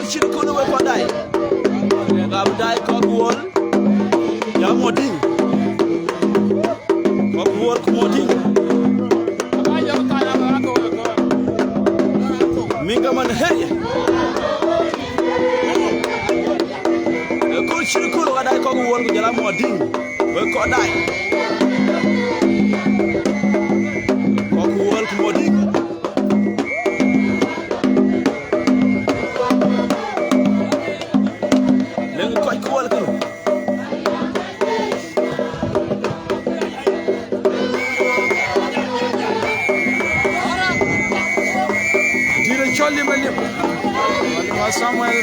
chini kono we ko dai gab dai ko wol ya moding ko wol ko moding minga man hey ko chini kono wa dai ko wol ko jala moding we ko dai ko wol ko moding Samuel,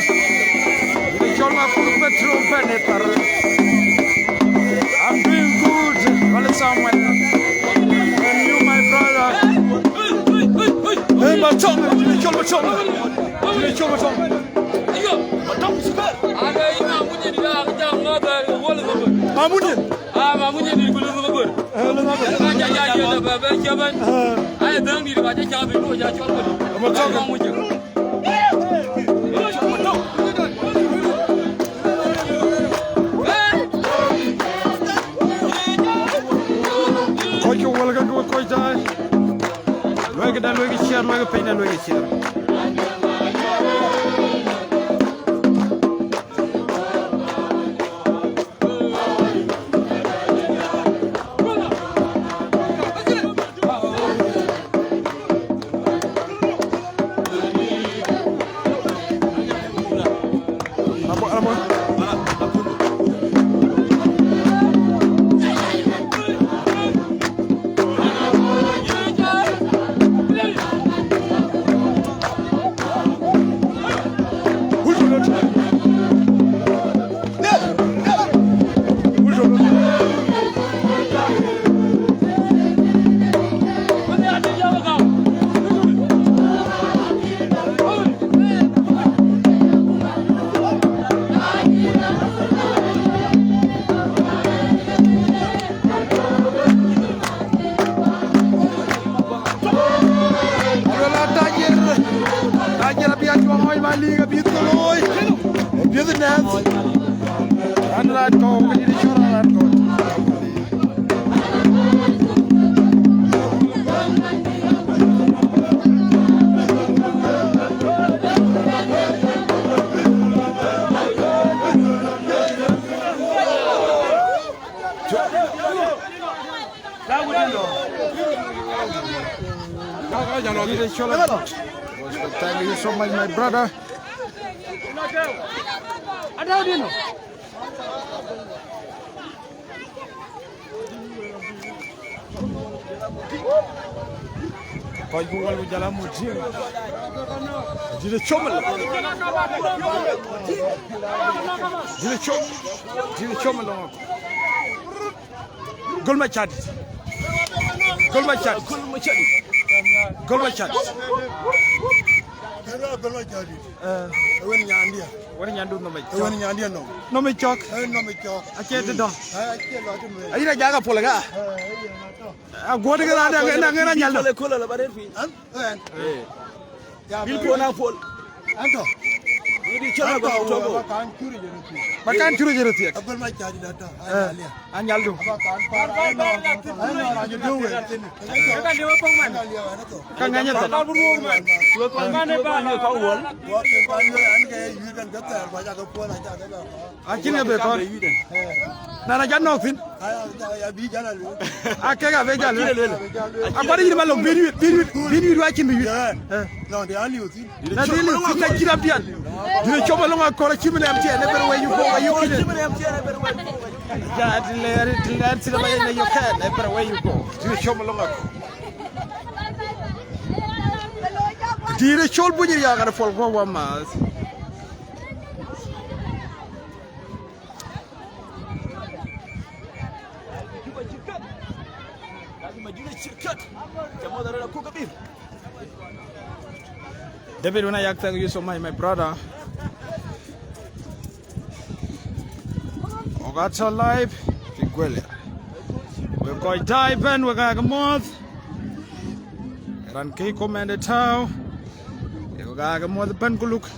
the Cholma petrol penetar. I'm doing good, well Samuel. And you, my brother. Hey, Maton, the Cholma. The Cholma. Luego peina, luego cierra. Thank you so much, my brother. Koi Google with Jala Mujim. Jile Chomal. Jile Chomal. Golmachat. When you no make no make chalk, I can't do. I did a jaga polaga. I'm going to get out and I'm going to yell a cooler about it. You put out full. I can't do it. I've got my charge data. And you'll do. I can't be caught. Nana got nothing. I can't have a I'm going to be watching me. No, the only thing. Get up here. You chop along a corner, keep it empty, and everywhere you go, you kill it. That's the way you can, everywhere you go. You chop along a Did a chop with you are for 1 month. David, when I thank you so much, my brother. That's our life. We're going to dive in. We're going to move. Run key command town. We're going to move the pen. Look.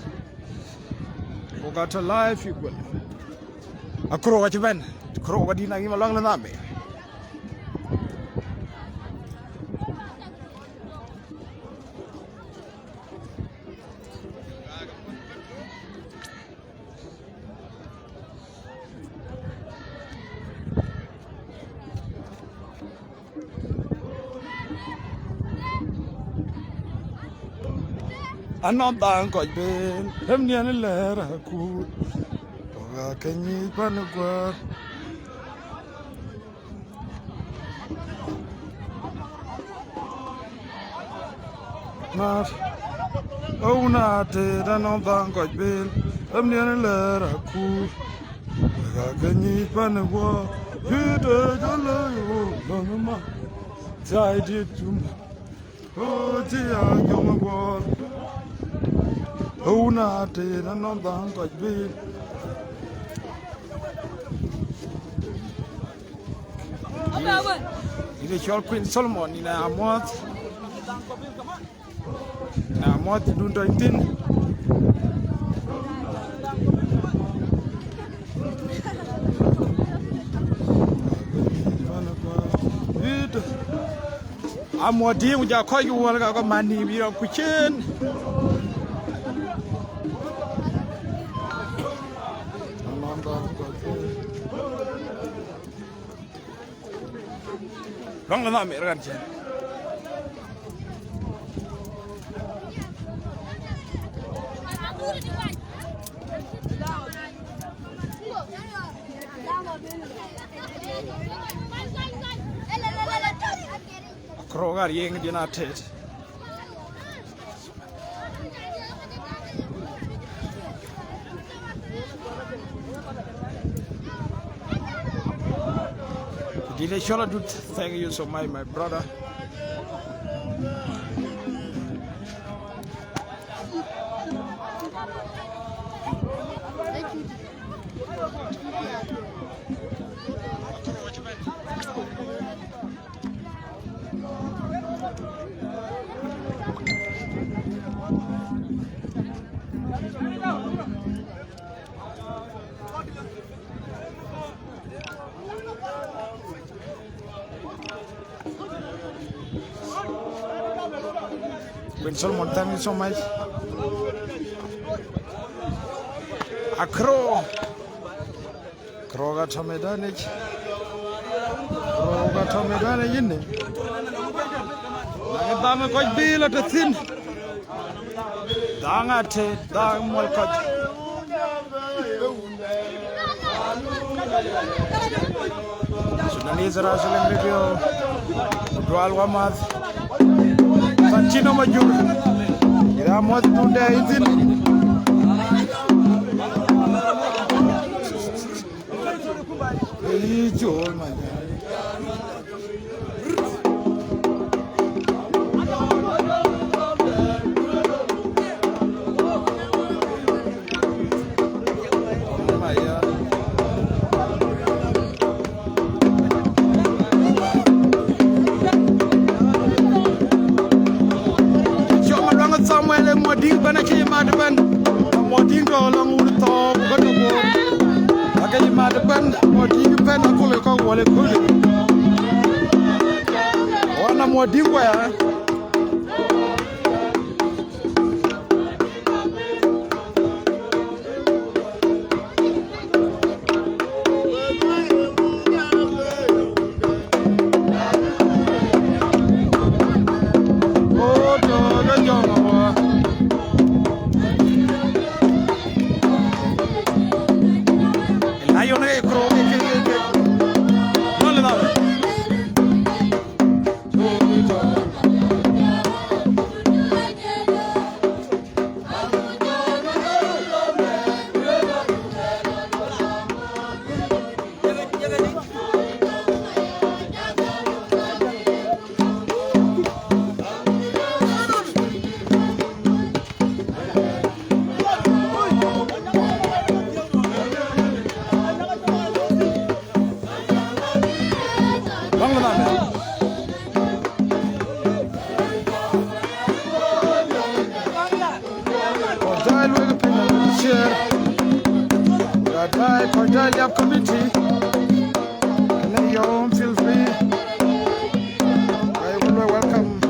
got a life equal. A crow what you ben. Crow what you nang along the name. Anon dang ko ben hem ni an lera ku oga kanyi panugwa mar ona te anon dang ko ben hem ni an lera ku oga kanyi panugwa hide jala yo lama tai di tum o ti a yomagwa Una te non dang ko be ile chol Queen Solomon ina amot dun to tin amodi uja ko yu wal ga ko mani bi ko chen Long là mẹ gần chết. Krogar yang di natet. Dile shola dut, thank you so much, my brother. Queen Solomon, thank you so much. Akro ga tamedane yinne nga dama ko bila te tin danga te dang mol ko Sudanese Jerusalem radio dual wamad Santino Majur ira mod tunde izin Jol man Samuel moding bana ci madban moding do long wu to ko do ko akay madban moding ben ko le ko wala ko wana moding ko ya Right, Cordelia Committee. Let your own feel free. I will welcome.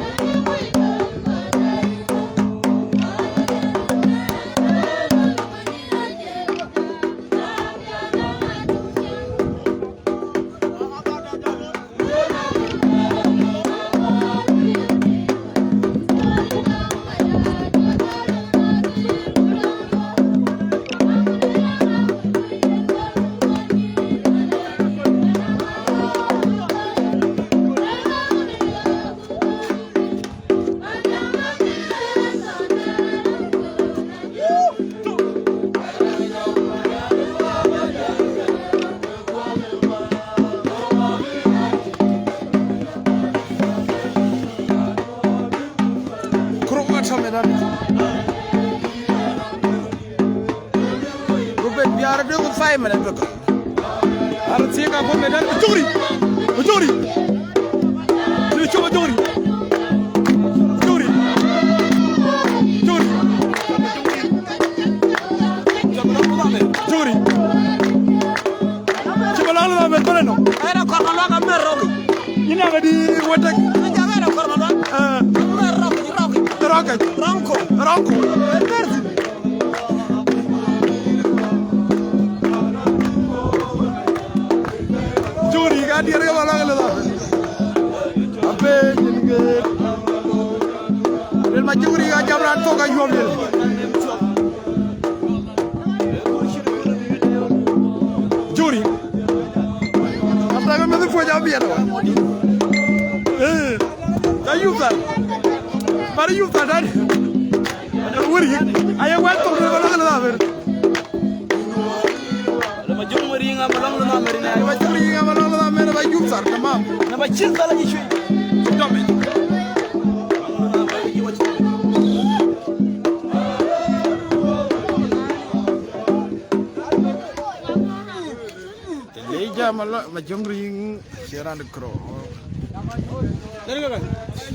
Majungring Chiran Crow.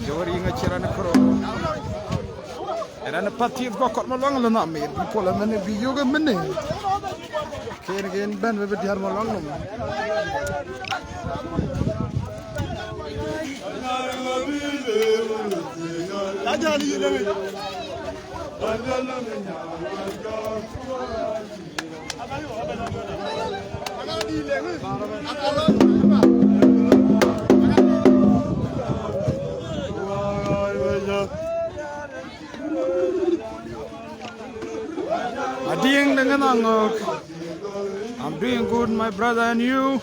Joring a Chiran Crow. And then a party of got Malong and not made. People a minute be yoga minute. Came again, Ben with the Yarmalong. I'm doing good, my brother, and you.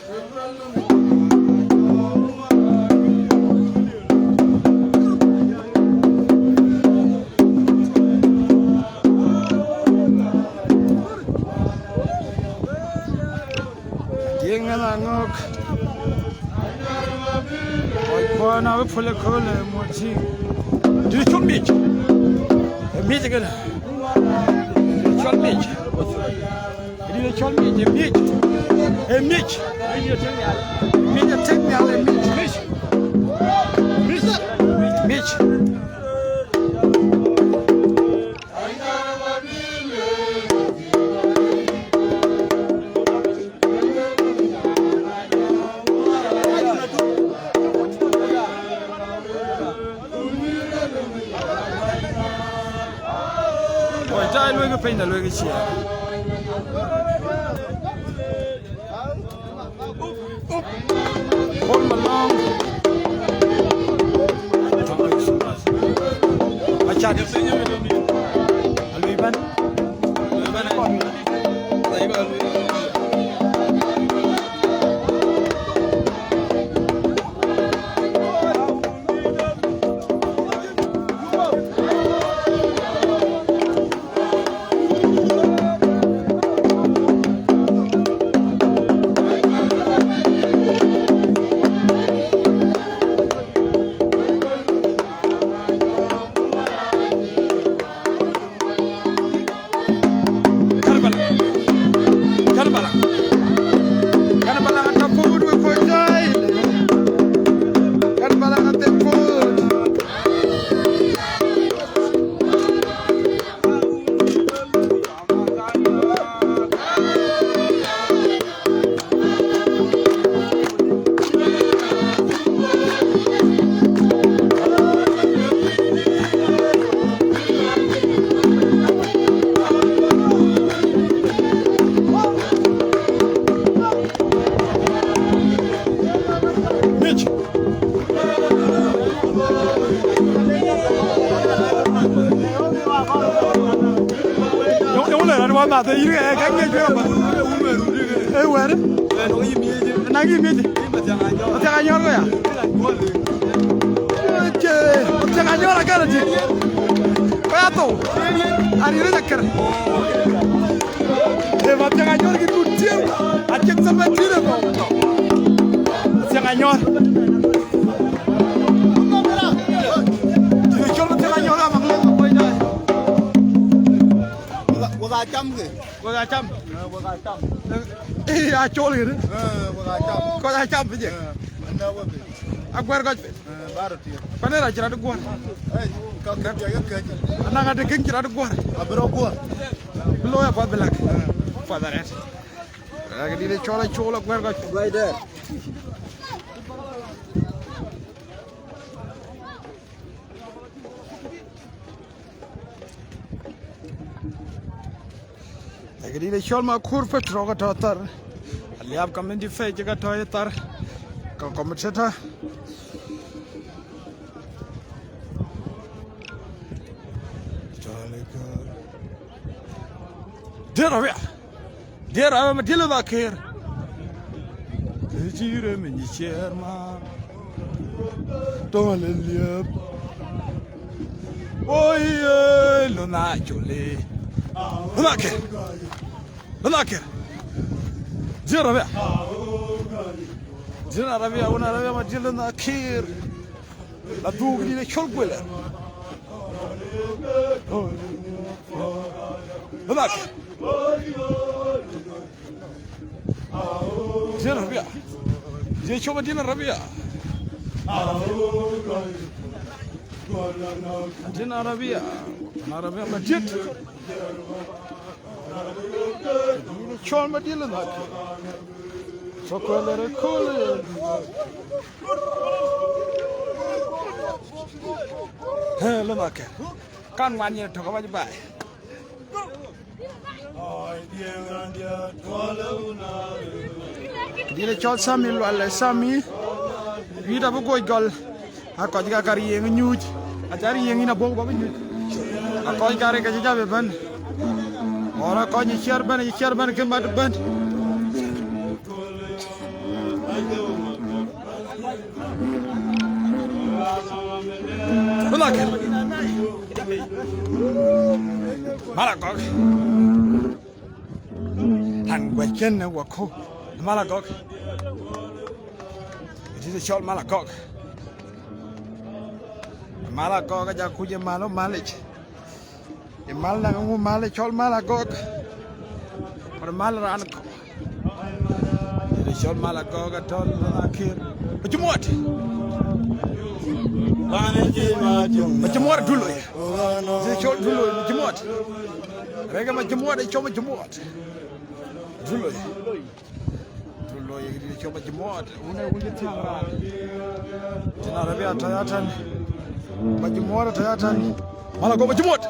Now we pull a call and watch him. Do you show me? Meet again. Show me. You show me the meat. A meat. Meat, take me out of meat. Meat. Pain the luggage here. Hold along. la te yiri e ka nge jwe ba e were na gi mi o te ga nyor ya ke o te ga nyor ga ti ba to ari re zakar e ba te ga nyor gi ku ti a ke sa ba ti re ba te ga nyor ti chol te ga nyor ma nglo ko ida Waga chăm kì. Waga chăm. Ê, ai chôn kìa đấy. Waga chăm. Có ai chăm cái gì? Mana wa bi. Aku có gì? Baru tiap. Mana ra kira dukuan. Kau kerja ya kerja. Anak ada keng kira dukuan. Abro gua. Belum ya buat belak. Pada res. Lagi dia cola aku có. Right there. Lagi dia cola mak kurva troga tar. Lihat kami di face juga toy tar. Kau komen seta. Dia rawa mati lu bakir. Kejira menyisir ma. Tolong lihat. Oh iya, lu nak juli. Lu nakir. Dia rawa. Dia rawa mati lu nakir. La tu gini le chol gula. Lu nakir. Dia Rabia. Dia coba dia Rabia. Dia Rabia. Rabia macet. Ini col macet lah. Sekolah sekolah. Heh, lemak. Kan wanita tu kau macam apa? Dia col sami lu alai sami. Dia bu koi gal. Aku juga kari yang nyuj. Ajari yang ina bog babi nyuj. Aku kari kerja jabe ban. Orang kau nyicir ban kemat ban. Belak. Malakok. Thằng quay chân này của cô Malakok. Ini col Malakok. Malakok aja aku je malu Malik. Mal nak aku Malik col Malakok. Permal ran ko. Ini col Malakok atol akhir. Berjemut. Berjemut dulu ya. Ini col dulu berjemut. Mereka berjemut dia cuma berjemut. Dulu ya dia coba jemut una tiang Cina Arabia tayatan bajemut tayatan malah kau bajemut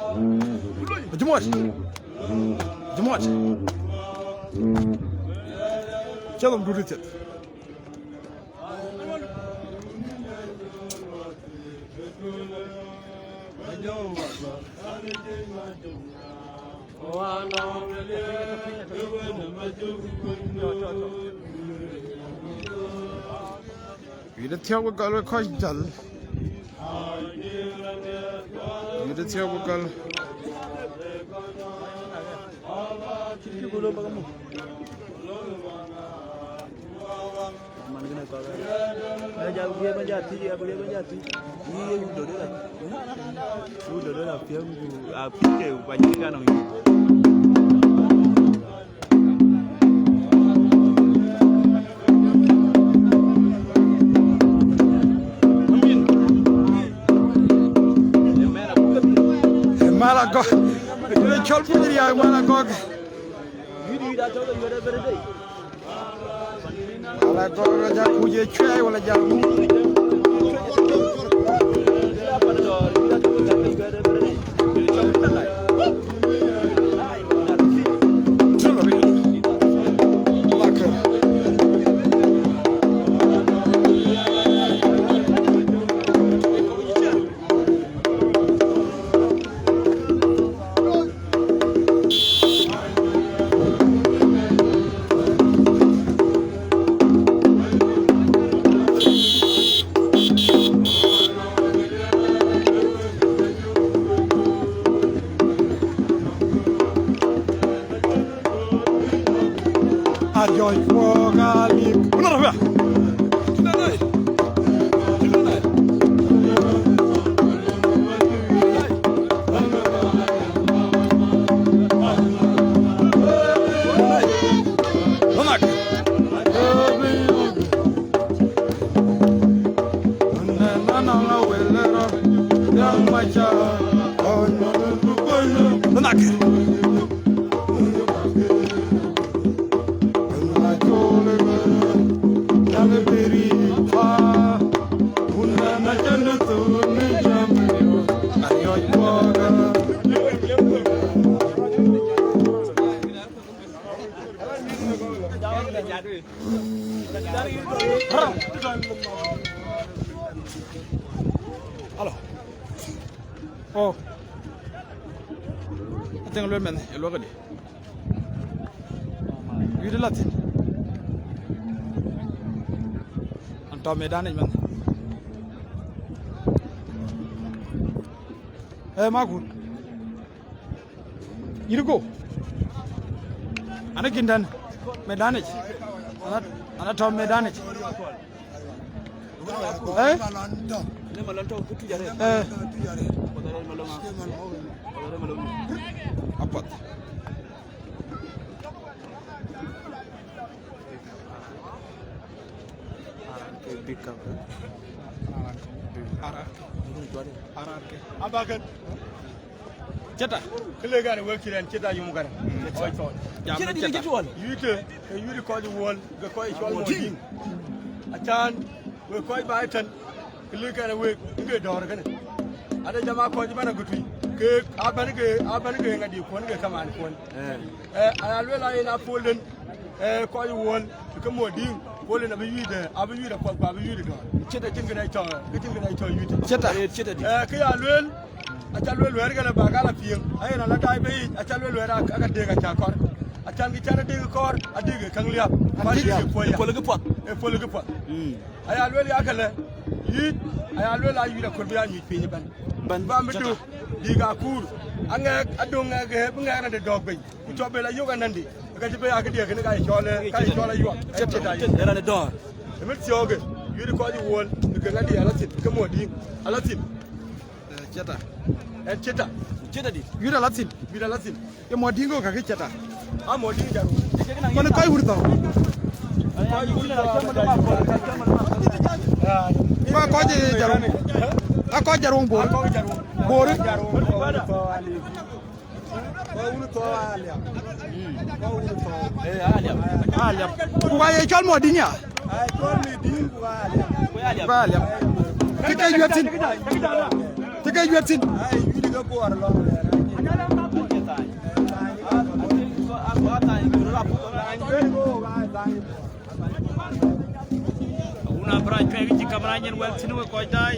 jangan dulu tu Kita tiap kali kau jal, kita tiap kali. Malakok, dia col punya dia Malakok. Malakok aja kuje cuai wala jamu. Ajoy Wogali. Unarafia. Tunadai. Hello. Oh. I think I'll man. You look at it. You did Latin. On top of man. Hey, Marco. You go. And again, then, Medanich. And I told Medanich. Eh? Apat. Abakan. Cheta. Kile gane working and cheta you mugara. Cheta di get one. You call the wall, the koi shol mo. Achan we koi baitan. Kile gane work nge dor gane. Ada jama ko jama na gutui. Ke aban ke ngadi ko nge kaman ko. Alwela ina folden koi wall ke modin. Wole na biyu da abiyu da kwakwa abiyu da cheta jingina ito jingina ito yuta Cheta. Cheta di. ke alwel achalwel wer gala bagala piem ayena la dai be achalwel wer aka de ga chakor achangi chara de kor adige kangliap fadi foya Pologe pot. fologe pot ay alwel yakale yit ay alwel ayu da korbiya ni pinyi ban ba mbidu diga kur anga adonga ge bunga na de dogbe utobe la yoga nandi ga jibe aka de ga chola yo Cheta era ne door. emit sioge yiri ko di wol ga ngadi alatin ke modi alatin Cheta. cheta Cheta di. You da Latin. bida latin You modingo kaki cheta. amodi jaru Kone koi hurta. Ma koji jarum. A koji jarum bor. Bor. Alia. Kuwa ye chol modinya. Alia. Tika yuatin. Tika yuatin. Una branch pe gi kamranyen wel tinu ko dai.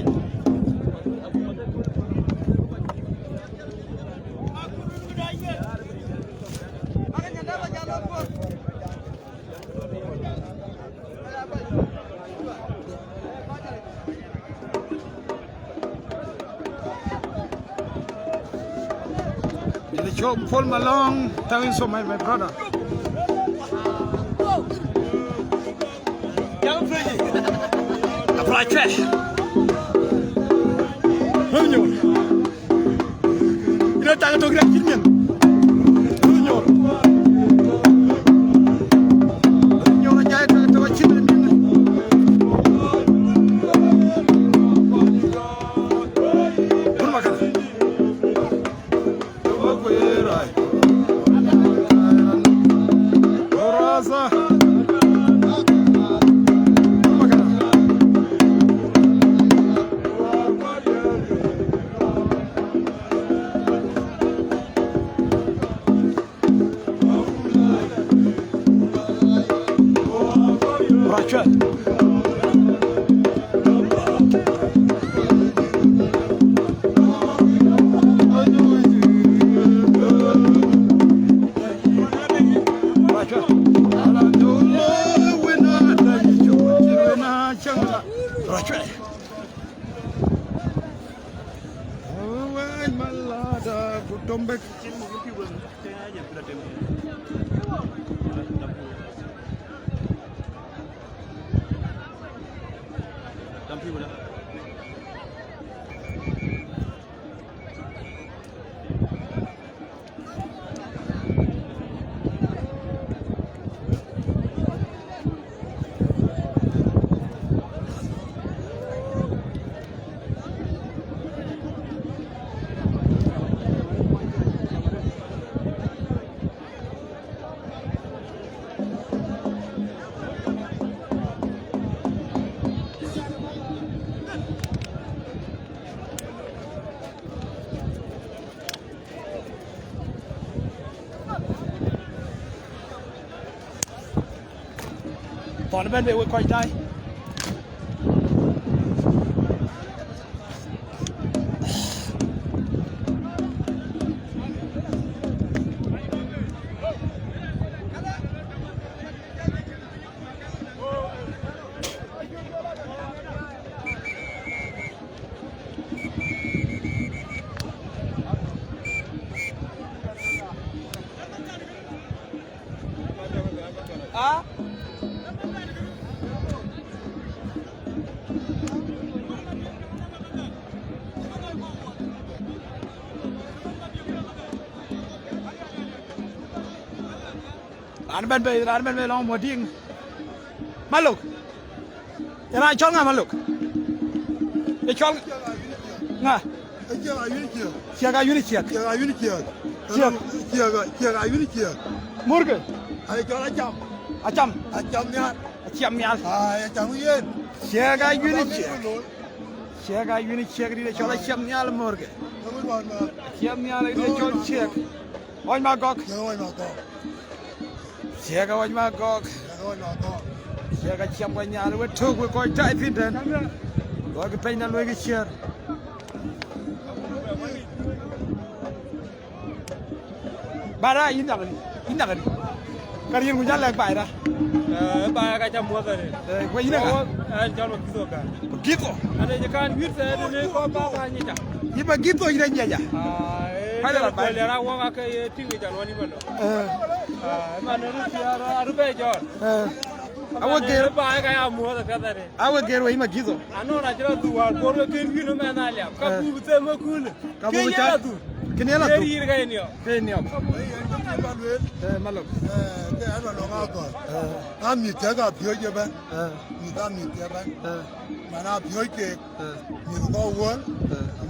The show Paul Malone, telling so my brother. Apply trash. Ina tanga to gra kirmen. Nyo na jay tanga to chirmen. Kun makana. Oraza. ตอนเป็นไปคอยใจร้านเป็นไปลองหมดทิ้งมาลูกจะนายช่องงามาลูกจะช่องงาเชียร์กันยูนิเชียร์มูร์กอาจำเมียเชียร์กันยูนิเชียร์ดีเลยช่วยเชียร์เมียมูร์กเชียร์เมียเลยช่วยเชียร์วันมากอกเชียร์กันวันมากอกเชียร์กันเชียร์วันยาเลยว่าทุกคนคอยใจพินเดนก็ไปนั่นเลยก็เชียร์บาร์อินดักนี่การยิงกุญแจแหลกไปนะไปกันจะมัวเลยก็ยิงกันจอมกิโซกันกิโตอันนี้จะการวิทย์เนี่ยก็บ้ากันนี่จ้ะยี่ปะกิโตยิงได้ยังไปเลยนะว่าก็ทิ้งไปจากวันนี้มันมันรู้สึกอะไรไปจอดawo gero ba ga ya mu da kada ne awo gero ima gizo ano na jira duwa ko ro ken gino me na liya ka bu te ma kul ke ya tu kenela tu yir ga ni yo malo ke ano lo ga ko ami te ga bio je ba mi ga mi te ba mana bio ke mi ko won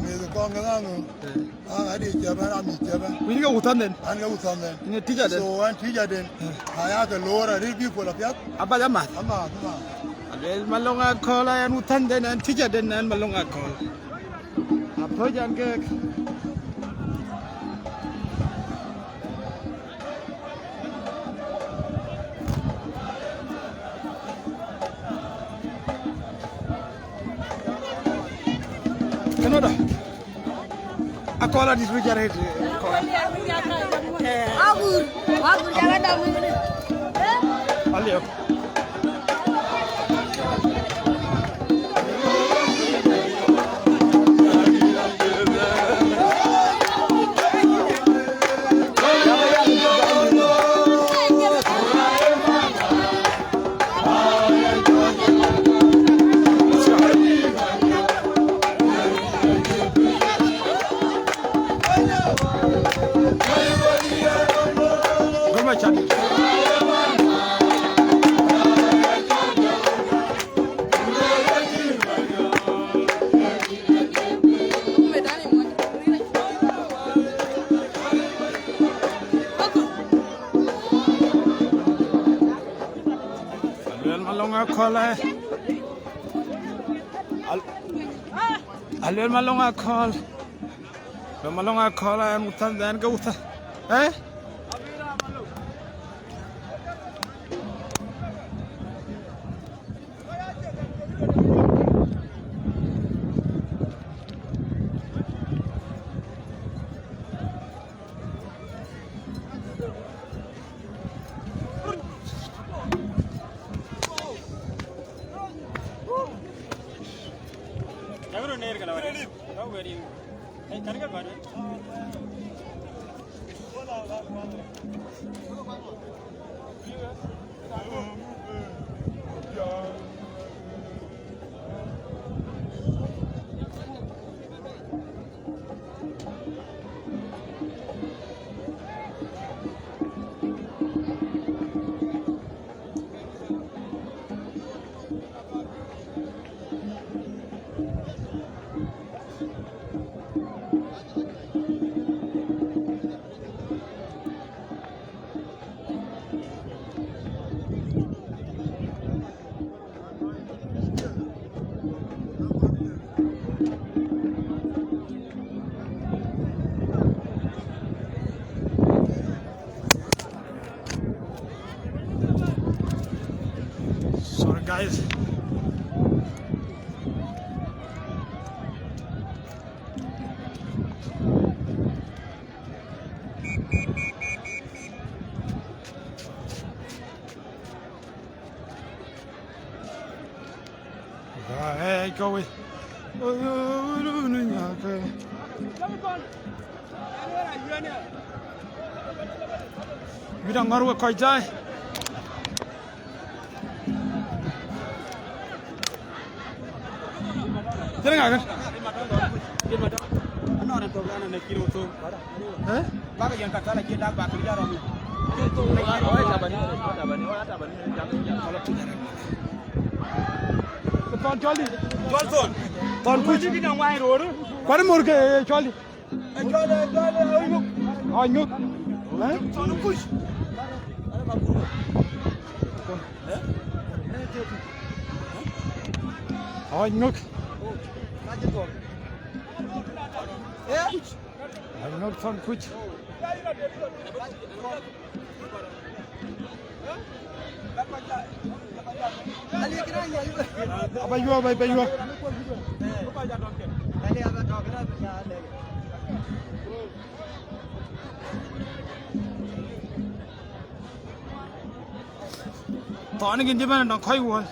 mi ko nga ngo adi je ba ami je ba wi ga utan den an ga utan den ni tija den so an tija den aya ke lora ri bi ko la pya apa ama alel malonga kola an utan den an tija den an malonga kol apa jan ke Kenapa? Aku ala di sebelah jalan itu. Aku jalan dah begini. Alio. Alwel malonga call. Malonga call ay mutan dan ga uta. guys. Hey, go away. We don't know what quite die. Thế nào cơ? Nó đang tụi nó này kilo tôm. Hả? Bác cái dân cắt ra là chia đá bạc cái ra rồi. Ton choli. Johnson. Ton kuch. Cái nào ngoài rồi đó. Kwani mur ke choli. Chole ơi nhục. Ai nhuk. Hả? Nó push. Ai nhuk. Ai nhuk ton kuch. Abayua. Tony kin jiban dong khoi won.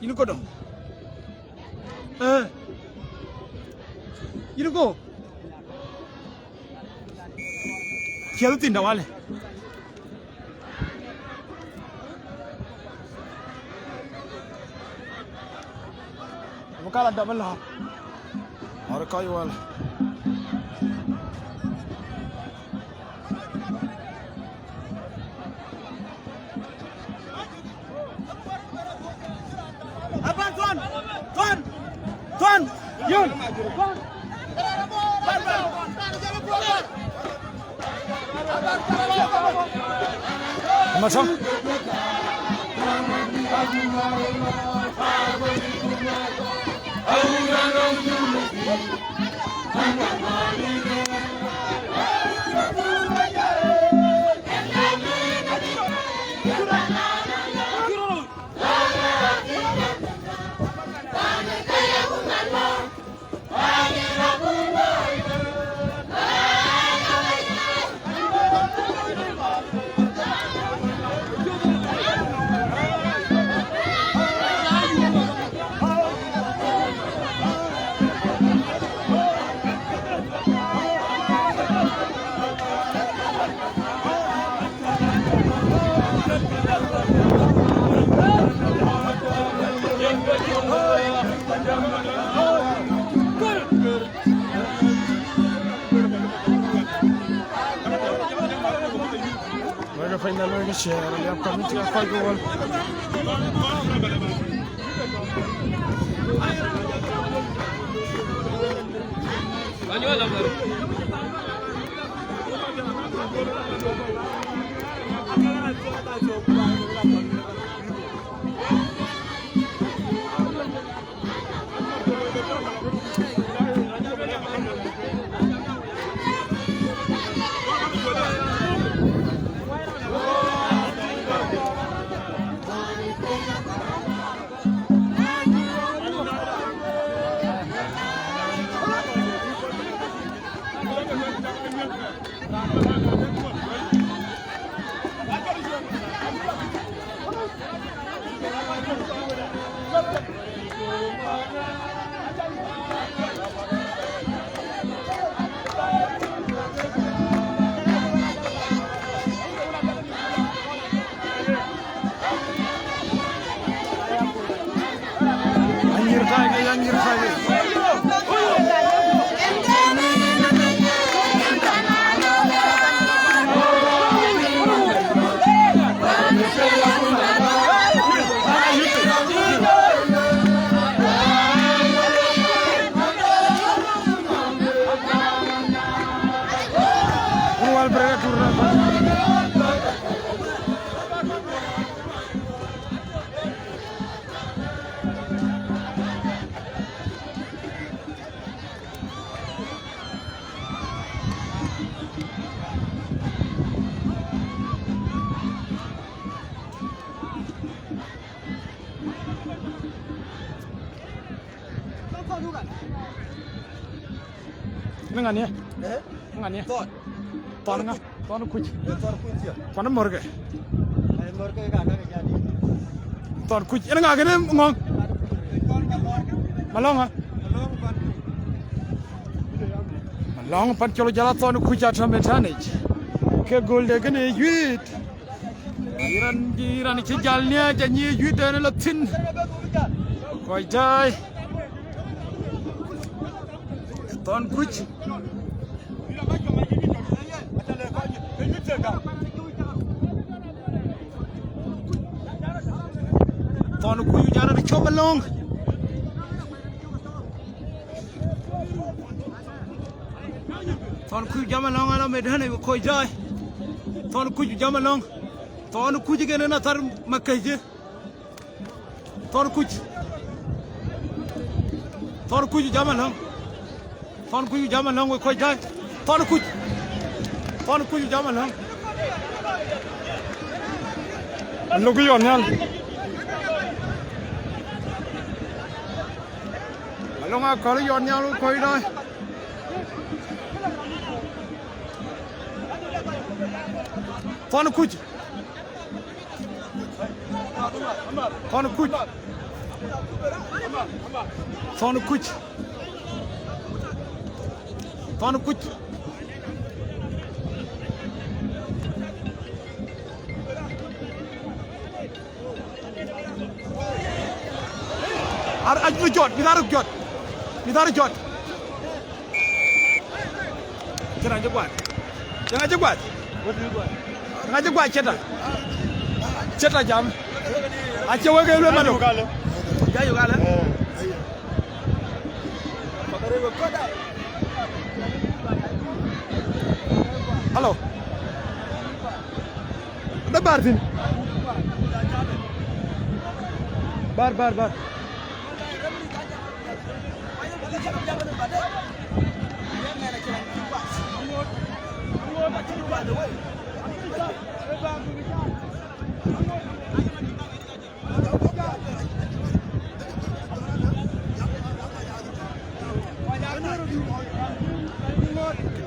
Ini ko dong. Ini ko. Kiadu tinda wale. Mukala double ha. Aur kai wala. Abang Tuan, Yun. Masuk. Mereka final lagi share, lihat kami tiap kali gol. Al brega turna. Nang ani? Nang ani? Ton nga? Ton kuch. Ton morge. Ton kuch. Ina nga gane ngong. Malong ha? Malong pan cholo jala ton kuch atame tanage. Ke golde gane yuit. Iran ci jalnya janyi yuit dana la tin. Koy jay. Ton kuch. Ton kuyu jara de chobalong. Ton kuyu jamalong ala medhane ko jay. Ton kuyu jamalong. Ton kuyu gene na tar makaje. Ton kuyu. Ton kuyu jamalong. Ton kuyu jamalong ko jay. Ton kuyu. Ton kuyu jamalong. Logu yon yan. Long a có yon nhau luôn coi đây. Con kuch. Con kuch. Con kuch. Con kuch. Ar ajnu jot, bidaru jot. Bidaru jot. Jangan jebak. Jangan jebak. Jangan jebak cetak. Cetak jam. Aceh wae lu madu. Jayu kala. Halo. Ada bar sini. Bar.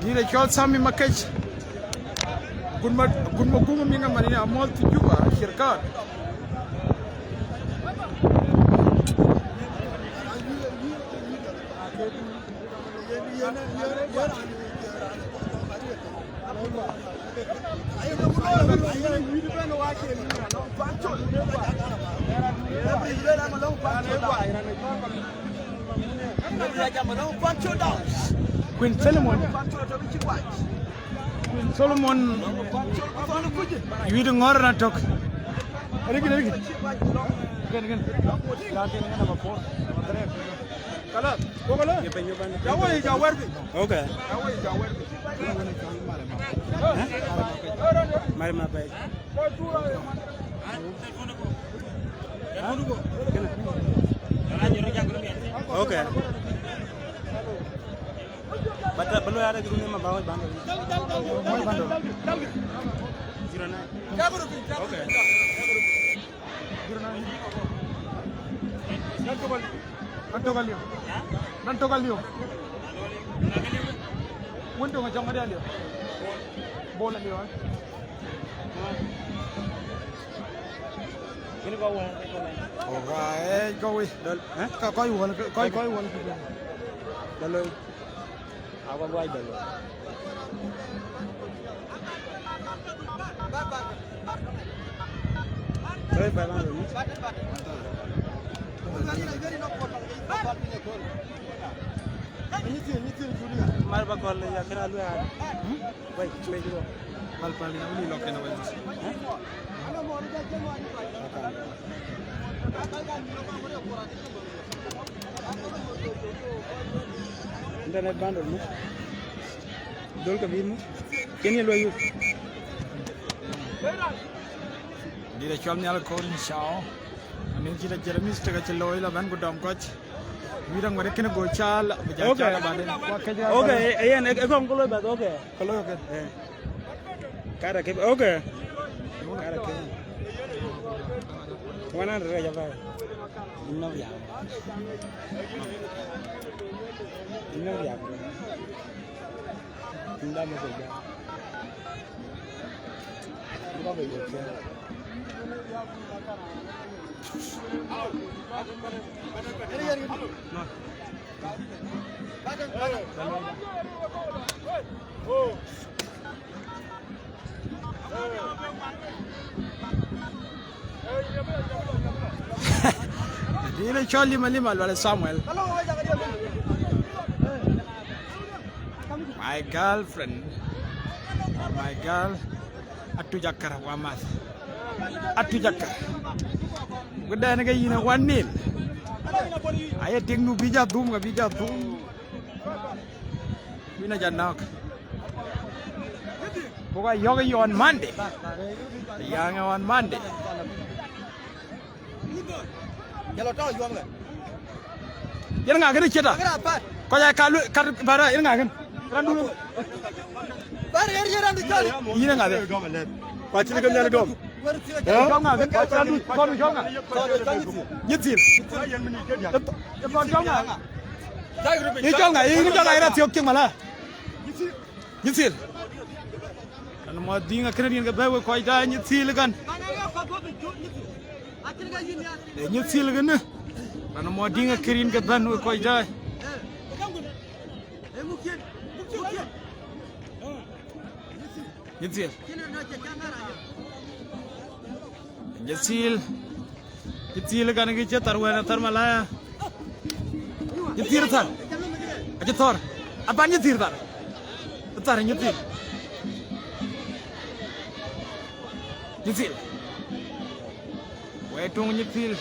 Dire kyol sami makaj. Gunma minga manini amol tujuba shirkat. Queen Solomon. Queen Solomon. You don't order talk. Again. Kala, kala. Okay. Mari mapai. Okay. Bata belum ada guru nama bawah bandel. Okay. Nanto kaliyo. Wento ngajang ada liyo. Bola liyo. Ini kau wong. Alright, kau wih. Kau wong. Dalam. Awak buat dalam. Saya bayar dulu. Mar bakal ya kena lu ya. Baik, baik juga. Mal paling ini lo kena baik. Internet bandol mu. Dol ke bin mu. Kini lo yu. Di da chom nyal ko in shao. Anin kita Jeremy stega chelo ila ban ko dom coach. Wirang ngore kene go chal ja chala bade. Okay, ayan ekong ko lo ba okay. Kalau okay. Kada ke okay. Kada ke. Wana re ja ba. Inno ya. Inno ya. Inda mo ja. Inda mo ja. Ini Charlie lima wala Samuel. My girlfriend, my girl, atu jakar wamas, atu jakar. Gede ni kayak ini 1-0. Ayah tengnu bija dum, Bina janak. Pokoknya yoga on Monday. Yang on Monday. Kalau tahu jual nggak? Yang nggak kena cerita. Kenapa? Kau ya kalau bara yang nggak kan? Randu. Baru yang randu kali. Ini nggak ada. Pacil kan jalan dom. Kau nggak kan? Kau randu, kau nggak? Nyetir. Kau nggak? Ini kau nggak? Ini kau nggak ada tiok yang malah. Nyetir. Karena mau dia nggak kena dia nggak bawa kau ida nyetir kan? Nyetir kan? Karena mau dia nggak kena nggak bawa kau ida. Nyetir. Nyetir kan kita taruhan malaya. Nyetir tar. Aja tar. Apa nyetir tar? Tar nyetir. Nyetir. Wah itu nyetir.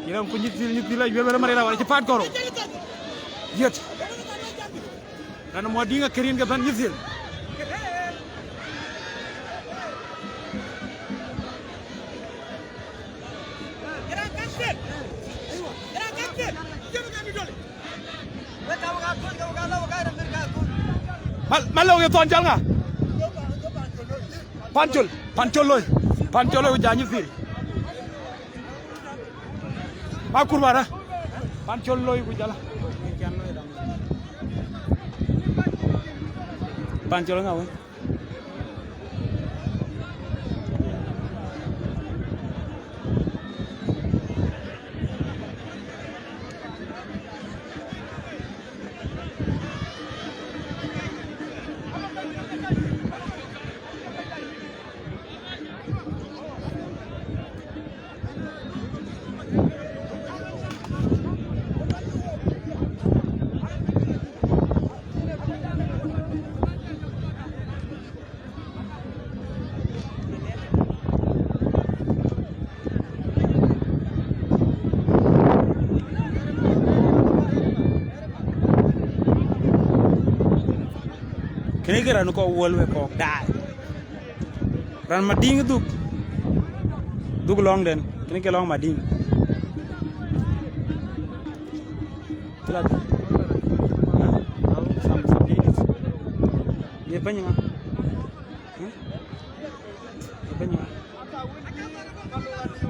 Kira aku nyetir lagi biar mereka wala cepat koro. Lihat. Karena mau dia nggak keren ke nyetir. Malau ke tuan jalan pancul loy janji sih. Makur bara, pancul loy ku jalan. Pancol nggak weh? Kini kira nuko wolwe ko dai. Ran mading duk long den. Kini ke long mading. Telat. Ye panya. Ye panya.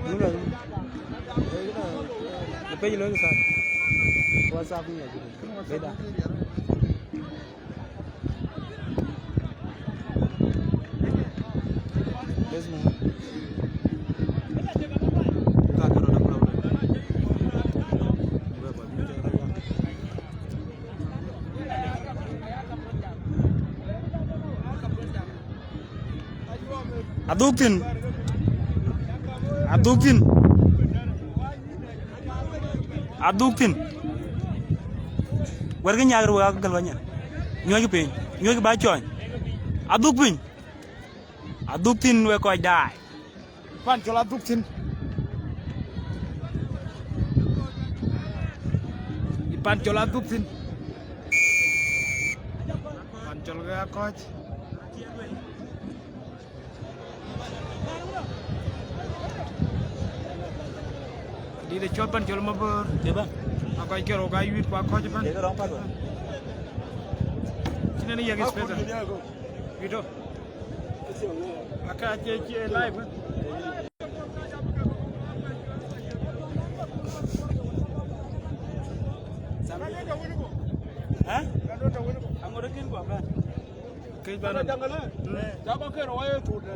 Mula. Ye panya lo sa. WhatsApp ni aja. Beda. Aduktin. Warga nyagar wa galwanya. Nyogi pe, nyogi ba choy. Aduktin we ko dai. Pancol aduktin. Pancol aduktin. Pancol ga ya coach đi để chốt ban cho nó bơ Được không? à coi kêu cái yuit qua coach ban Để cái đó phát rồi. sini ni ya guys better video aka che live Hả? Ang ngồi kia của bạn. cái ban Ja ba ke ro ye tu de.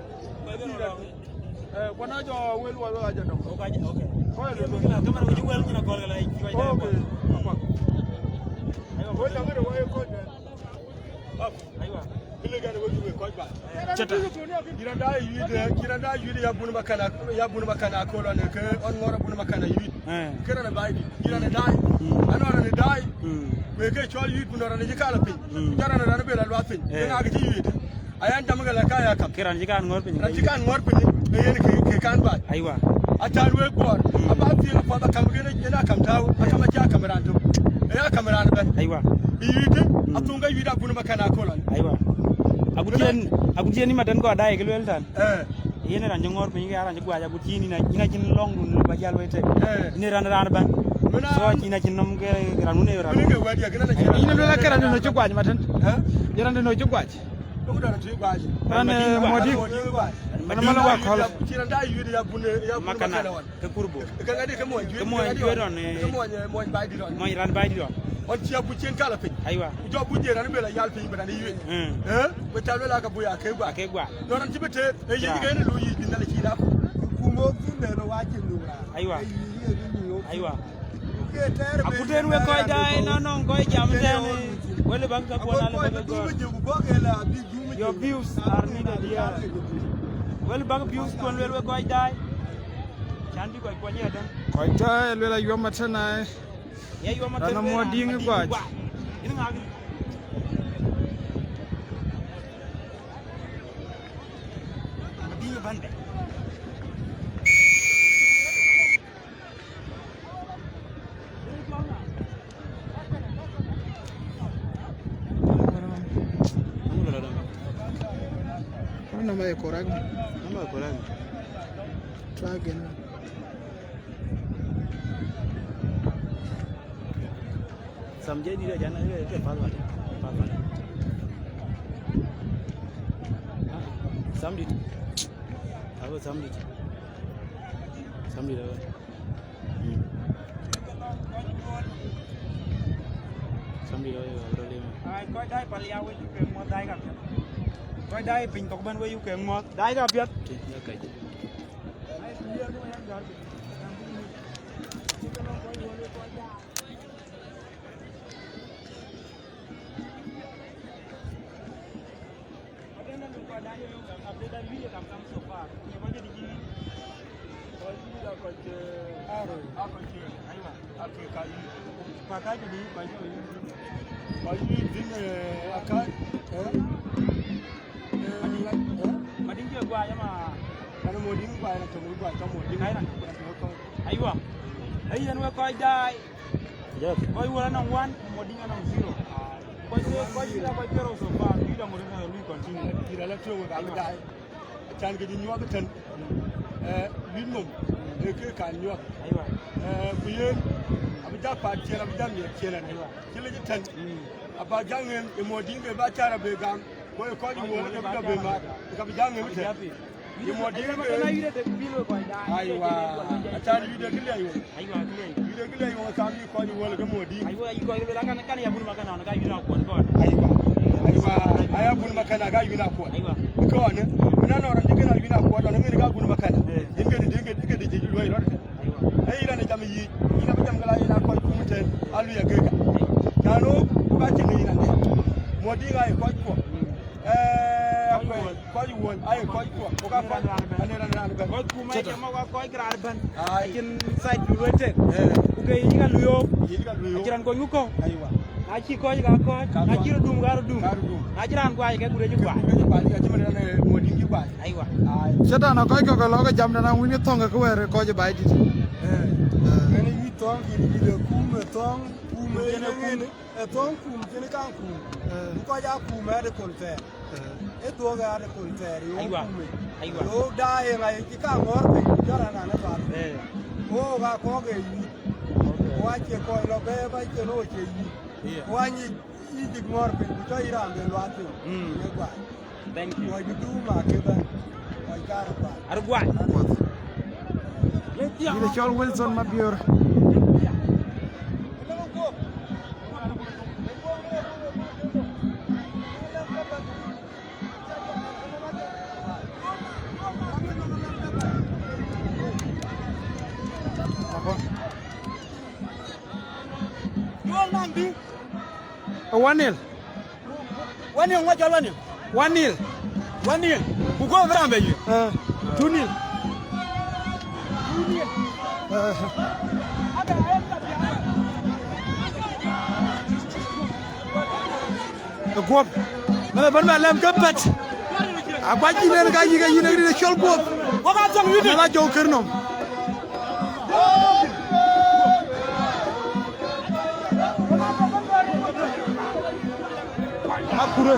Kwana jo welu wa wa jana. Okay, okay. Ko le lo. Kila kama unajua wewe una call kala hiyo ida. Okay. Ayo ko ta ngere wa ye ko de. Aiwa. Kile ga wo ju ko ba. chata Kiranda yide ya bunu makana ko lo ne ke on ngora bunu makana yide. Kera na baidi. Kiranda dai. Anora ne dai. We ke chol yide bunu ra ne jikala pin. Jara na be la lo pin. Nga ga ji yide. Ayan damaga la kaya kam. Kiran jikan ngor pin. Ran jikan ngor pin. Be yen ke kan ba. Aiwa. Atan we bor. Aba fi fa ba kam gene ina kam tawo. Aka ma ja kameran to. Ya kameran ba. Aiwa. Yide atunga yide bunu makana ko lo. Aiwa. Agutien ni madan ko dai kelwel tan. Yene ran jongor pin ga ran jgwa agutien ni na ina jin long dun ba jal wete. Ni ran ban. So ina jin nom ke ran ne ran. Ni ke wadi ga na jira. ina la kera no chukwa matan yaran no chukwa Ko da tu ba ji. ran modi mana mala wa khol Kiranda yide ya bunu Makana ke kurbo. Ka ngadi ke mo ju. Ke mo ju ron Ke mo ba di ron. mo ran bai di ron. On ci abu cin kala pin. Aiwa. Jo bu je ran be la yal pin ba ni yue. Be ta la ka bu ya ke ba. Ke gwa. No ran ci bete e yi ga ni lu yi bin la ci da ko. Ku mo ku ne no wa ci lu ra. Aiwa. Aiwa. Akuten we koy dai no non koy jam ten. Wele bang ka bona le bang go. Your views are needed here. Wele bang views kon we koy dai. Chandi koy ko nyedan. koi ta lela yo matana Ya yo ma Ana mo ding gwa. Ini ngagi. Ding bande. Ano mai korag Nama koran. try again Samjai dia jana dia pas balik. Pas balik. Samdit. Aku samdit. Samdit apa? Samdit apa? Berapa? Ai koi dai palia we you ke mod dai ka. Koi dai pin tok ban we you ke mod dai ka piat. Ya kai. Pakai jadi baju ini. Baju din akan Mading dia gua ya mah. Kana mo din ba na to ba ta mo din Kai na. Aiwa. Ai yan we koi dai. Yes. Koi wala nang 1, moding nang 0. Koi sila koi pero so far, kita mo rin na lui continue. Kira la to ga dai. Chan ga din yo ga tan. Win mum. E ke kan yo. Aiwa. Bu yen abja pa tira abja mi tira ne. Kila ji tan. Aba jangen e mo din be ba tara be gam. Ko ko ni mo ga be ma. Ka bi jangen mi tan. Ni mo din be na yide de bilo koi dai. Aiwa. Atan yide kile yo. Aiwa kile. Yide kile yo ka mi ko ni wala ga mo din. Aiwa iko ile la kan ya bulu makana na kai yina ko ko. Aiwa. Aya bun makana ga yuna ko. Aiwa. Ko ne. Ina no ran digena yuna ko do ngene ga bun makana. Dinga de ji loy ro. Ai ira ne jam yi. Ina ba jam gala ina ko ku mute alu ya ga. Kano ba ti ni ne. Mo di ga ko ko. Ko yi won ai ko ko. Ko ka fa ane ran ran ba. Ko ku mai ma ko koi krar ban. Ai Kin side bi wete. Ku ke yi ga luyo. yi ga lu yo. Kiran ko nyuko. Aiwa. Na chi ko ga ko. Na chi dum ga dum. Na jiran ko ai ga gure ji kwa. Ba ga ti ma ne mo di ki ba. Aiwa. Ai. chata na koi ko lo ga jam na wini tonga ko were ko je bai di Ene yi tong ki de kum tong kum ene kum kini kan ku ko ja ku me de konfer e do ga de konfer yo Aywa. yo da e ga ki ka ngor pe jara na na ba o ga ko ge yi wa che ko lo be ba che no che yi wa ni di ngor pe ku to ira be lo atu ne gwa Thank you. wa du ma ke ba wa ka ba Argua. Ida chol Wilson Mabior. Yol nang bi. 1-0. Wani ngwa jalo ni. 1-0. Wani ku go brambe yi. 2-0. Gwop. Mala ban ma lam gabat. Agbaji len ga yi ga yi na chol gwop. Ko ka jong yu Mala jow kernom. Akure.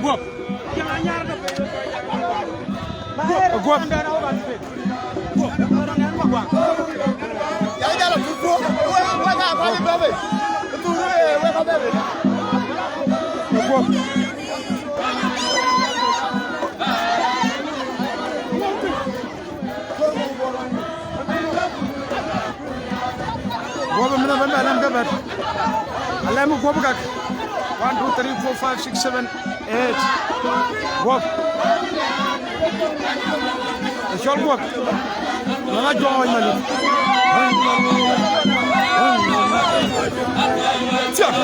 Gwop. Gwop. ya ja la tu ko wa ga ba ni be tu re we ka be Gwop. Gwop mina ban ma lam gabat. Alam gwop gak. 1 2 3 4 5 6 7 8. Gwop. Chol gwop. Mala jow mali. Tiens.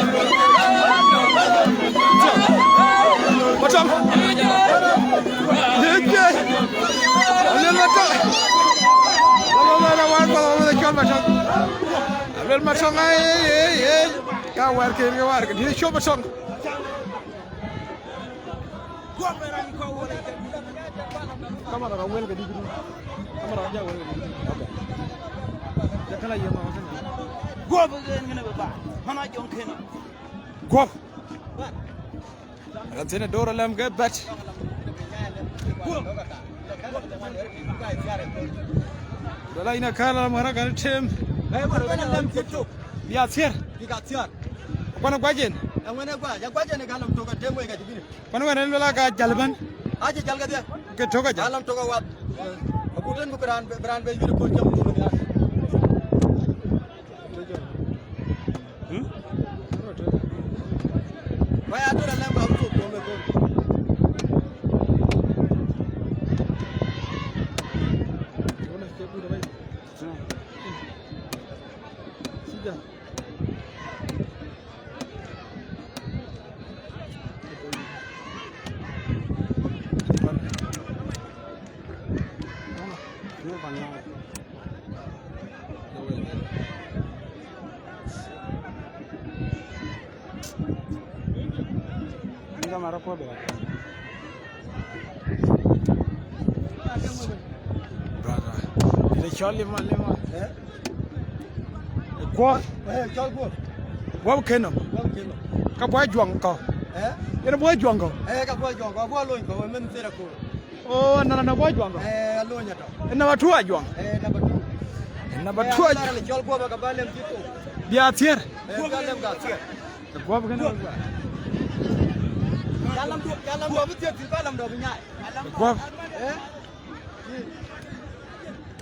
Macam. Deke. Alel macam. Macam. Alel macam ay. Ka war ke. Dia show macam. Kamera rawel ke di dulu. Kamera aja wel ke di dulu. Okay. Jangan lagi mau macam ni. Gua bagian kena bapa. Mana jong kena. Gwop. Ratsene dora lam gabat. Dala ina kala mara kan tem. e ba ro lam ke to Ya tier. ki ga tiar Kono gwajen. e wona gwa ya gwa je ne ga lam to ga te mo ga jibini Kono wen lola ka jalban. aje jal ga de Ke toga jal. alam to ga wat ko den ko bran be yuru ko jam ko ya wa ya to lam ba ko ko me ko Enggak marah kok be. Brother. Ile choli malema. Gwop. chol ko Gwop kenom. Ka boy juang ko. Ina boy juang ko. ka ko jo ko lo ko men sera ko Oh, na boy juang ko. lo nya to Ina watu juang. na ba tu Ina watu. le chol ko ba ka ba lem ti to Dia tier. ga lem ga tiar Gwop kenom. Dalam dua betul di dalam dua minyak. Gwop.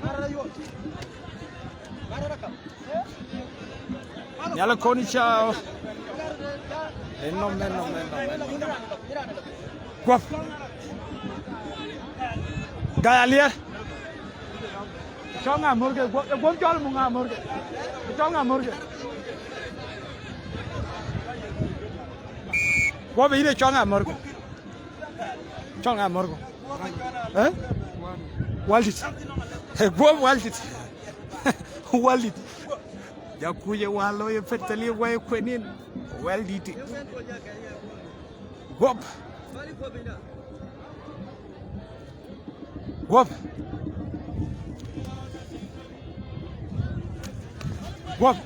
Mana yuk? Mana rakam? Nyala koni chao. Enom. Gwop. Gaya liar. Cho ngamur ke gwop cho mu ngamur ke. Cho ngamur ke. Gwop ini cho ngamur ke. Cho ngamur ke. Waldit. Gwop waldit. Waldit. Ya kuye walo ye fetali way kwenin. Waldit. Gwop. Gwop. Gwop.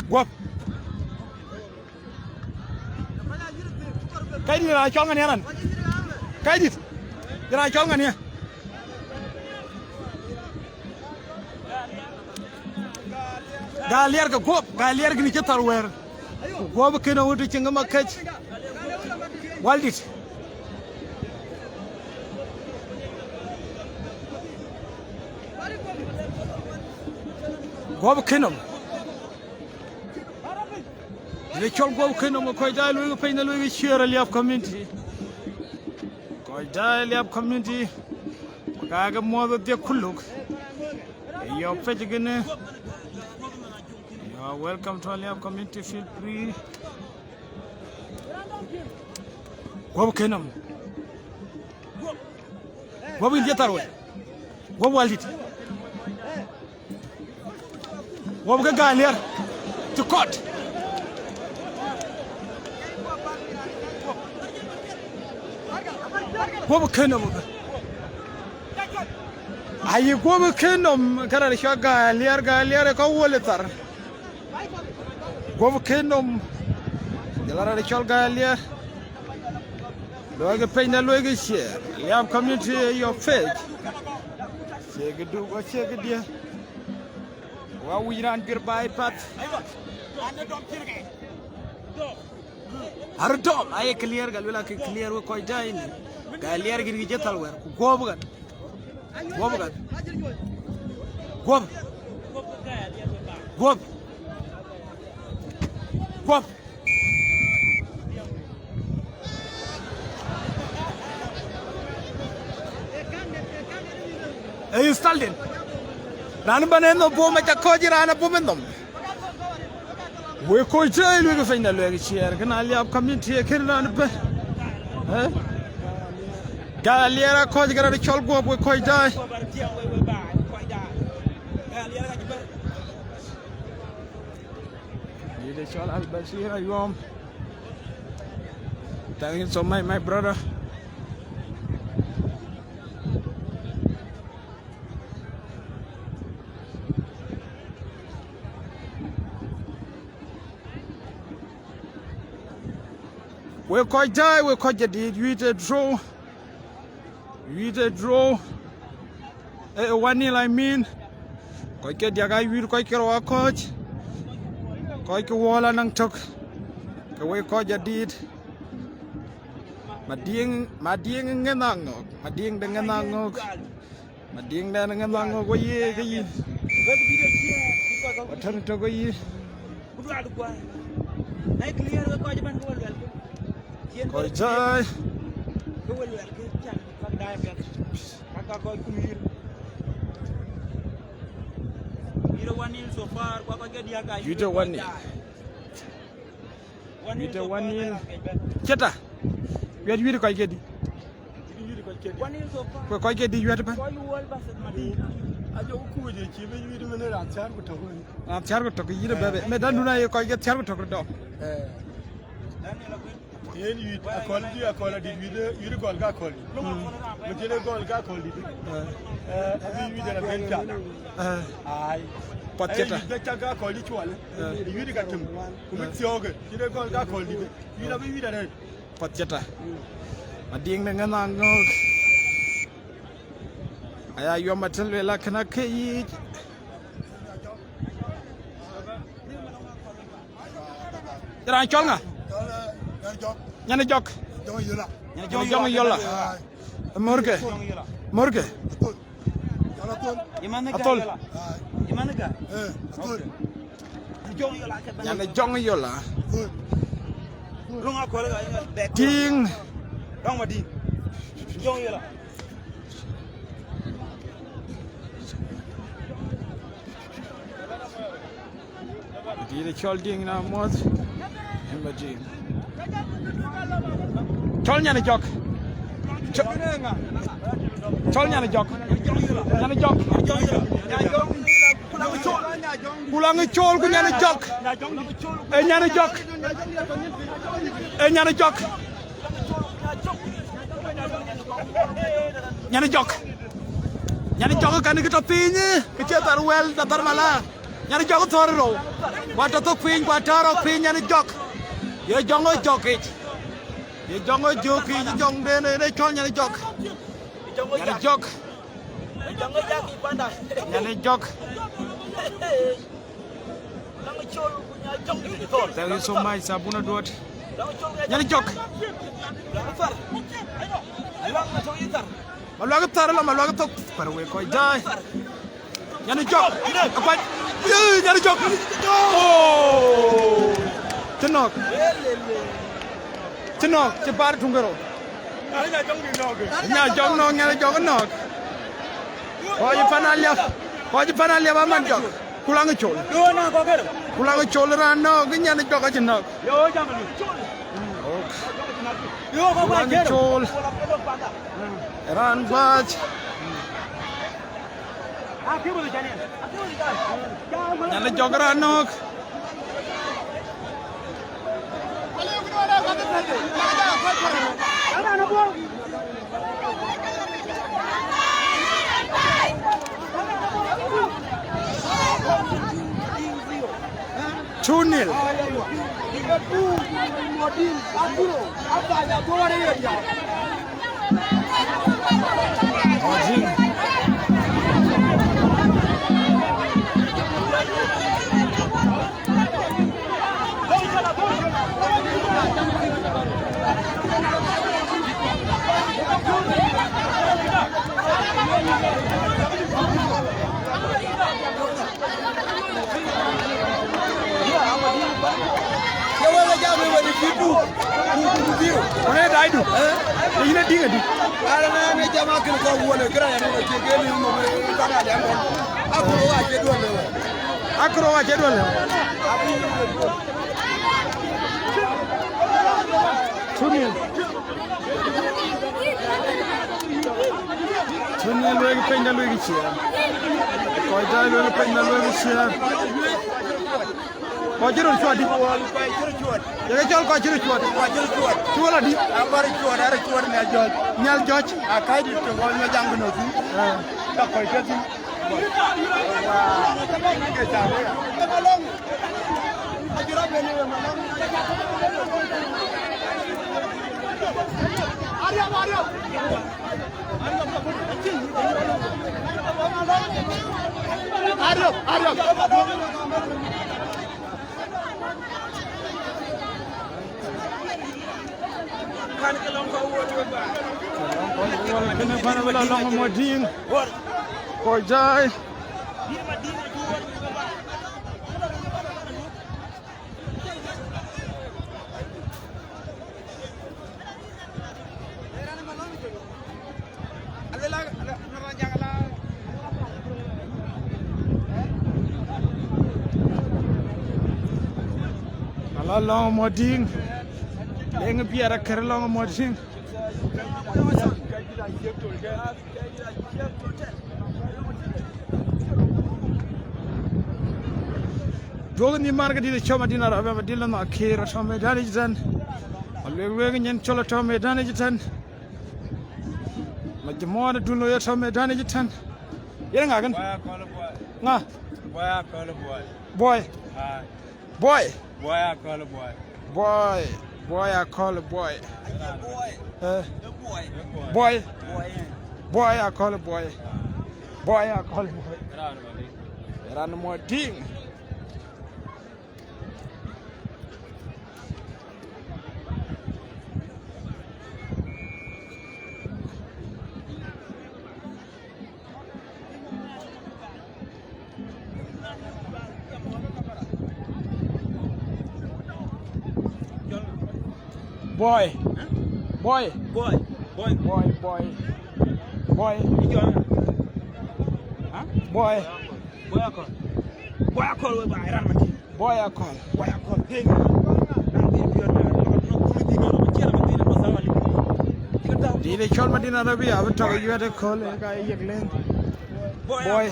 Guap. Cái gì là cho ngân này? Cái gì? Cái này cho ngân này. Galiar ka guap, galiar gini cetar wer. Guap kena wudu cenga makaj. Waldit. Guap kena. Ile chol guap kena ko dai lu pe na lu share liap community. Ko dai liap community. Kaga modo de kuluk. Yo page gene. Welcome to Aliab community, feel free. Guap kenam. Guap in jetarwe. Guap walit. Guap ga galiar. To court. Guap kenam. Ayi guap kenam kana sha galiar ka wolitar. Guap kenam. Jalara de chol galiar. Loge peina loge share. Aliab community your page. Chege du wa chege dia. Wa wiran bir bay pat. Har dom ay clear gal wala clear wa koy day ni. Galiar gi jetal wer ku gob gat. Gob gat. Gob. Gob. Gob. Ay staldin. Ran baneno boma ta koji rana bomendom. We ko jay lu ga fayna lu ga cier kana Aliab community ken ran be. Eh? Galiera koji gara chol go we ko jay. Ni de chol al basira yom. Thank you so much my brother. We quite die, we quite did. We did draw. We did draw. 1-0 I mean. Quite get the guy, we quite get our coach. Quite get wall and took. The way quite did. Mading and Nangok. Mading the Nangok. Mading the Nangok. We what turn to go ye? Koi jai. You do 1-0. You do 1-0. Cheta. We had you quite get it. We quite get it. You had to I'm terrible to you, baby. Madame, you quite get terrible to dog. You quality video, you call Gakoli. But you call Gakoli. We did a venture. I but get a Gakoli each one. You got him. What's your good? You don't call Gakoli. You know, we did it. But Jetta. A ding the Ganang. I you are Matilda like an arcade. You're Jonga. Yana jok. Jong yola. Morge. Morge. Atol. Yana jong yola. Ding. Jong yola. Di chol ding na mod. Imagine. Chol nyane jok. Chol nyane jok. Nyane jok. Pulang chol ku nyane jok. Nyane jok. Nyane jok. Nyane jok. Nyane jok kan kita pinya. Kita tarwel tatar malah. Nyani jog thoro. Wata to pin kwa taro pin nyani jog. Ye jongo jog it. Ye jongo jog ki jong de ne chol nyani jog. Nyani jog. Jangan jaki pandai. Nyani jog. Jangan col punya jong di tol. Thank you so much Sabuna Duat. Jangan col Nyani jog. Jangan far. Alang na col itar. Malwaga taro la malwaga to para we ko dai. Nyani jog. Apa? Nyani jog. Oh! Tenok. Tenok, cepat tunggaro. Anya jong di nog. Nya jog no nyani jog nok. Oh, you panalia. Oh, you panalia ba man jog. Kulang chol. Yo na ko ker. Kulang chol ran no nyani jog a tenok. Yo jangan ni. Yo ko ba Kulang ker. chol. Ran baj. Aku boleh jadi. Nyani jog ran nok. Ana na bo. 2-0. Kone da idu. Ina dinga di. Ala na ne jama kin ko wona kira ya no ke geli mo me kana da mo. Akoro wa ke do le. Akro wa jedwal. Tunil. Tunil wegi penda wegi chia. Koi dai wegi penda wegi chia. Koi jiru chwadi. Yega jol koi jiru chwadi. Chwala di. Amari chuod ara chuod ne joj. Nyal joj. Akai di to wal me jang no ti. Ta ko ke ti. Ke ta le. Malong. Ajira be ni malong. Arya. Kan kelong kau woi ba. Kene bana wala longo mo ding. Koi dai. Ala longo mo ding. Lenga biara kere longo mo ding. Dogan di marga di choma di nara ba di lama kera choma dani jitan. Alweg nyen chola choma dani jitan. Majmona duno ya choma dani jitan. Yera ngagan. Nga. Boy I call a boy. Boy. Boy. Boy I call a boy. Boy. Boy I call a boy. Boy. Boy I call a boy. Boy I call a boy. Ran mo ding. Boy. Boy. Boy. Boy. Hah? Boy. Boy akol. Boy akol woi ba iran mati. Boy I call. Boy akol. Hei. Nang dia biar dia. Nak kulit tinggal macam mana mati nak masalah ni. Tiga tahun. Di chol madina rabi abta you had a call ka yeglen. Boy.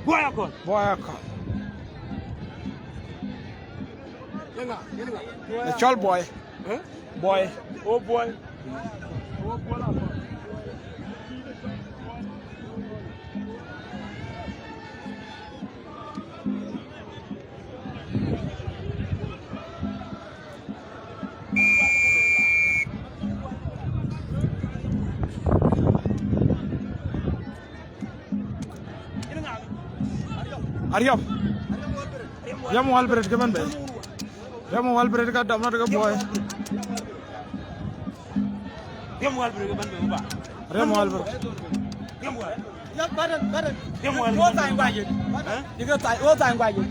Boy akol. Boy I call. The chol boy. Boy. Oh boy. Ariam. Yam Walbert Gaman Bay. Yam Walbert got Damna boy. Yam Walbert Gaman Bay. Ram Walbert. Yam Walbert. Yam Walbert. What time by you? You got what time by you?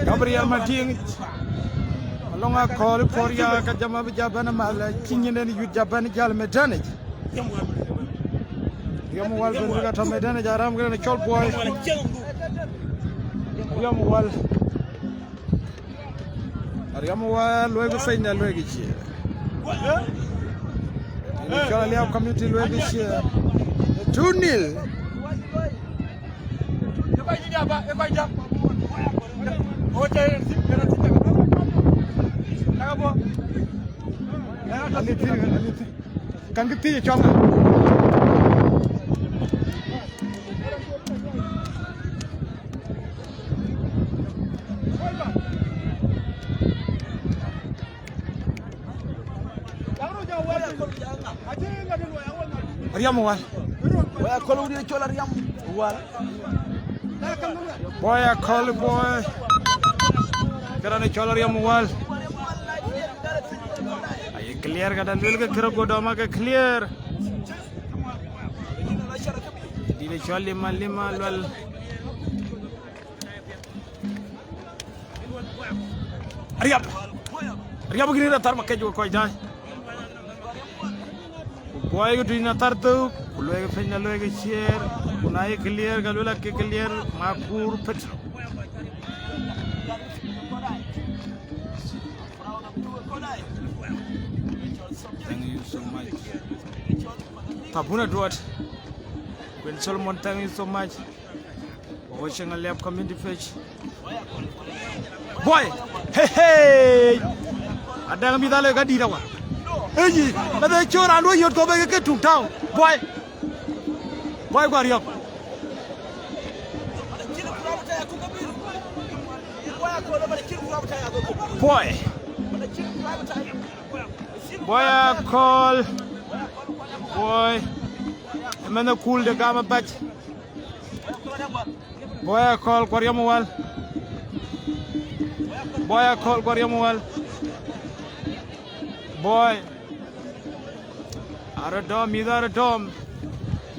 Gabriel Martin along a call for ya Kajama Jabana Mala, King and you Japan Jal Medanic. Yam Walbert got a Medanic, I'm going to call boy. Yam Wal Ariamwa, Luego Saint Luggage. The community luggage 2-0. Kan kita cakap. Ariam wal. Wah, kalau dia colar Ariam wal. Boy, I call boy. Kerana colar Ariam wal. Aye clear kada dulu ke kira godama ke clear. Dia colar lima wal. Ariam. Ariam begini dah tar makai juga kau jai. Boy itu dina tar tu, luar ke final luar ke share, punai clear, kalau lagi clear, makur petro. Thank you so much. Tapuna duat. Ben Solomon, thank you so much for watching a live community page. Boy, hey, ada yang minta lagi di dalam. Hey, ada orang lu yot kau bagi ke tukang, boy kau riak. Boy call, boy, mana cool de gama batch. Boy call Koreamual, boy call Koreamual, boy. Aradom, either Aradom,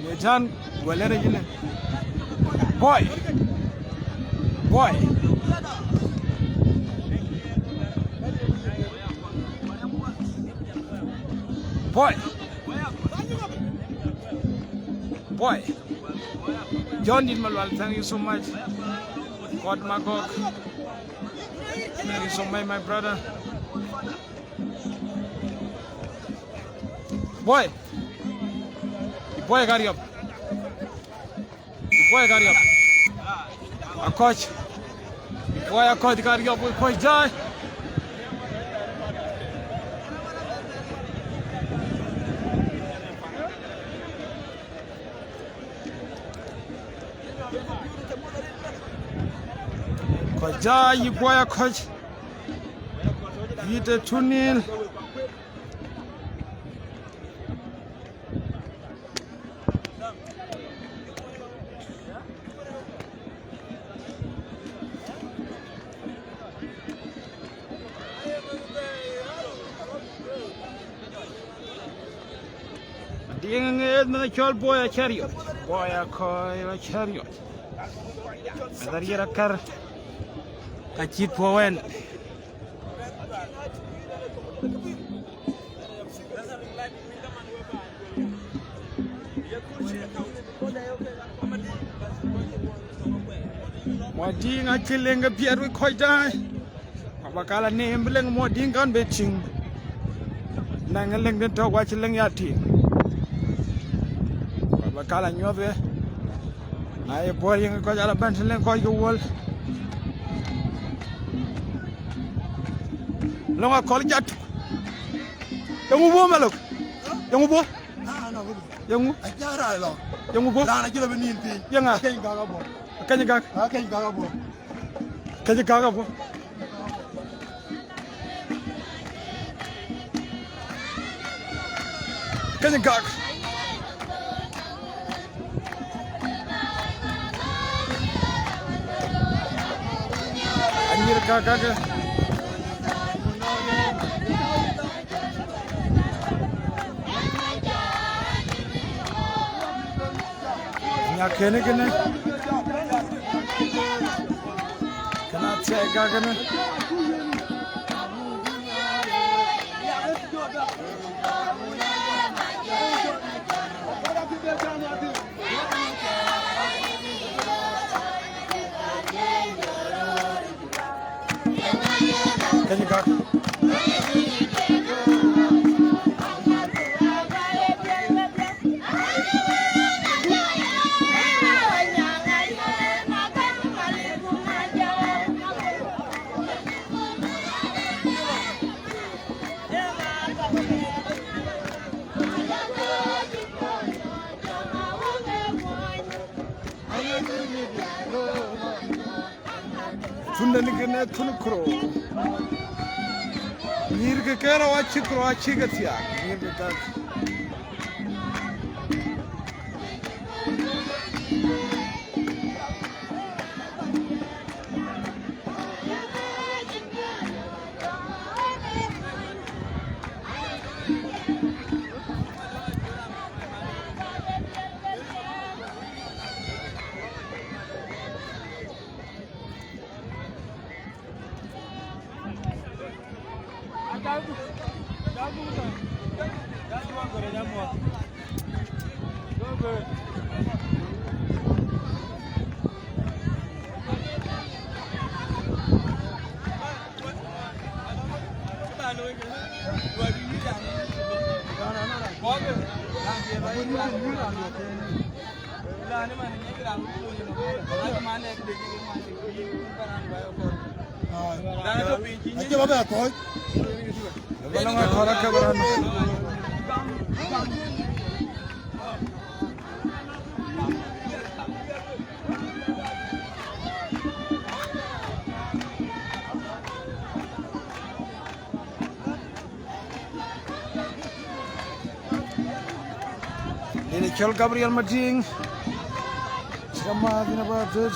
Mejan, Valerian. Boy, boy, boy, boy. John Malwal, thank you so much. God Magog, thank you so much, my brother. Boy, got you up. Boy got you up. A coach. Boy, a coach got you up with Coach Jai. Coach Jai, you boy, a coach. Beat a 2-0. Dengan jual boy a chariot, boy a koi a chariot. Dari rakar kacit powen. Moding a chilling a pier with koi die. Abakala name belang moding kan betching. Nangaling the dog watching yati. Bakala nyove ay boy yang ko jala bantlen ko yo wol longa kol jat yangu bo malok yangu bo yangu Ajara lo. yangu bo Lana jilo benin pi. yanga Kenya gaga bo. kanya gak Kenya gaga bo. Kaje kaga po. Kaje kaga. Anjir kaga. Ya kene kene. Kena cek kene. Kaje kaga. Tunda ni kene tunu kro. Nir ke kera wachi kro achi gatia. Nir ke kak. Aje baba ko. Balanga khara ke baran. Ini Chol Gabriel Majing. Sama dina badet.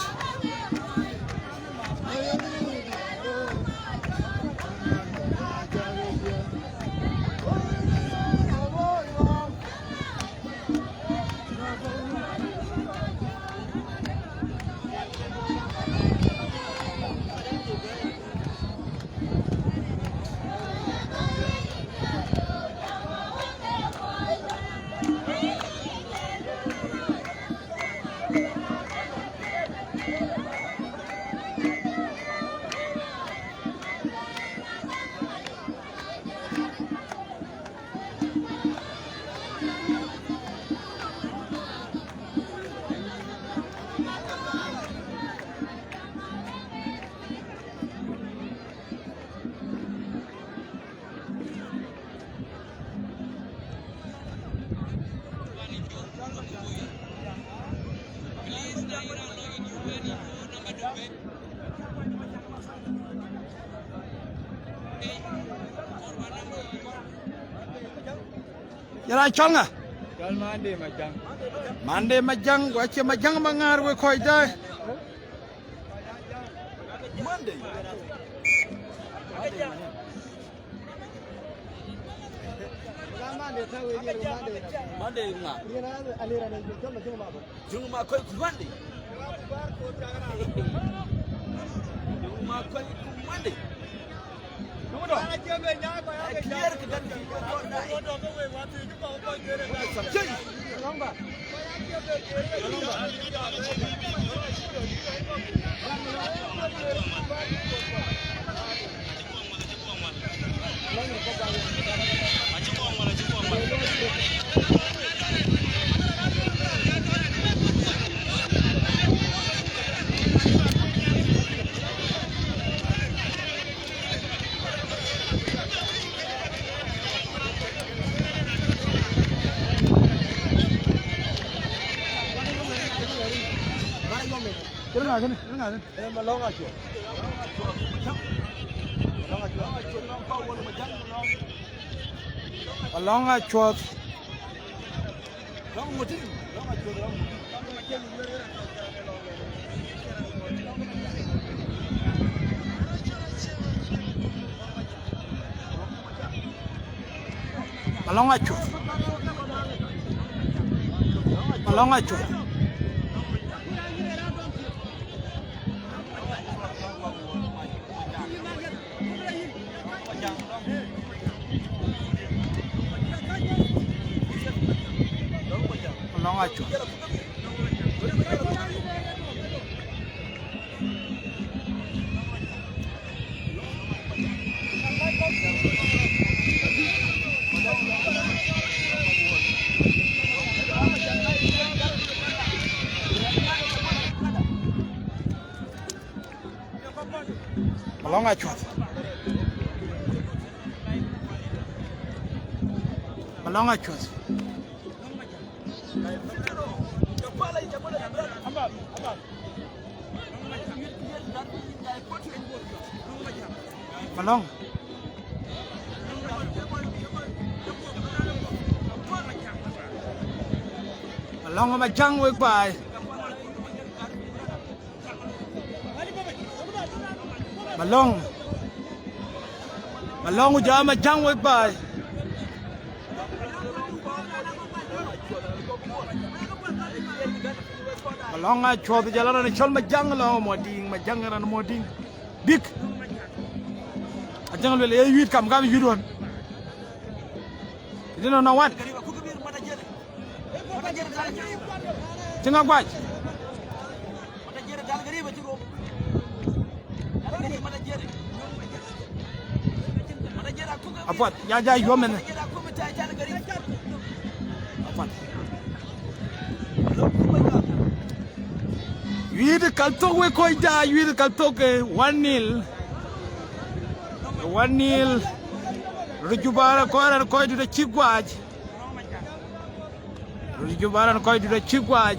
Yara chol nga. Chol mande majang. Mande majang, wache majang mangar we koi dai. Mande. Mande nga. Jung ma koi mande. Jung ma koi mande. Clear ke dan Kena ngah. Malong aja. Along a chot. Long moting. Long a chod. Along a chot. Along a chot. Along a chot. Along a chot. Along a chot. Along. Along mà chăng với bài. Along uja mà chăng với bài. Along a chua thì jalan này chol mà chăng lo mà chăng là mo ding. Big. Ajang lo le yuit kam yuit won. You don't know what? Jangan buat. Apa? Ya yo men. Apa? Yuit kaltok we koi da yuit kaltok 1-0. 1-0. Rujubara koi du da chigwaj. Rujubara koi du da chigwaj.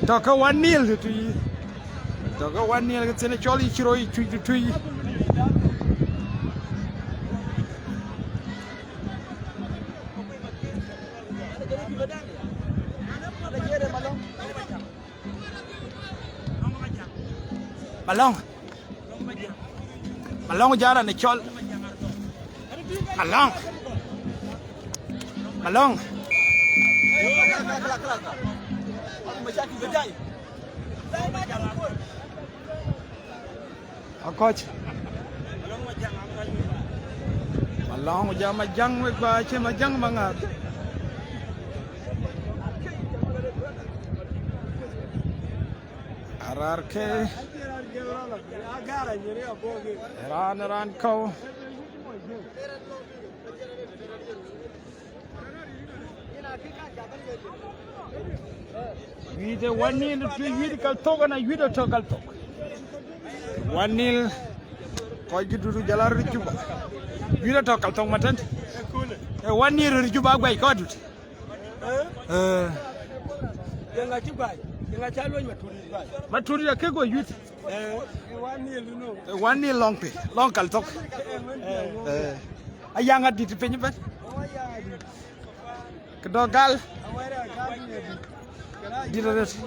Toka 1-0 tu. Toka 1-0 ke sene choli chiroi chui. Malong jara ne chol. Malong. Coach. Malong jara majang với ba che majang mangat. RRK. Ran câu. We the 1-0 to you kaltok na you to kaltok. 1-0 koi gitu jalan ricuba. You to kaltok matan. 1-0 ricuba bai ko dut. Yang aci bai. Yang aci aloi maturi ya kego yut. 1-0 no. 1-0 long kaltok. Ayang adi tu penye bet. Kedogal. Diradet.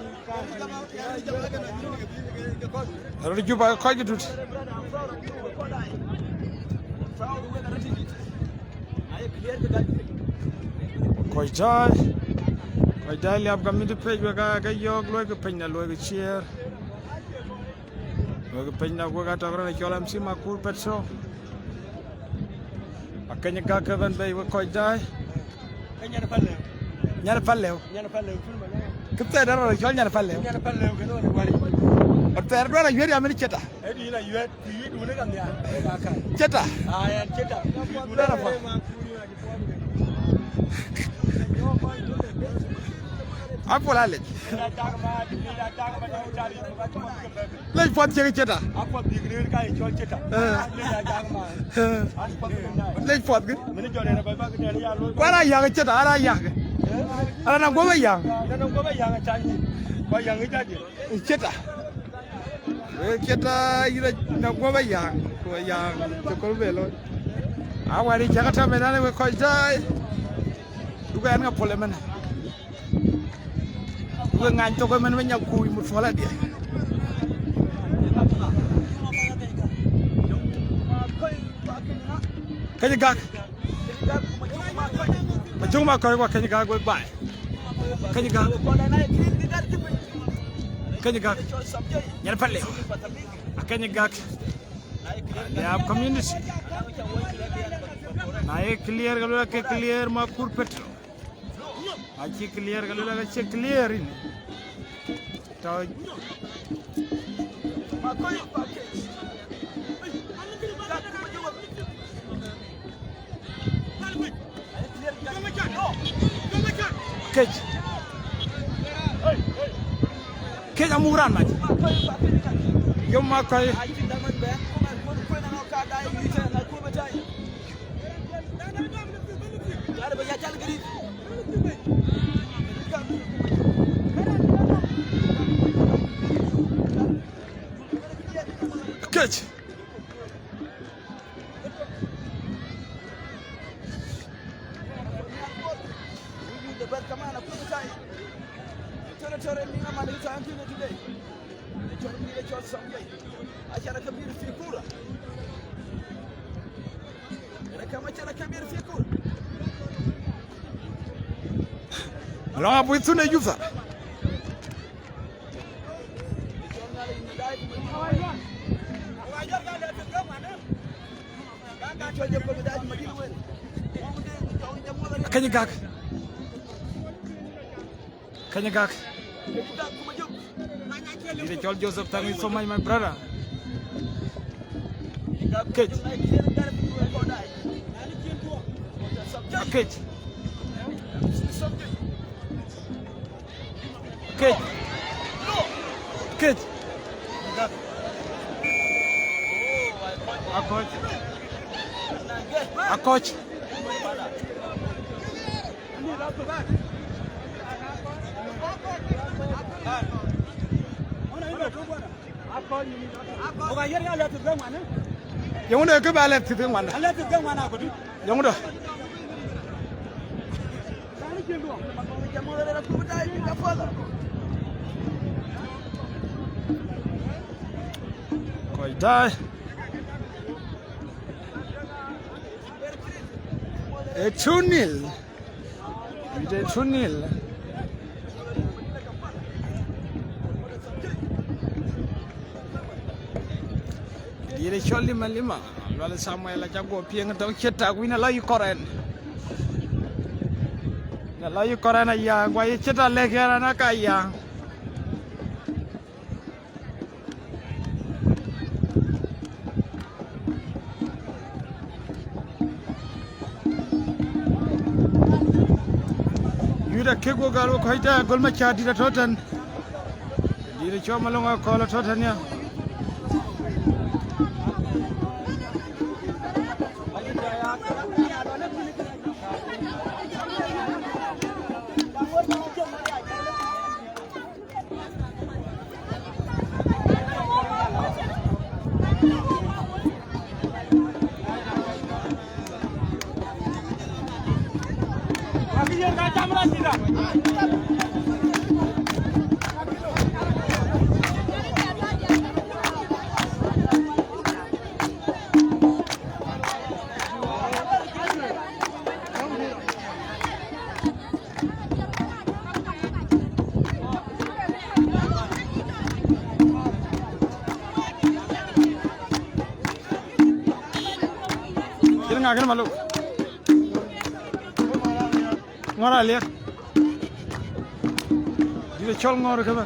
Ricuba koi gitu. Koi jai liap kami tu page ka yok loy ke penya loy ke share. Loy ke penya ko ka tawra cholam si makul petso. Akanya ka ban bay koi jai. Kanya palle. Nyar palle. Kita dah orang jual nyar palle. Nyar palle ke no wari. Ter dua yuri ameni ceta. Edi na yuet dule kam ya. Ceta. Ya ceta. Dule apa? Apa lagi? Lagi pot jadi ceta. Apa digrir kai jual ceta. Lagi pot ke? Mene jole na baba ke ya lo. Mana yang ceta? Ada yang. Ada nak gua yang. Nak gua yang cari. Gua yang jadi. Ceta. Ceta ira nak gua yang. Gua yang cokol belo. Awari Jakarta menane we koi jai. kan nga pole men ko ngañ to ko men ma ñak kuy mu fola dia kañi gak ma juma ko wa kañi gak go bay kañi gak ñal palle kañi gak ya community na e clear galo ke clear ma kur petro achi clear galo la che clear ini to kej amuran ma yo ma koy kej alors après tout ne jufa kañi gak ide chol Joseph Tangi so my brother kej a coach yang udah ke balik itu mana? Yang udah. Koi dah. Tunil. Ide tunil. Dire cholli malima wala Samuel la jago pieng taw cetta wina la yu koren na la yu koren ya gwa ye cetta lekera na kaya yuda kego garo koita golma chadi da totan dire chomalonga kola totan ya Akan malu. Ngora lihat. Dia col ngor kawan.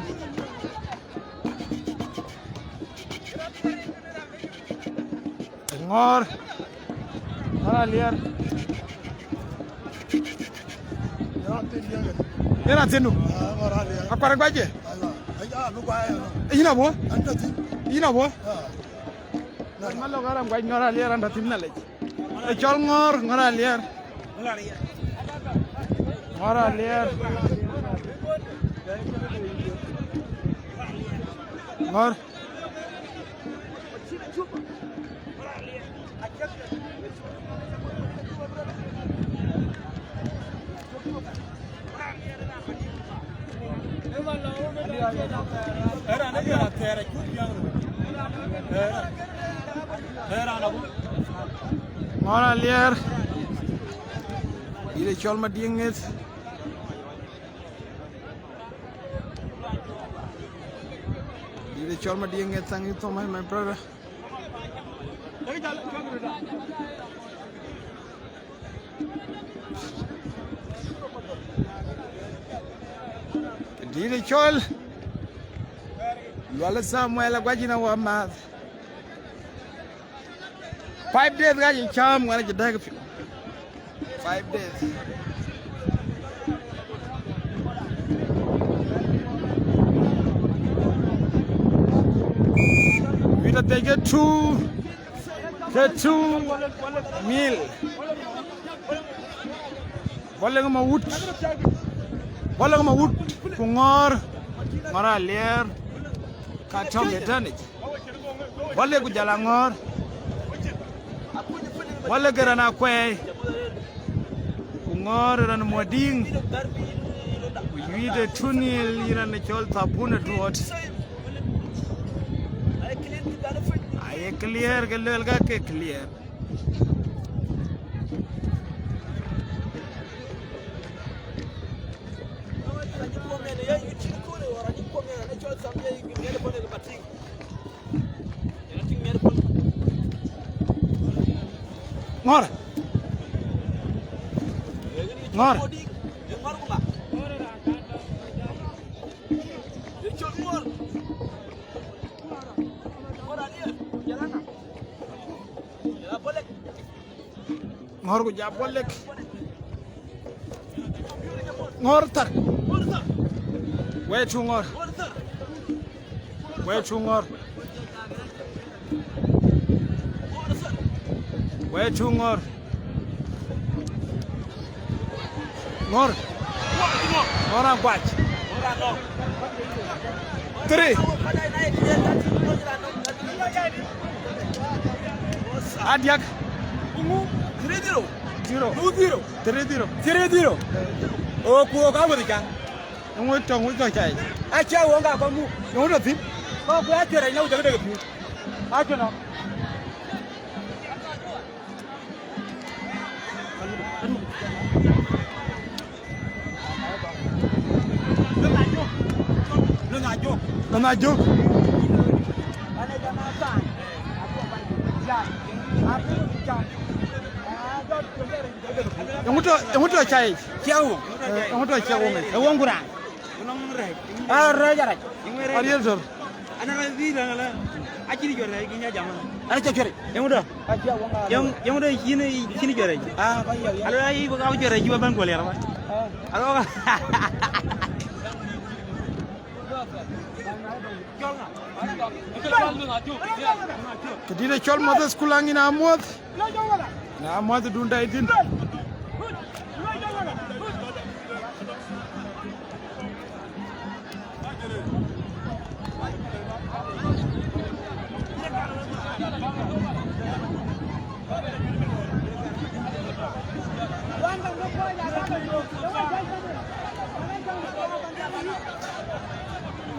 Ngor. Ngora lihat. Era tenu. Ngora lihat. Apa orang baca? Ina bo? Ina bo? Malu orang baca ngora lihat anda timna lagi. Chol ngor ngora liar ngor Era na ya tere ku yang. Era na bu. Ngora lier. Dire chol ma dinget. Dire chol ma dinget sangi to my brother. Dire chol. Wala Samuel gwajina wa ma. 5 days gaji cham wala jada 5 days. We that they get 2 meal. Wala ma wut kungor mara ler ka tom etani. Wala ku jala ngor. Wala garana kwe kungor ran moding uyide tunil iran chol tapuna tuot ay clear galel ga ke clear ngor ngor ngor ko jabol lek ngor tar wetu ngor wetu ngor wetu ngor ngor ngora kwach 3 adiak 3-0 O ku ka mo dika. ngoi to chai A cha wo nga ko mu. ngoi to tin Ko ku a tere na u daga pi. A cho na. na jo ngoi to chai Ciao. ngoi to chai ngoi E wongura. Nong rek. A re jara. ariel sir Ana la di la. Ajiri jore gi nya jamana. Ana cha chore. Yamuda. A cha wo nga. Yamuda chini jore. Ah ba ya. Alo ai ba ka jore ji ba ban golera ba. Alo. kedine chol mother school angi na amod dunda idin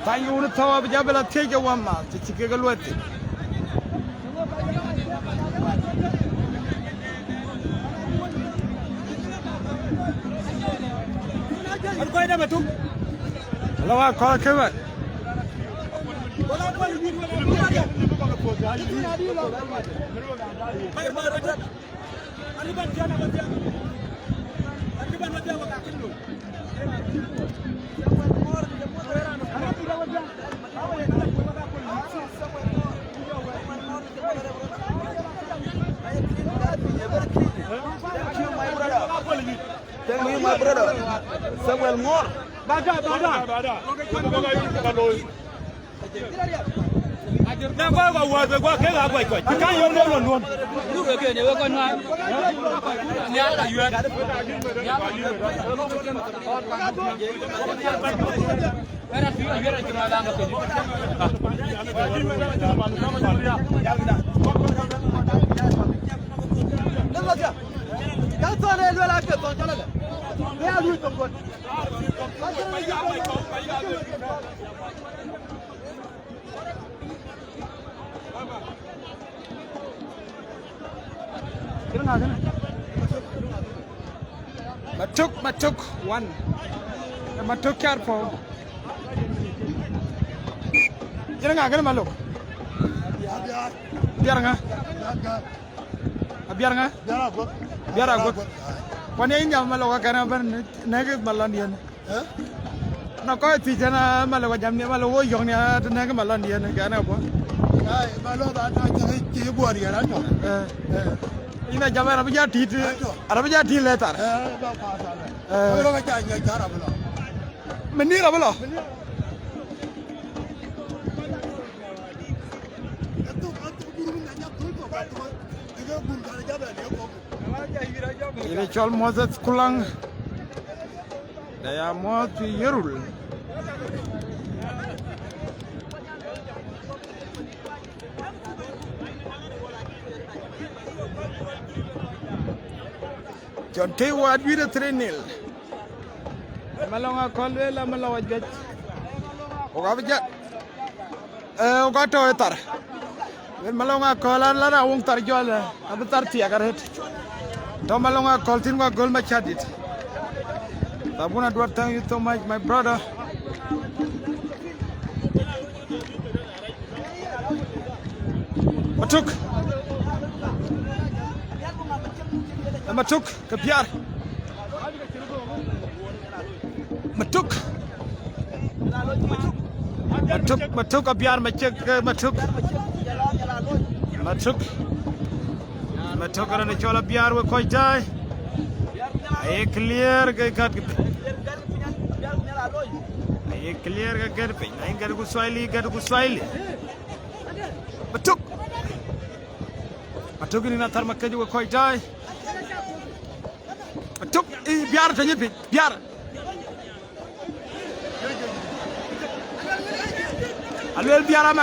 tangi unu tawa bijabela teja wamma chike galwete Ko ida matu. lawa ko keba Tell me my brother. Samuel Ngor. Bada. Na kwa wa kwa ke ga kwa. Ka yo no no. Lu ke ne we ko na. Ni ala yu. Era tu yo era que mala ngate. Ka to ne lo la ke to chala le. Ya lu to ko. Kira nga kana. Matuk one. Matuk careful. Kira nga kana maluk. Biar nga. Biar nga. Biar aku. Pani ini jam maluk kana ban nege malandian. Na ko ti jana maluk jam ni maluk wo yong ni nege malandian kana apa? Ai maluk da ta ke buat dia lah. Ina jam Arab jadi letar. Ba pa sa le. Lo ka ja cara belo. Menira belo. Ini col Moses Kulang. Daya mau Yerul. John Taylor wieder 3-0. Malonga kolwe la malawa gaj. Oga bija. Oga to tar. Malonga kolan la na wong tar jola. Abu tar ti agaret. To malonga koltin wa gol machadit. Tabuna do thank you so much my brother. Matuk ke biar. Matuk ke biar matuk kerana cola biar we koi jai. Aye clear ke kat. Aye clear ke kat pe. Naik kat ku Swahili. Matuk ini natar makai juga koi jai. Matuk biar tanya pe biar. Alwel biara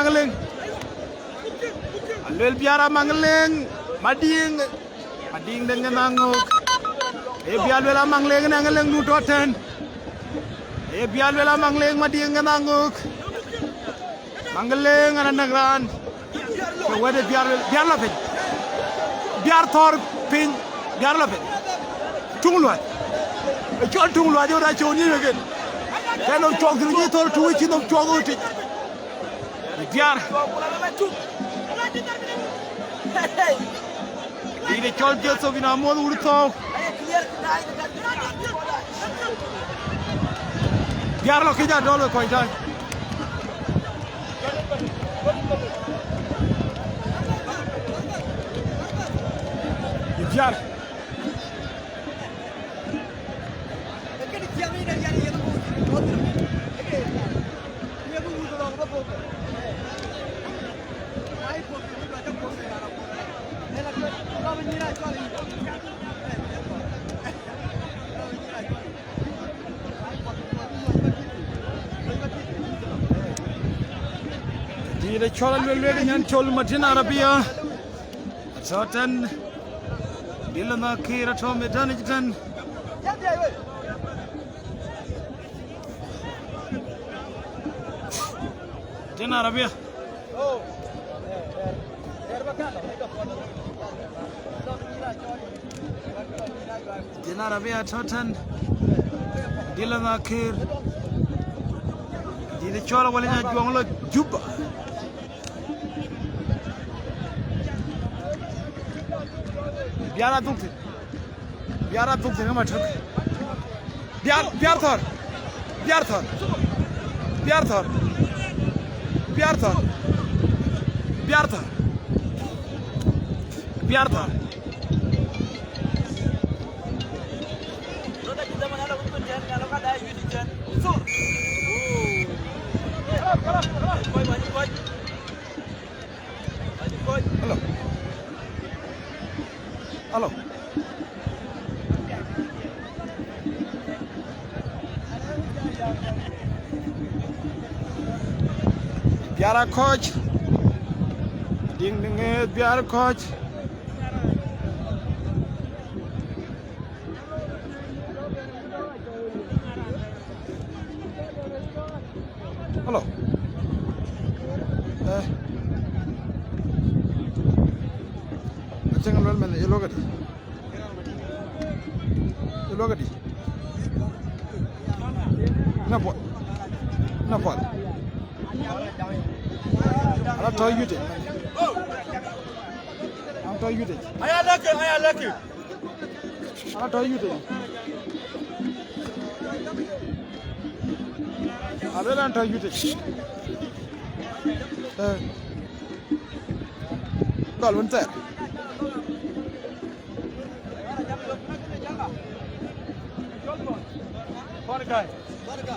mangleng mading dengan nanguk biar wela mangleng nangleng nutoten biar wela mangleng mading dengan nanguk mangleng anak negran wede biar lapin biar thor pin biar lapin tungluat aja udah cuni lagi kalau cok diri thor tuwi cinom cok uti biar ini col so bina mod urto biar lo kija dolo koi jai biar Di cola lelwe dengan col Madinah Arabia. Sotan dilana kira to medan jitan. Madinah Arabia. Madinah Arabia sotan dilana kir. Di cola walanya juang lo Juba. Biara tukti nama cak. Biar thor. Halo. Biara coach. Ding biara coach. Halo. Macam lol men elo gadi. Elo gadi. Napot. Ala toy yute. Am toy yute. Ayah laki. Ala toy yute. Ala lan toy yute. Gol bentar.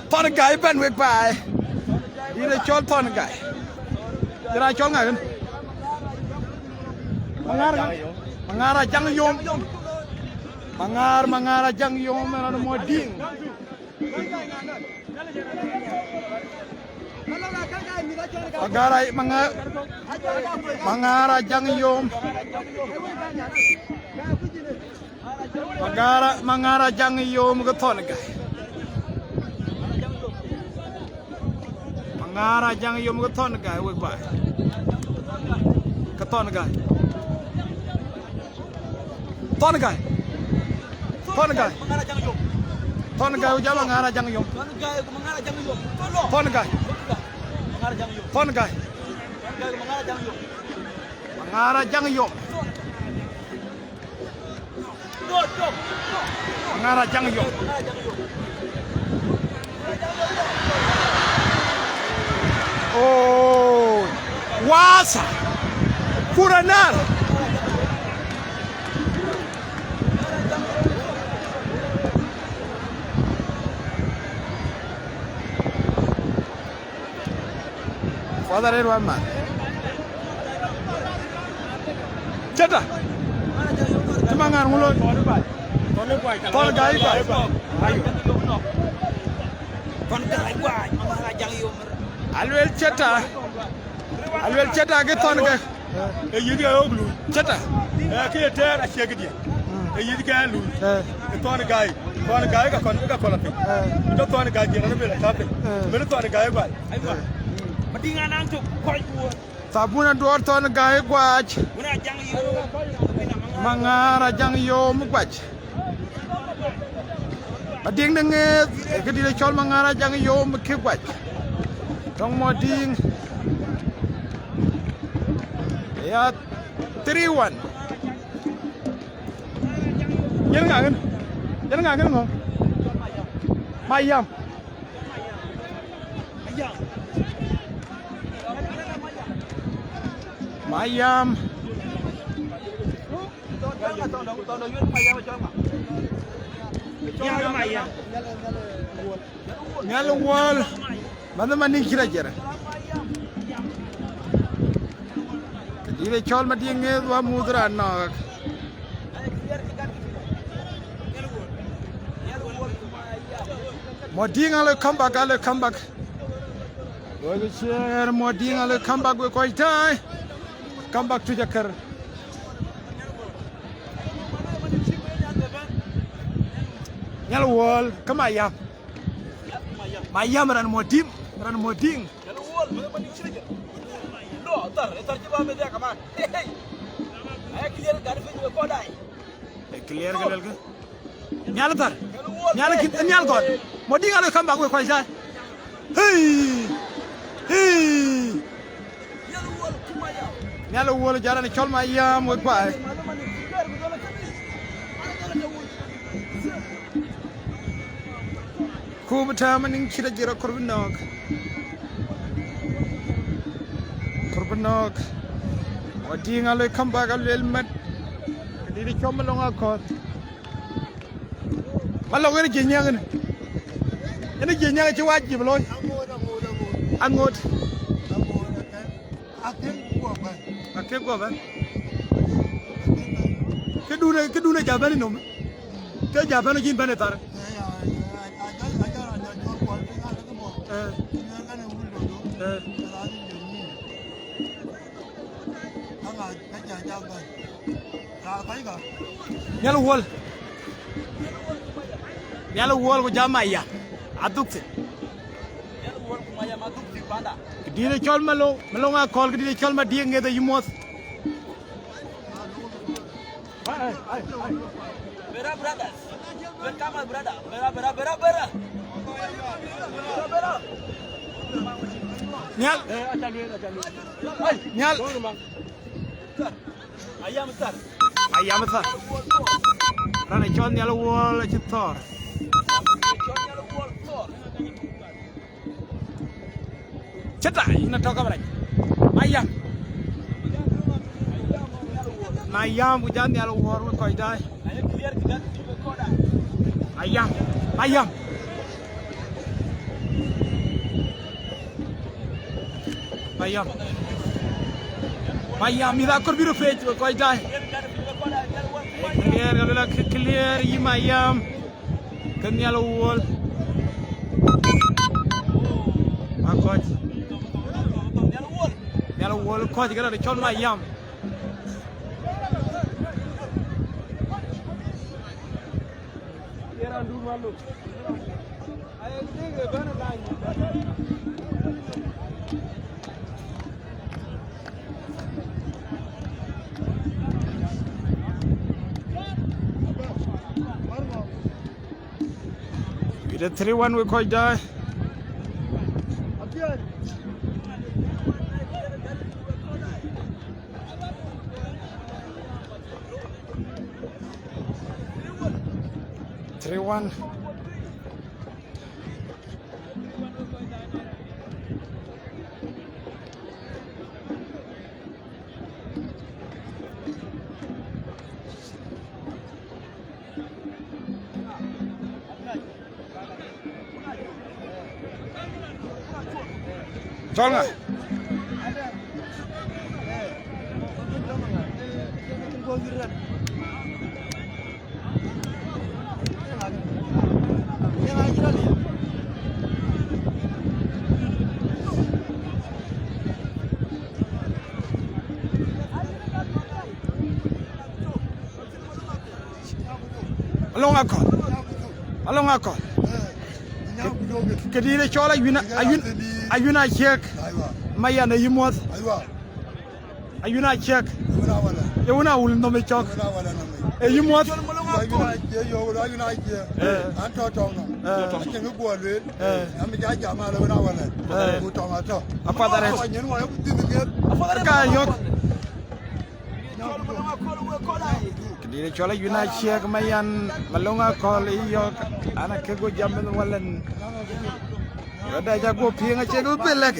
Thon guy ben wek bai. Ira chol thon guy. Ira chol ngai kan? Mangara jang yom. Mangara jang yom ana mo ding. Mangara jang yom. Mangara jang yom ke thon guy. Mangara jang yom ke thon guy wek bai. Ke thon guy. Thon guy. Thon guy ujala mangara jang yom. Thon guy. Mangara jang yom. Mangara jang yom. Oh, wasa. Kuranar. Father Edward man. Chata. Tumangan mulo. Tol gai ba. Ayo. Kon gai ba mangara jang yom. Alwel chata ke ton ke. E yidi ayo blue. Chata. Ke ter a shegidi. E yidi ka lu. E ton gai ka kon ka kola pe. Do ton gai je na be la tape. Me ton gai ba. Aywa. Madinga nang tu koi bu. Sabuna do ton gai gwach. Muna jang yom. Mangara jang yom gwach. Ading nenge ke di chol mangara jang yom ke gwach. Tong mo ding. Ya 3-1. Yan nga kan ngong. Mayam. Nyal wal. Mana maning kira jera. Kadile chol madinge wa mudra nak. Moding ale come back. Oye share moding ale come back we koi tai. Come back to Jakar. Nyal wal kamayam. Mayam ran moding. No, tar jiba me dia kaman. Ay clear gar fi ko dai. Clear galal ke. Nyal god. Moding ale come back we koi tai. Hey. Nyal wal jarane chol mayam we bai. Kubata maning kira jira korbinog. Moding ale come back ale mat. Kadiri chom malonga kot. Malong ni jinyang ni. Ini jinyang ci wajib loy. Angot. Akhir gua ban. Kedua jaban nom. Ke jaban jin ban tar. Nyalo wol ko jamaya adukse dire chol malo nga kol dire chol ma die ngede yimos Bera brothers. Welcome my brother. Bera. Nyal. Nyal. Ayam sir. Ayam sir. Rana chon nyal wol chitor. Cheta ina toka bra. Ayam. Ayam bujan nyal wol ko dai. Ayam. Ayam ida kor biru page ko dai. Clear galula clear yim ayam. Kan nyal wol. Akot. Nyal wol ko digala de chon ayam. The 3-1 we quite die. Three-one. Tolga. Along akol. Kedire chola ayuna check. Maya na yimot. Ayuna check. Yuna ul no me chok. Yimot. Kedire chola yuna check mayan malonga call yok anak kego jamin walan. Ada jago piang aja gue belak.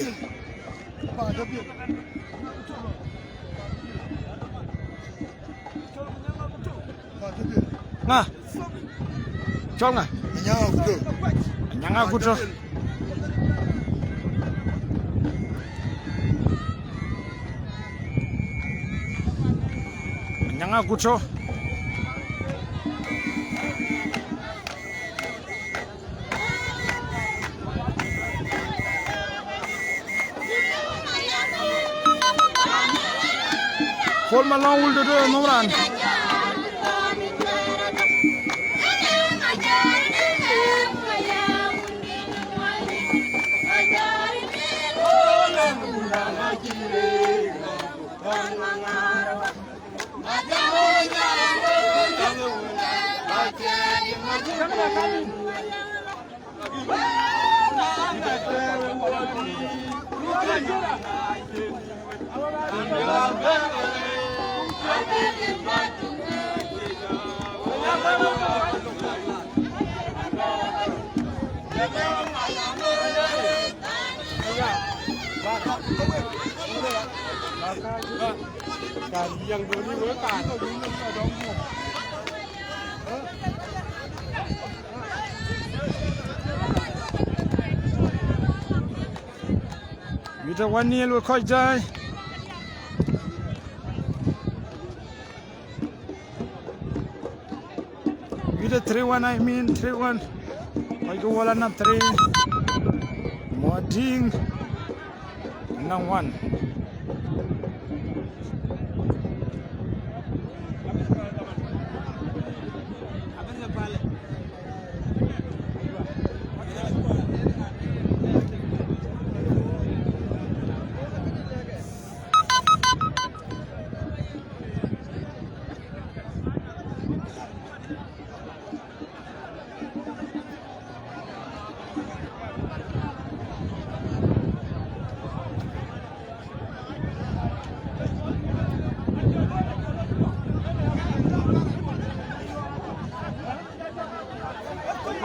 Nah, cong ah. Nyang aku tuh. Nyang aku tuh. Paul Malone will do no run. Yang dulu mereka. Kita 1-0 we quite die. Kita 3-1 I mean 3-1. I go wala na 3. Moding na 1.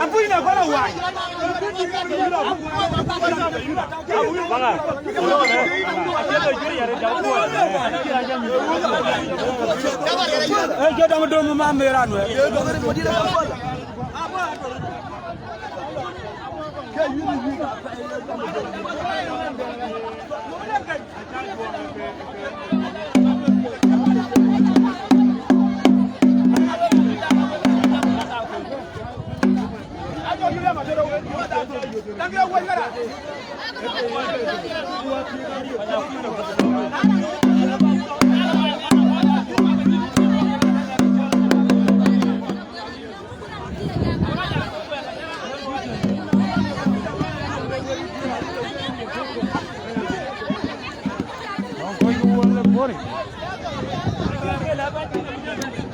Abuina kola wai. Banga. Ayo juri yare jauh. Kita mau dong mameran we.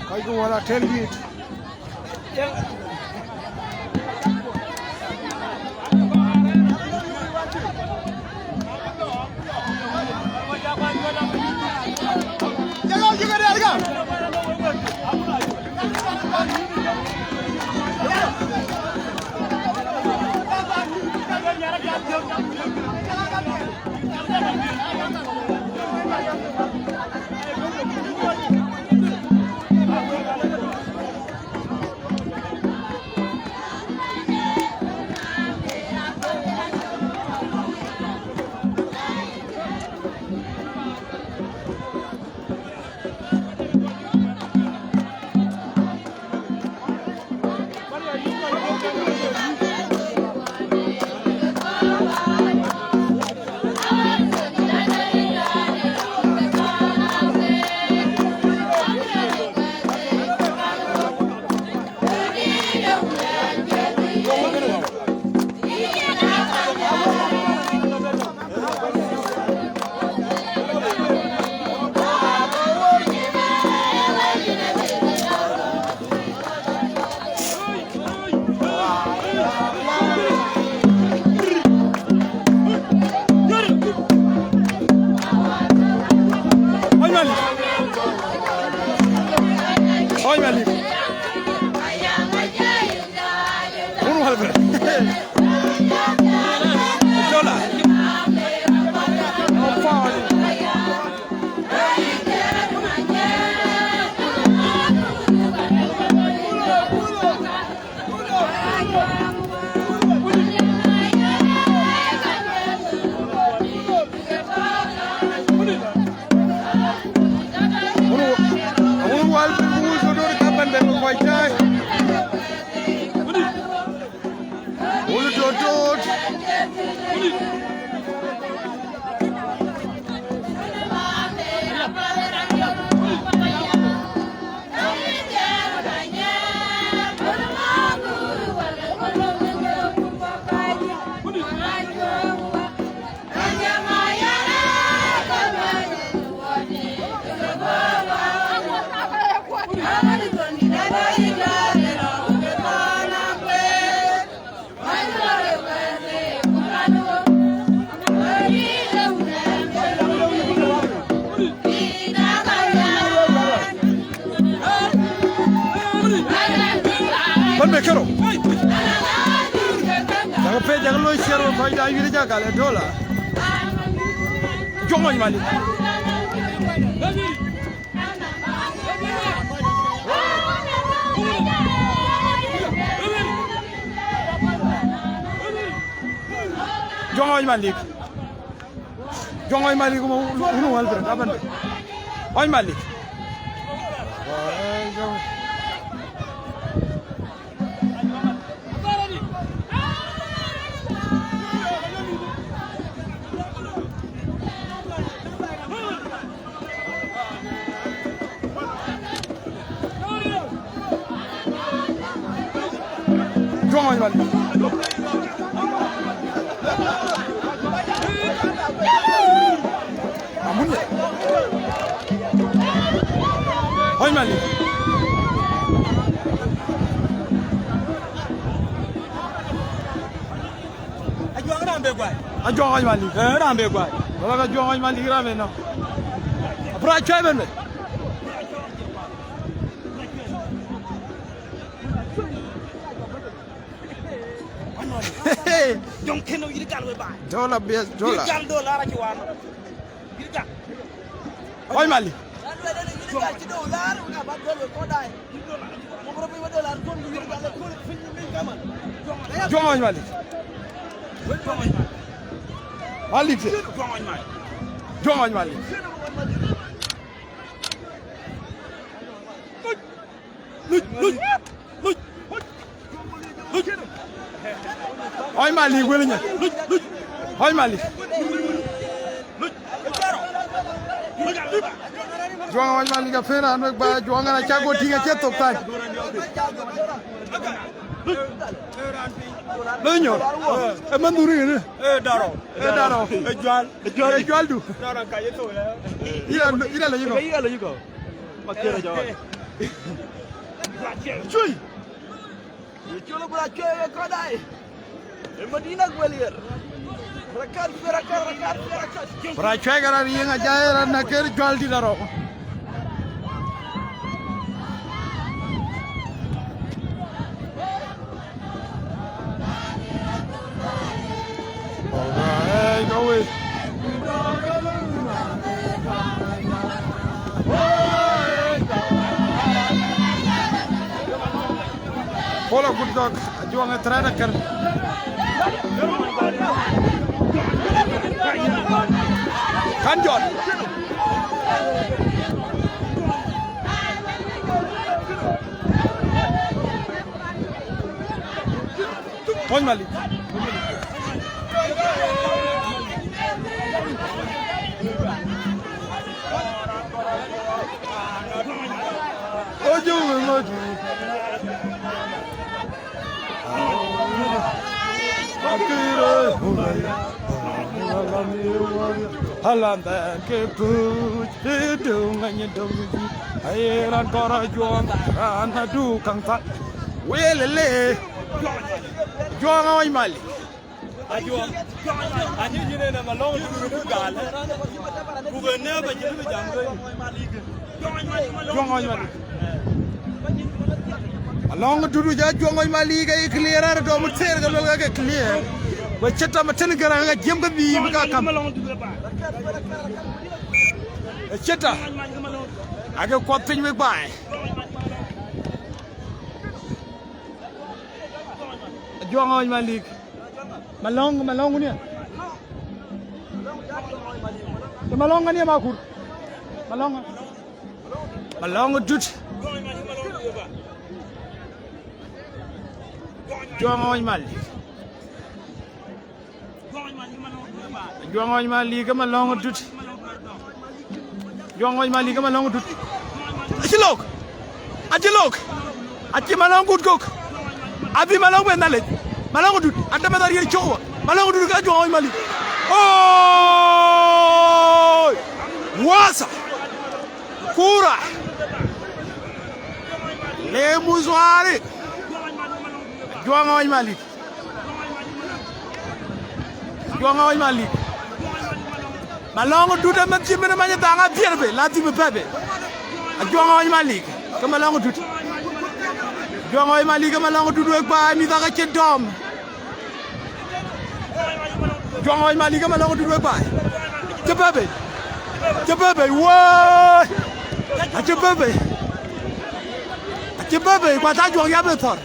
Kau itu wala telbit. Jangan juga dia harga. Jangan lo share faida yuri jaga le dola. Jongo mali. Jongo mali. Jongo mali ko unu wal ber aban. Oy mali. Jongo mali. Amunde. Oy mali. Ajuang oy mali. Rambe gwai. Bala ka juang oy mali rambe no. Apra chai ben. jong keno yiri gal we ba Dola bes yiri dola. gal do la ra ci wano yiri gal Oy Mali. Jongo Oy Mali. Mali te. Jongo Oy Mali. Oy Mali welinya. Oy Mali. Jongo Oy Mali ga fena no ba jongo na chago tinga cheto tan. Lenyo. E manduri ne. Daro. Daro. Jual du. Daro ka yeto ya. Ila la yugo. Ila la yugo. Makera jawa. Chui. Chulo bra ke ko dai. Medina Gwalior. Rakat. Pra chegara ringa jaera na ker jual di daro. Hey, go away. Follow good dog. Juang a trainer kan. Kanjon. Oy Mali. Ojo ojo. Halanda ke puj hidung hanya dong airan kora juang ana du kang ta welele juang Oy Mali Ajuang. Anyi jine na malong du gal. Gouverneur ba jilu jam ko. juang Oy Mali along dudu ja juang Oy Mali ga clear ar do mu ter ga lol ga clear ba cheta ma ten gara ga jem ga bi ga kam cheta aga ko pin we bai juang Oy Mali malong ni malong ni ma kur malong dut juang Oy Mali juang Oy Mali ga malong dut juang Oy Mali ga malong dut ajilok aji malong gut gok abi malong ben dale malong dut anda ma dar yeri chowa malong dut ga juang Oy Mali oh wasa kura le muzwari juang Oy Mali malong dut ma jimena ma nya tanga pierbe la tibe bebe juang Oy Mali ka malong dut juang Oy Mali ka malong dut ak ba mi daga ci dom juang Oy Mali ka malong dut ak ba ci bebe wo ci bebe kwa ta juang ya be tor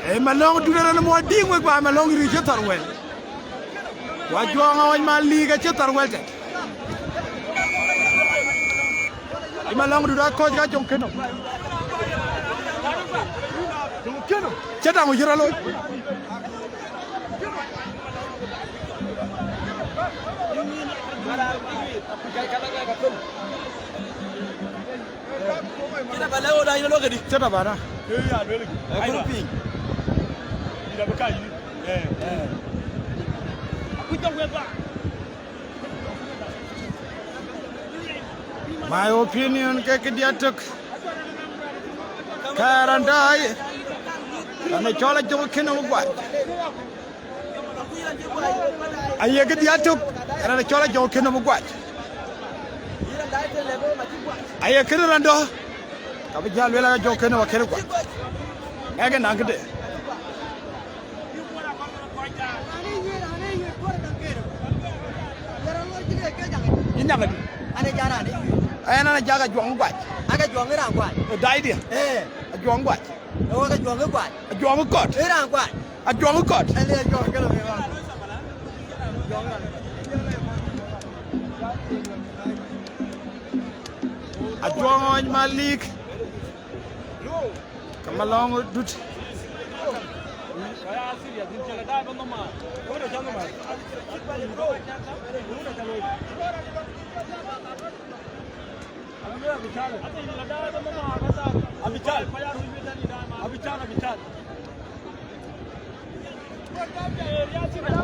e malong dut na mo ding ak ba malong ri ci tor wel wa juang Oy Mali ga ci tor wel te malong dut ko ga jong keno cheta mo jira lo Kita bala o da ino lokadi. cheta bana Ya dole. Ai no ping. Ida ba kai. Ku jong we ba. my opinion ke dia tok karandai ane chola jong keno gwa aye ke dia tok ane chola jong keno gwa aye ke rando ka bi jal wela jong keno wa keno gwa ege nangde nyanga di Ane jara ni. ay na jaga juang gwaj Aga juang ira kwat. dai dia juang gwaj O ga juang kwat. juang kot Ira kwat. juang kot Ele juang kala me wa. juang on malik kamalong dut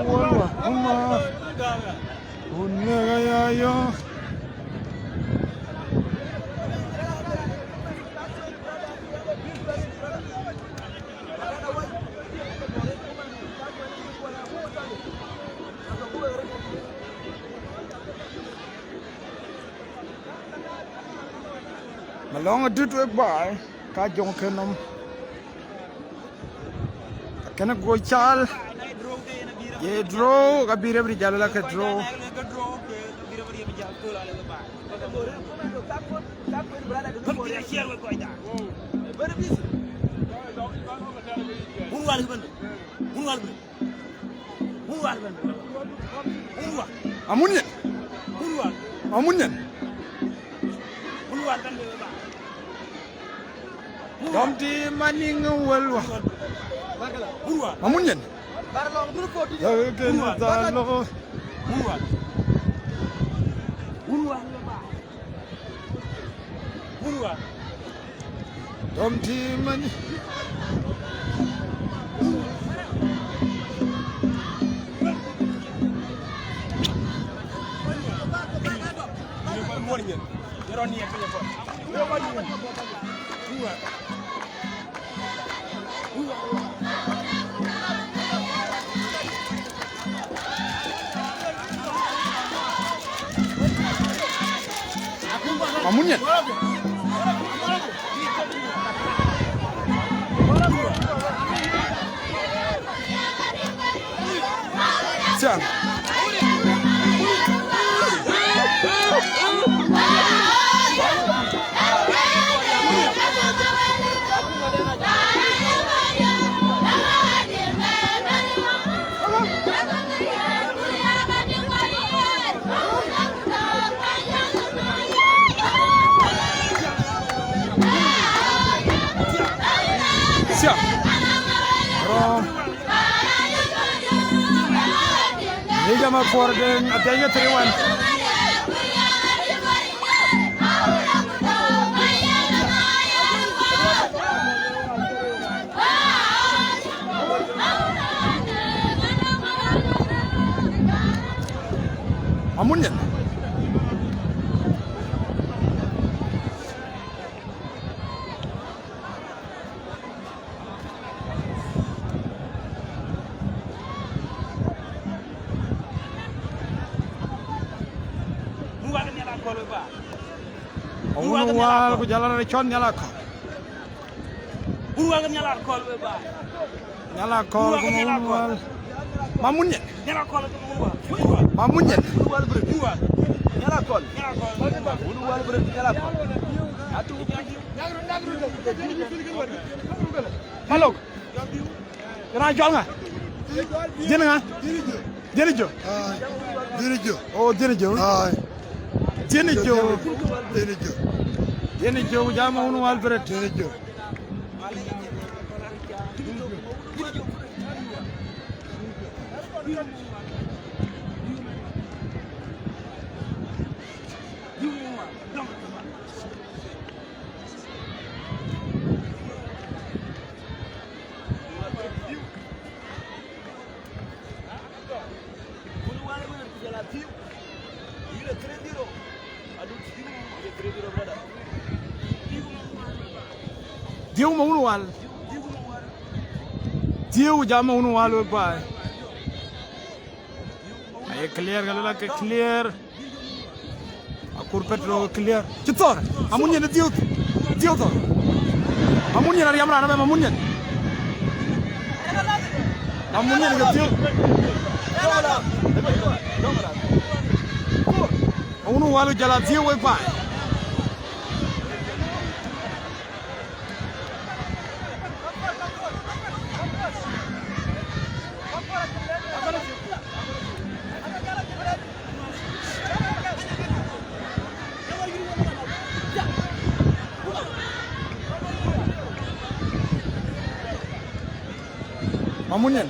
Wah, Umar. Unega ya. Malong dut we bai ka jong kenom. Kana go chal. Ye draw ka bire bri jalo la ka draw. Amunyen. Amunyen. Domti maning walwa. Amunyen. Barlong dulu ko di. Ken talo. Domti mani. Amunyen. Siang. Siap. Ini jam apa dan adanya teriwan. Amunyen. Wal ku jalan recon nyala ko. Buruan nyala kol be ba. Nyala ko wal. Mamunyen. Nyala kol ko mo ba. Mamunyen. Wal bre. Nyala kol. Wal bre nyala kol. Atu Malok. Kena jual nga? Jene nga? Jene jo. Dirijo. Oh, jene jo. Jene jo. Dirijo. Jene jo jama unu wal beret. Dirijo. Diu ma unu wal. Diu jama unu wal ba. Ay clear galala ke clear. Akur petro clear. Citor. Amunyen diu. Diu to. Amunyen ari amra na amunyen. Amunyen ke diu. unu walu jala dio we pa Mamunyan.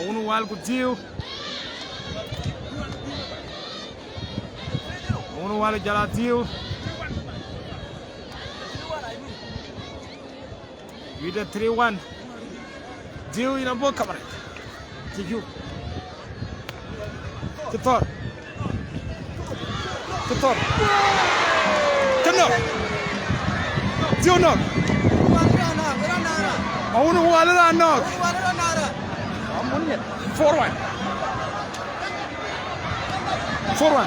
Unu wal ku tiu. Unu wal jala tiu. Vida 3-1. Tiu ina bo kamera. Tiu. Ketor. Ketor. Kenok. Tiu nok. Unu wal la nok. Amunyan. 4-1. 4-1.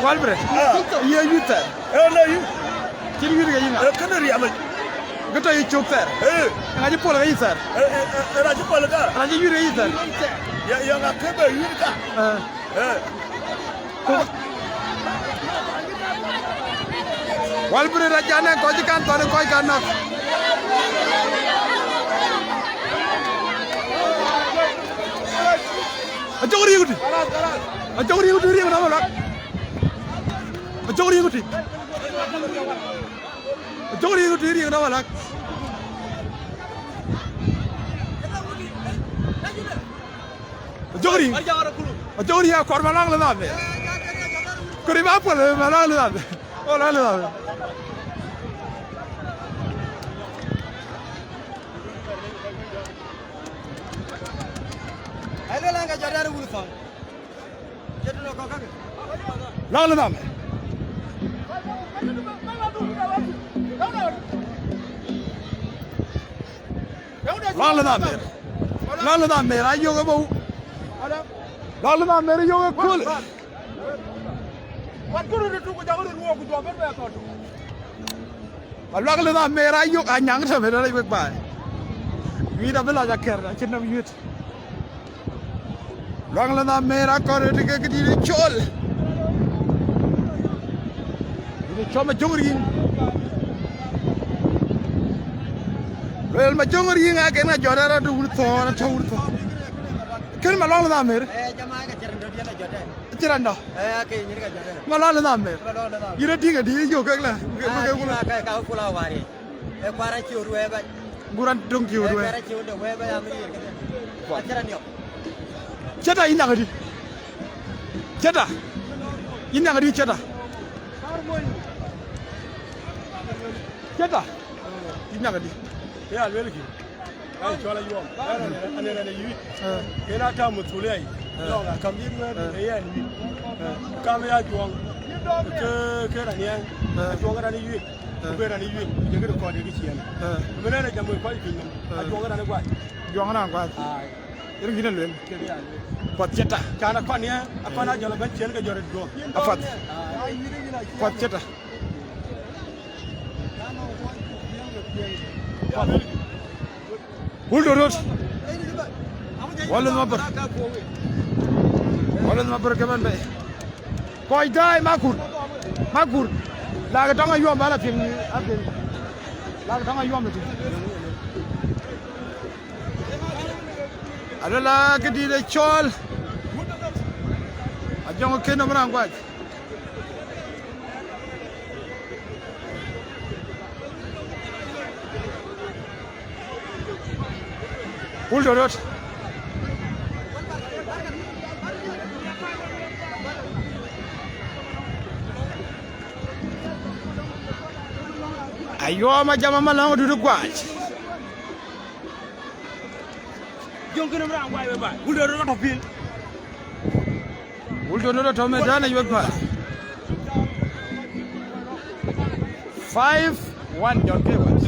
Walbre. Iya yuta. No, you. Kiri yuri gayina. Kana riamal. Gata yi chokter. Ngaji pola gayi sar. Raja Palaga. Ngaji yuri gayi sar. Ya ngakebe yurika. Walbre rajane koji kan tone koi kanak. Ajori yuti. Ajori yuti ri ngana wala. Ajori yuti. Ajori yuti ri ngana wala. Ajori ya korban lang la me. Kuri ba pole malang la me. Ola la me. Hello langa jadar wulfa. Jetuno ko kake. Lang la me. Lang la me. Lang la me ra yo ga bu. Lang la me yo ga kul. Wat kuru tu ko jawru ruwa ku jobe be ko to. Lang la me ra yo anyang sa me ra be ba. Wi da bela ja ker da chinam yut. Lang la me ra ko de ke di chol. Ni choma jongri. Well ma jongri nga ke na jodara du to na chawur to. Ken ma lang la me. Jama ka cerndo dia na jode. Ciranda. Ke nyir ka jode. Ma lang la me. Ira dinga di yo ke la. Ka kula wari. Kwaran ci ruwe ba. Guran dong ki ruwe. Kwaran ci do we ba ya mi. Ajaran yo. Cheta ina ngadi. Cheta. Ina ngadi cheta. Cheta. Ina ngadi. Ya alwelki. Ai chola yom. Ane na yi. Kena ta mutule ai. Yo ga kam yi mu da ya ni. Kam ya juang. Ke ra ni. Juang ra ni yi. Be ra ni yi. Je ga ko de ki yan. Me na jamu ko ki ni. Juang ra ni kwa. Juang na kwa. Ai. Irin gidan len. Ke ya. Pot cheta. Kana kwa ni apa na jalo ban chen ga jore do. Afat. Pot cheta. Huldo rot. Wala mabar. Wala mabar kaman be. Koi dai makur. Makur. La ga tanga yom bala pin apin. La ga tanga yom tu. Ala ke di de chol. Ajong ke no mrang kwaj. Huldo rot. Ayo ma jama malang du kwaj. chong kena merang wai ba. Udah ro to pil. Uldo no to me dana ywek ba. 5-1 John Cables.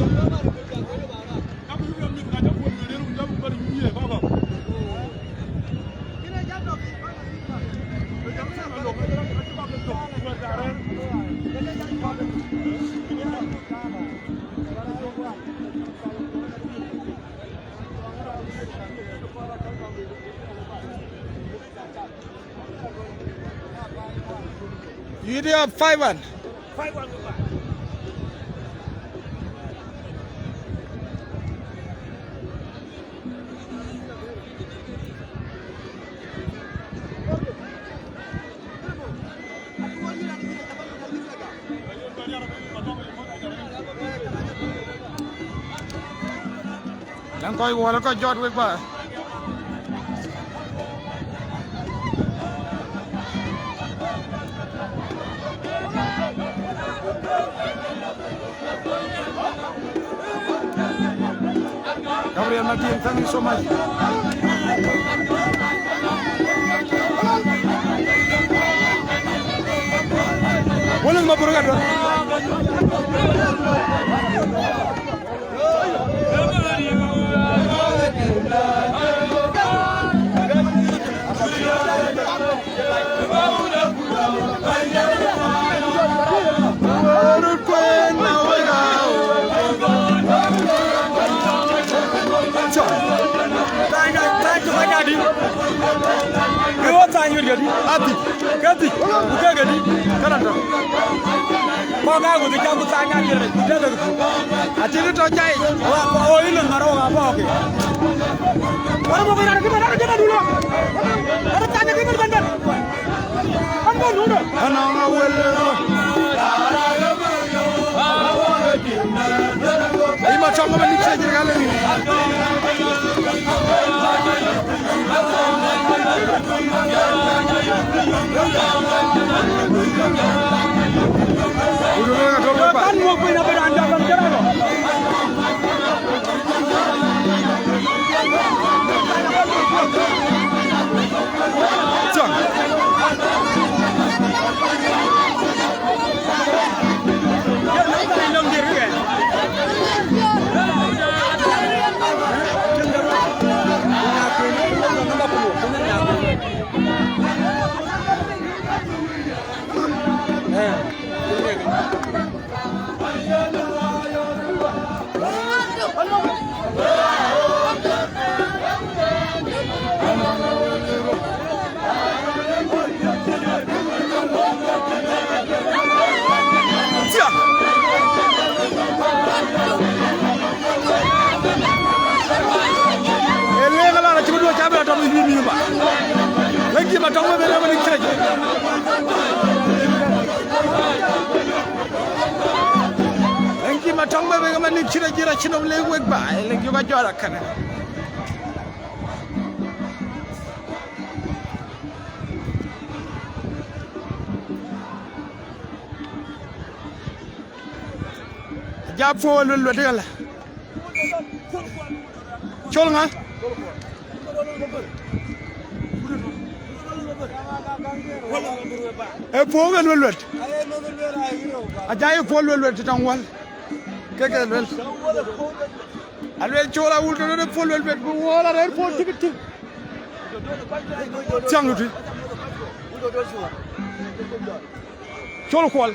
You did up 5-1. 5-1 ba. Đang coi war có jot wek ba. Gabriel Martin, thank you so much. Boleh mabur kan? Ganti, buka gadi, kanan dong. Kau nggak gua dicabut tangan dia, udah dah. Aci itu tojai. Oh ini ngaro apa oke. Kalau mau kita dulu. Ada tanya kita bandan. Bandan dulu. Anak awal. Ini macam apa ni saya kali ni? Kan mau pindah pada anda kan cara lo. Jom. Lagi matang mana benda mana kerja? Lagi matang mana mana kerja jira cina boleh buat bah. Lagi juga juara kan? Jab full lu dia lah. Col ngah? Full lu lu. Aja full lu lu tentang wal. Kek lu. Alwel cola ul tu full lu lu. Wal ada full tiket. Siang lu tu. Col kual.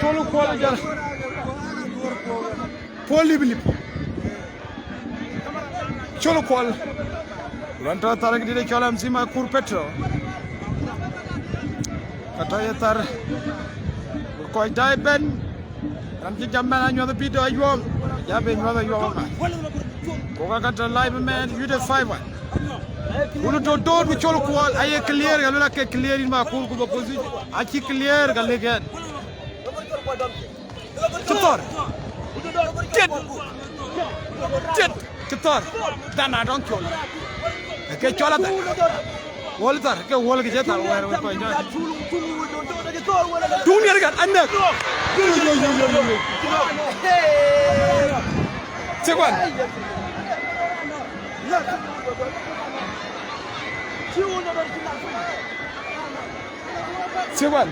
Col kual aja. Full libli. Col kual. Lantara tarik di dalam sima kur petro. Katanya tar koi dai ben ramji jamban anyo the video ayom jabe nyo the ayom koka kata live man you the 5-1 ulu to do bi chol kwal aye clear galula ke clear in ma kur ku position achi clear galegen Ketor Ketor dana don chol ke chola ta wol tar ke wol ke jetar wer ko jo dunia kan anda Sekwan Siwan.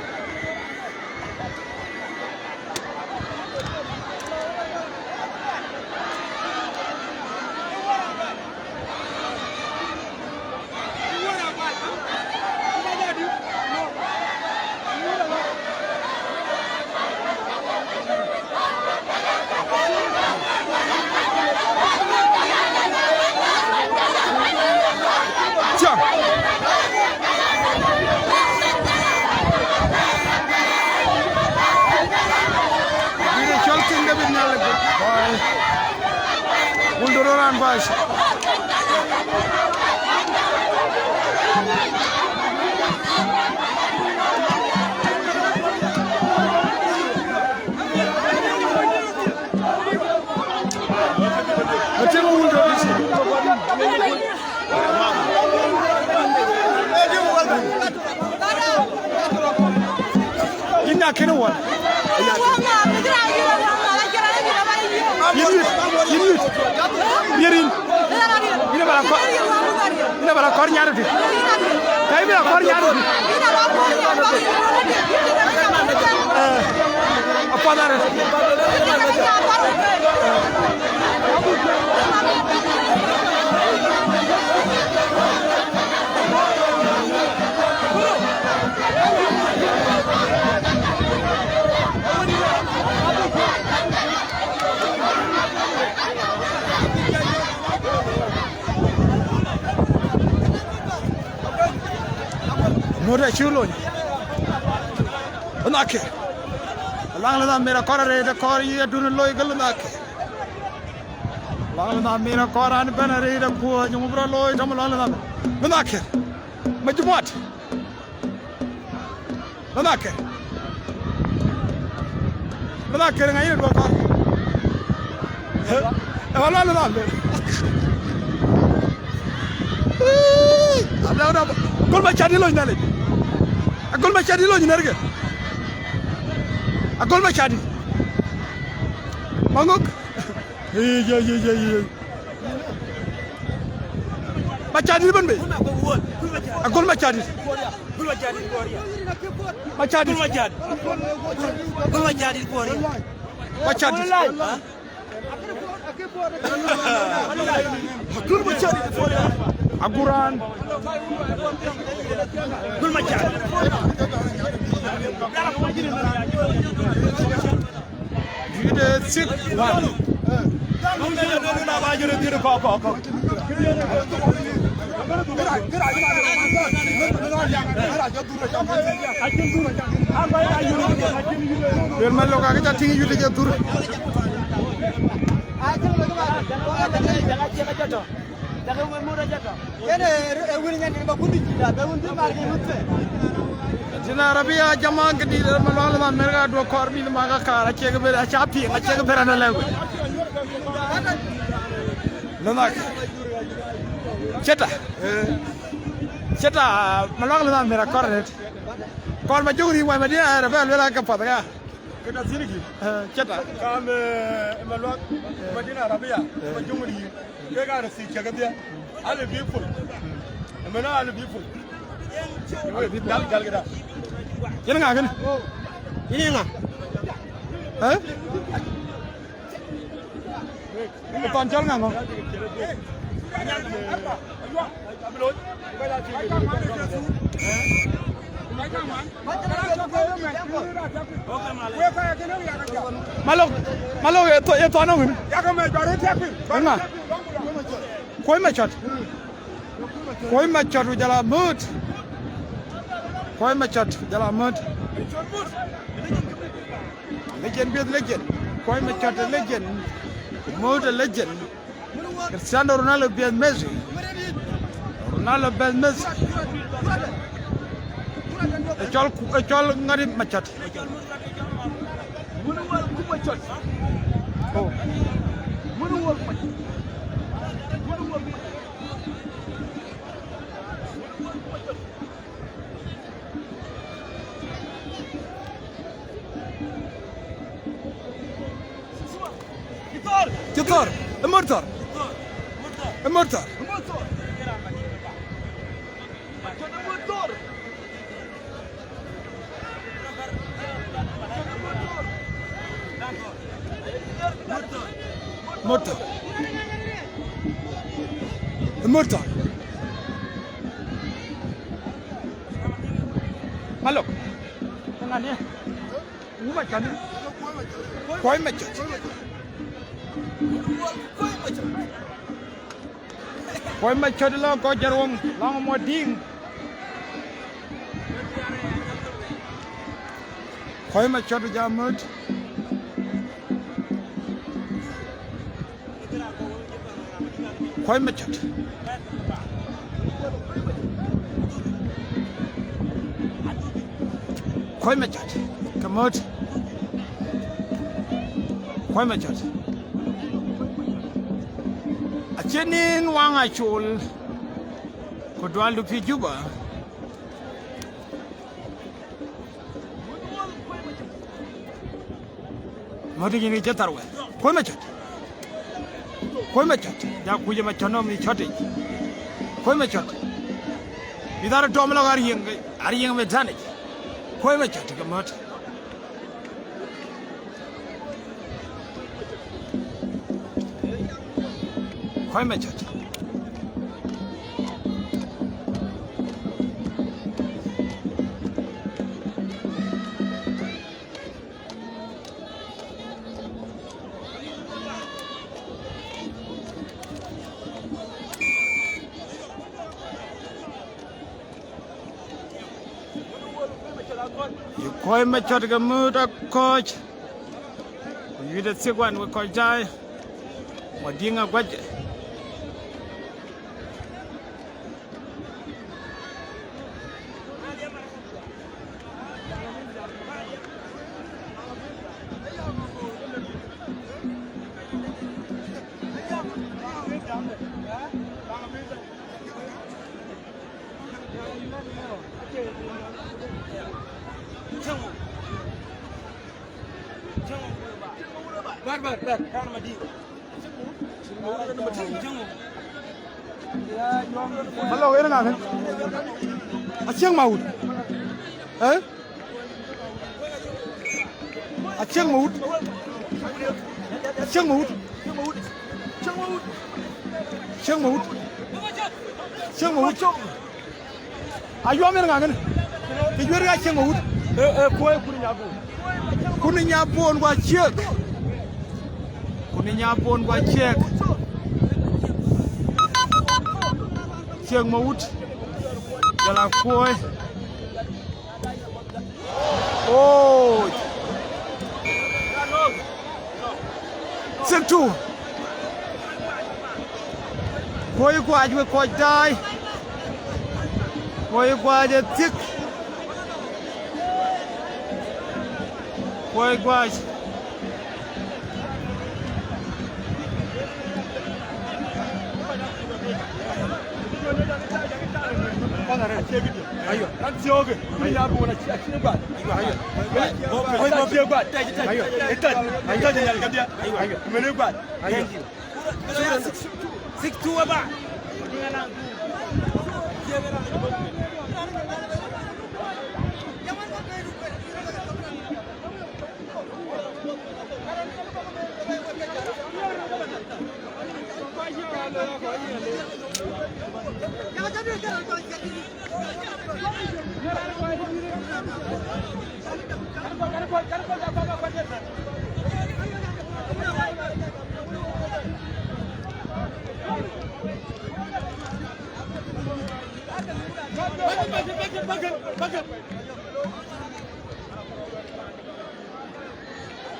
Ulduroran baş. Açın uldur bizi. İnna kene var. Yirmi. Yerin. Ina bala kor ñaar fi. Tay bi kor ñaar fi. Apa dara. Moda chulo. Onake. Lang la mera korare de kor ye dun loy gal nake. Lang la mera koran benare de ko nyum bra loy tam lang la. Onake. Majmuat. Onake. Onake ngai do ko. Wala la. Abla gol ma chadi loñ nale a gol ma chadi loñ nerge a gol ma chadi mangok ma chadi ban be a gol ma chadi ma chadi ma chadi ma chadi gol ma chadi Aguran Gulmacha Jude sik wan na ba jere dire ko Del mal loka ga tingi yude je dur Jina Rabia Jamang di Malala Merga do Corbi Magaka check a chappy a check per an level. Lonak Cheta Cheta Malala Mera cornet. Call my jury when my dear Arabella like a father. Cheta come Malak Madina Rabia, Majuri, they got to see Chagabia. All the people. I'm not all the people. Get an organ. Huh? Con chó ngang không? Malo ya to ano ngin? Ya ka me jare tepi. Nga. Koi ma chat. Koi ma chat jala mut. Koi ma chat jala mut. Legend be legend. Koi ma chat legend. Mut legend. Cristiano Ronaldo be Messi. Ronaldo be Messi. Echol ngari ma chat. Oh. Kitar, المرتر Motor. Motor. Malok. Tangan ni. Macam ni. Koi macam. Koi macam tu lah kau jarang lang mau ding. Koi macam tu jamut. Koi macam. Koi macam. Kamut. Koi macam. Achenin wang achul. Kodwal lupi juba. Mari ini jatarwa. Koi macam. Koi macam. Ya kuja macam nom ni chati. Koi macam. Idara domlo ariyeng me dhane. Koi macam kamut. Koi macam. Koi macam kamut coach. You the sick one with coach jai. Wadinga kwaje. Bar. Kan madi. Hello, ini nak. Aceng maut. Aceng maut. Aceng maut. Aceng maut. Aceng maut. Ayo amir ngangen. Kijur aceng maut. Koi Kuninya pun gua cek. Kuninya pun gua cek. Cek maut. Jalan koi. Oh. Sentu. Koi gua aja koi dai. Koi gua aja tik. Koi gua aja. Ayo, kan sioge. Ya bu na cikin ba. Ayo. Koi ba biya ba. Ayo. Etan. Ayo jangan dia. Ayo. Mene ba. Ayo. 6-2 ba.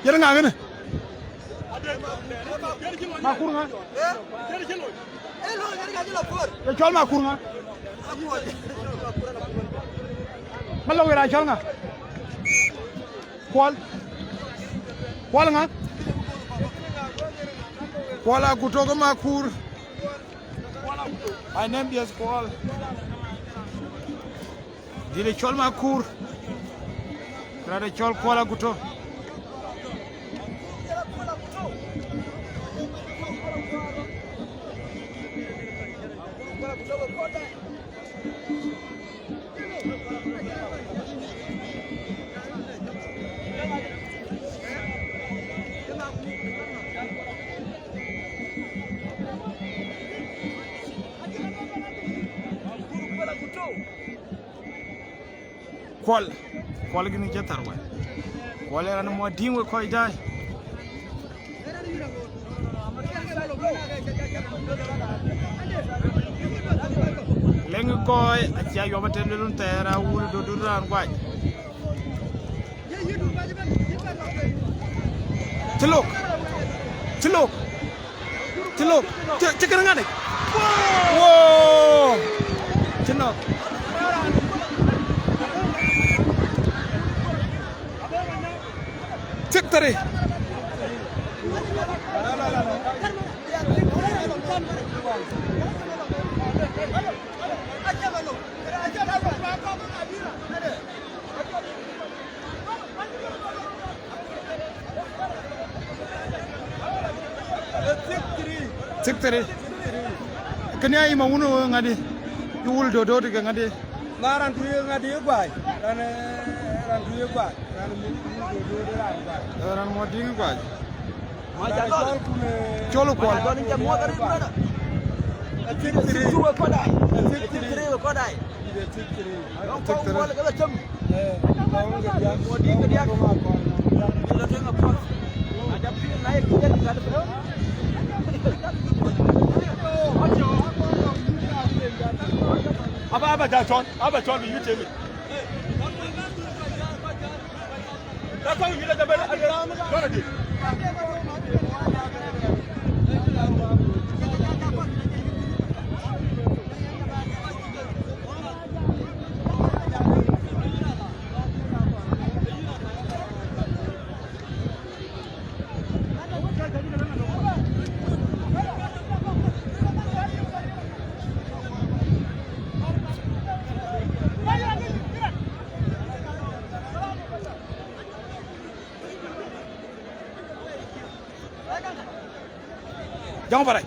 Jangan ngangen. Makur nga. Ya jual makur nga. Malau era jual nga. Kual nga. Kuala kutoka makur. I name yes kual. Dile jual makur. Ada jual kuala kuto. kwal gini jetar wa kwal ran mo dingwe koy dai lengi koy acia yobaten lun tera wul do duran gwaj tilok cikir ngade wow cinok cik tari cik tari kenya ima uno ngadi yul do diga ngadi Maran tuye ngadi gwaj. Ran tuye gwaj. ran mo ding gwaj Ma jalo kume. cholo kwal Aba John, you tell me. That's how you let the better. Jangan barai.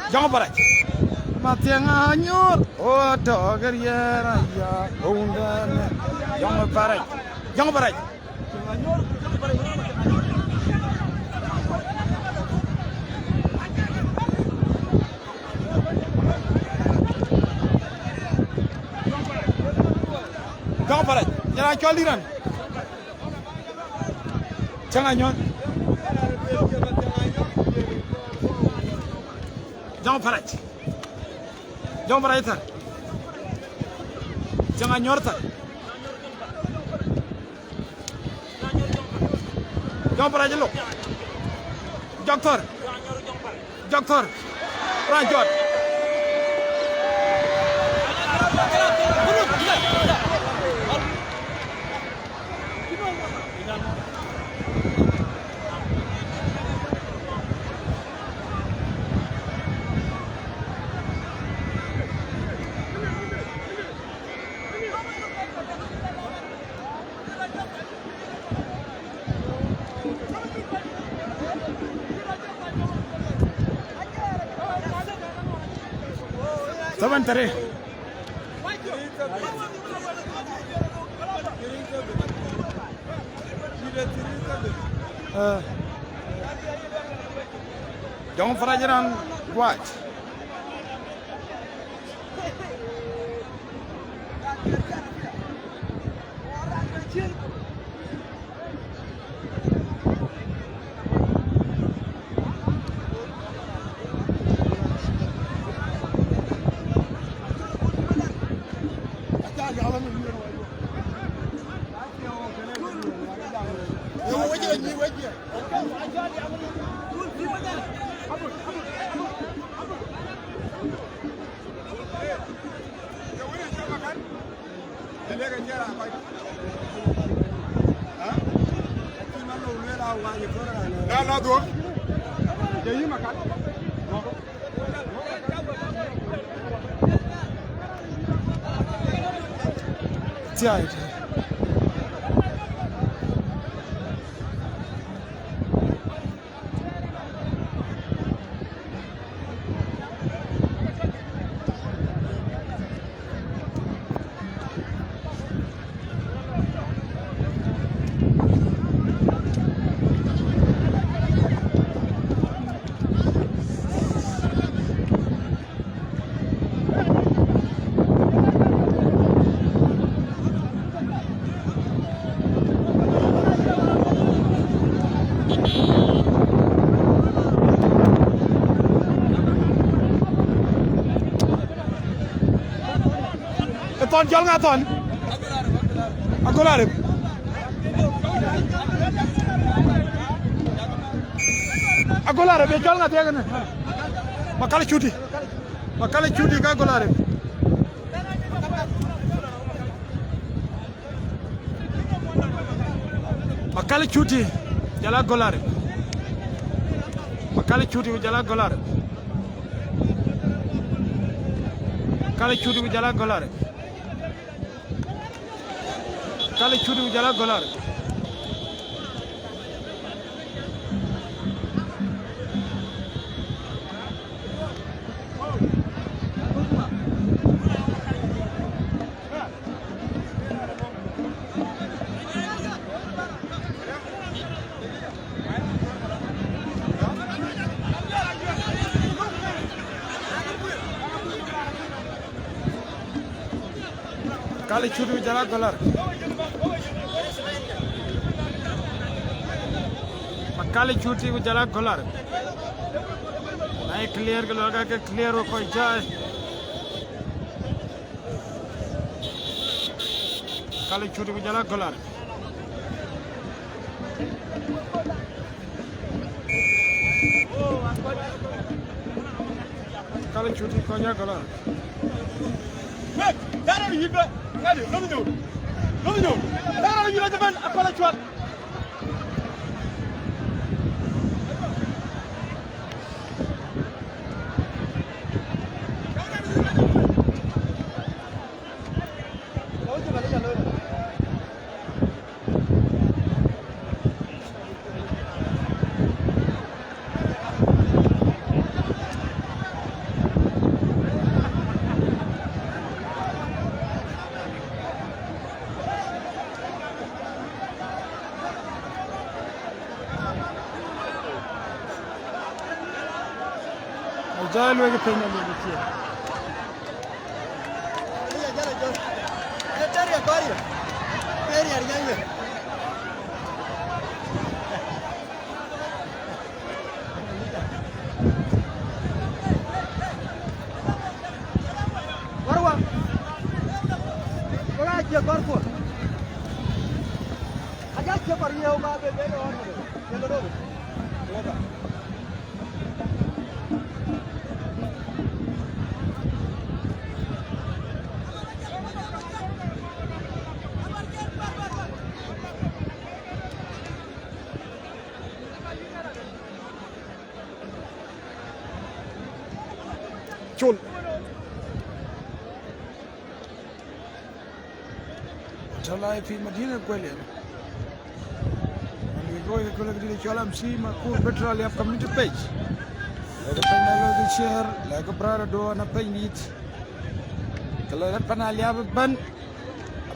Jangan barai. Mati yang anyur, oh doger ya raya, undan. Jangan barai. Jangan barai. Jangan barai. Jangan kaliran. Jangan nyon. Jangan barai. Jangan barai tar. Jangan nyorta. Jangan barai jelok. Doktor. Doktor. Ranjot. Sebentar. Jangan pelajaran buat. La dua. Jadi makan. Tiada. ton jol nga ton akolare be jol nga tegane makala cuuti ka akolare makala cuuti jala golare makala cuuti jala golare kala cuuti jala golare kala cuuti jala golare kala cuuti jala golare kala cuuti jala golare ay clear ke loga ke clear ko jaay kala cuuti jala golare kala cuuti ko jala golare dara ni yibe ngade lomu ñew dara ñu la defal akala cuat jaay lo ke penya lo ci warwa wala je korko aja je par yew ba be be on yelo do yoga chul chalai fi madina kweli ni goy ko la di chalam si ma ko petrol ya community page la pena lo di share la ko brara do na paynit kala la panal ya ban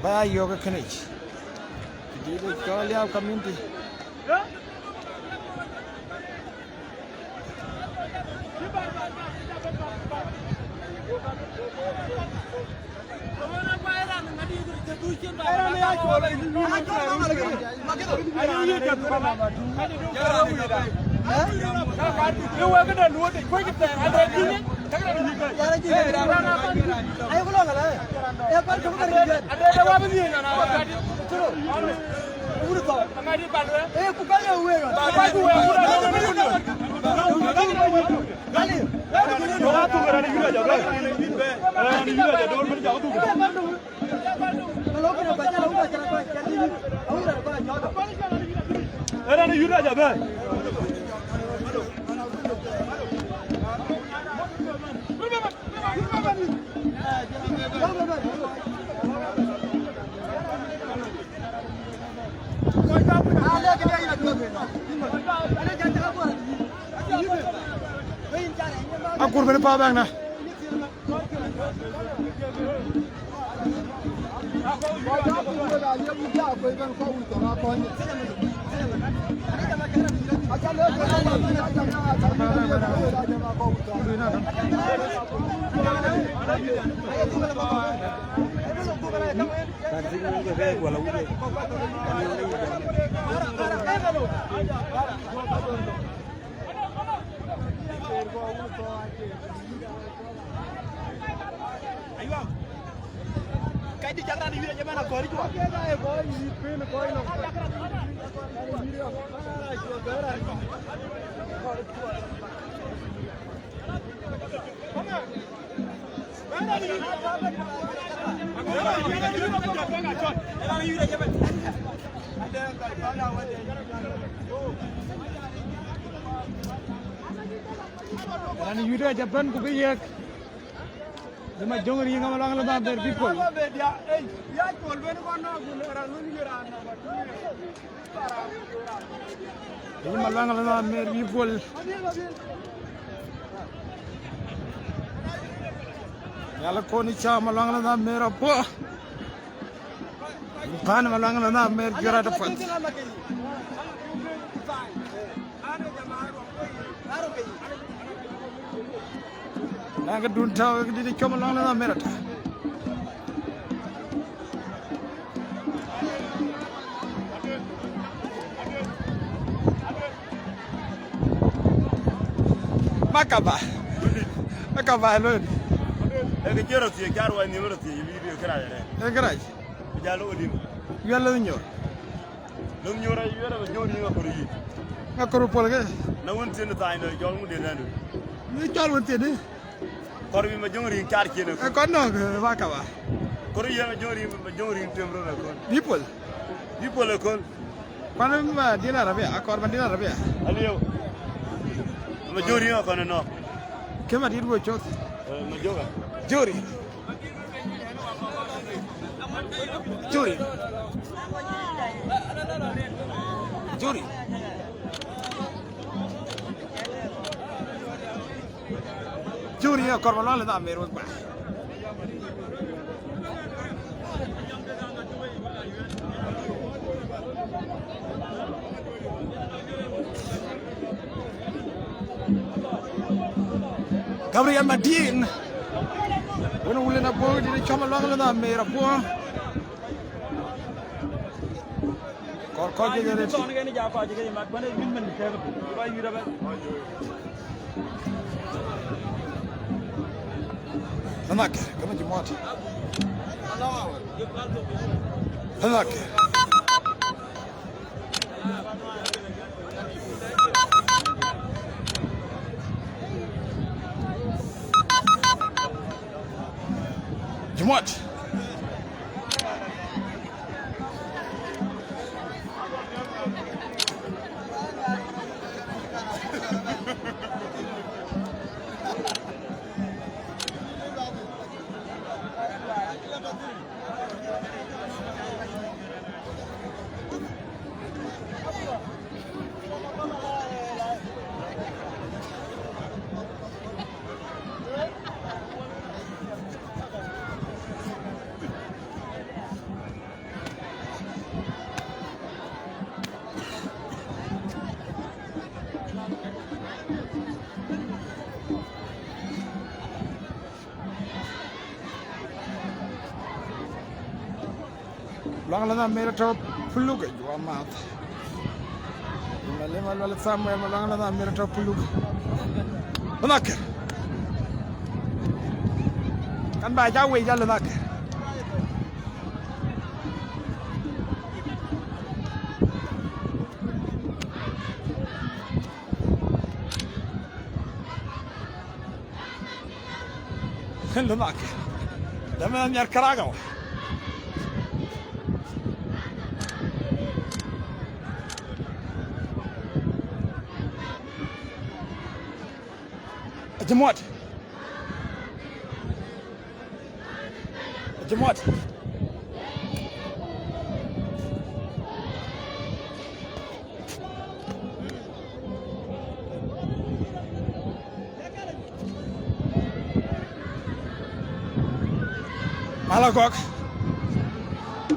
ba yoga kanich di do kala ya community akur bene pa bang na cái đi chẳng ra đi cho mana kori tu cái này có gì pin có nó Ani video Japan ku biyak. Dama jongri nga malang la ber people. ya chol ben ko na gulera nu ni ran Ini malang la ber people. Yalla ko ni cha malang la mera po. Bukan malang la mer jira da fat. Naga dun taw di choma lang la mera ta. Makaba lo. e jero ti kar wa ni ti video kra ne E garaj. jalo odim Yalla ñor. dum ñora yora ba jodi nga ko yi Ngakoro pol ga. na won tin ta ino jol mu de nandu Ni jol won tede. kor bi ma jongri kar kene E ko no makaba. kor yi ma jongri temro na ko People. di pole kon Kwano ma dina rabia akor ma dina rabia. aliyo ma jori nga ko no Kema dir wo chot. ma joga Jori. Jori. Jori. Jori ya korban la da mero ba. Gabriel Madin. Bueno, wule na bo di chama la da mero po. Ko je gele so ne ni ja fa je ke ma bane min men ke ba yura ba هناك كمان جماعتي هناك جماعتي Lang lana mera to puluk jwa mat. Male mal Samuel lang lana mera to puluk. Nak. Kan ba ja we ja nak. Nak. Dama nyar karaga. جموت جموت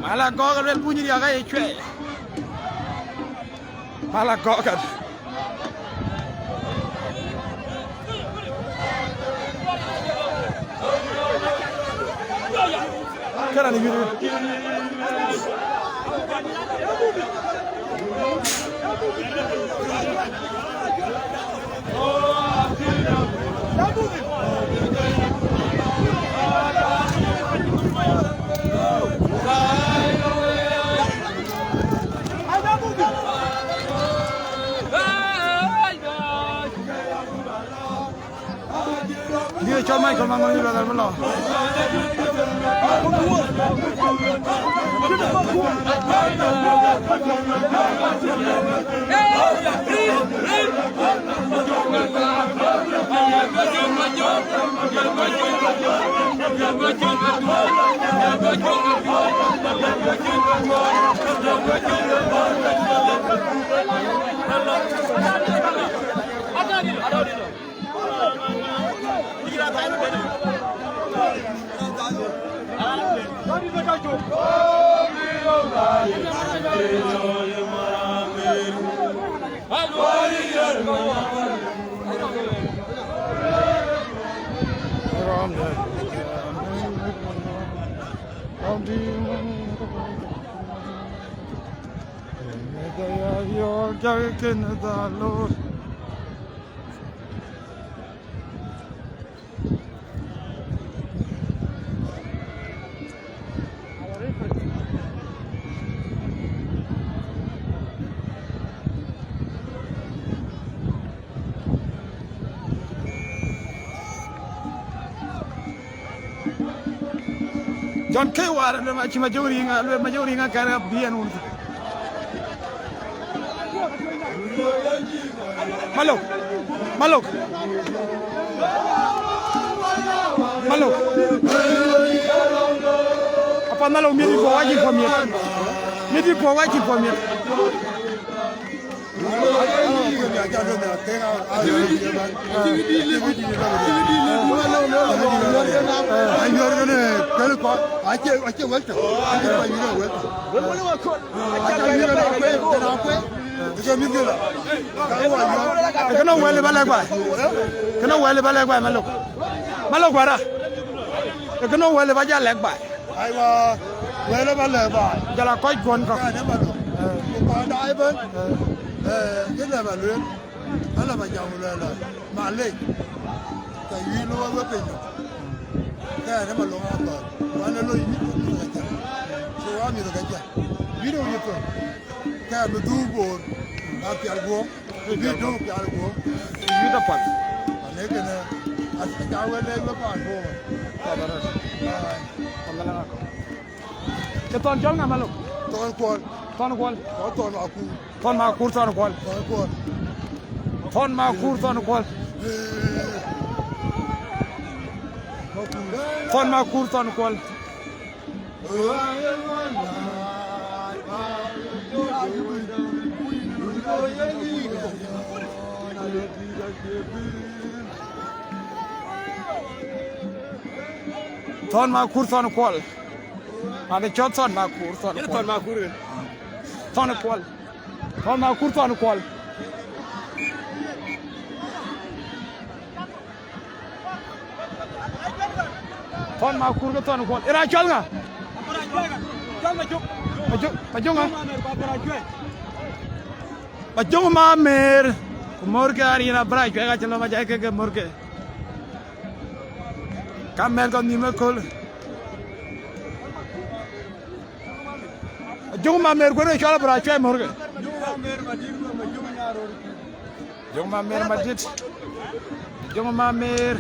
malagok el bunyi dia kai chwe malagok kan Cara ni video. Gue cho mai kalau mangon juga kan belum. Lord. John K. War, majori nga kara bian un. Malok. Apa nalo midi ko waji pamiet. Kena wale balak malok. Malok bara. Kena wale baja lek ba. Aiwa, wele balak ba. Jala koi gon ko. Ko dai ben. Cái này mà luyện, đó là mà giàu là mà lên, tại vì nó có tiền, cái này nó mà long ăn rồi, mà nó lôi ít cũng là chả, số ăn nhiều là cái chả, ví dụ như vậy, cái mà du buồn, ăn chả buồn, ví dụ chả buồn, Yu da pat. mà nếu cái này, ăn chả quen lên nó còn buồn, Ke ton jong na malok. toàn quần, Ton kwal. có toàn vào khu, Ton ma kur ton kwal. toàn quần, Ton ma kur ton kwal. Ton ma kur ton kwal. Ton ma kur ton kwal. Ada chot ton ma kur ton kwal. Ton ma kur. Ton kwal. Ton ma kur ton kwal. Ton ma kur ke ton kwal. Ira chol nga. Pajong nga. Pajong ma mer. Mor ke ari na brai ke ga chalo ma jai ke mor ke. Kam mer ko ni me kol. Pajong ma mer ko re chala brai ke mor ke. Pajong ma mer madit. Pajong ma mer.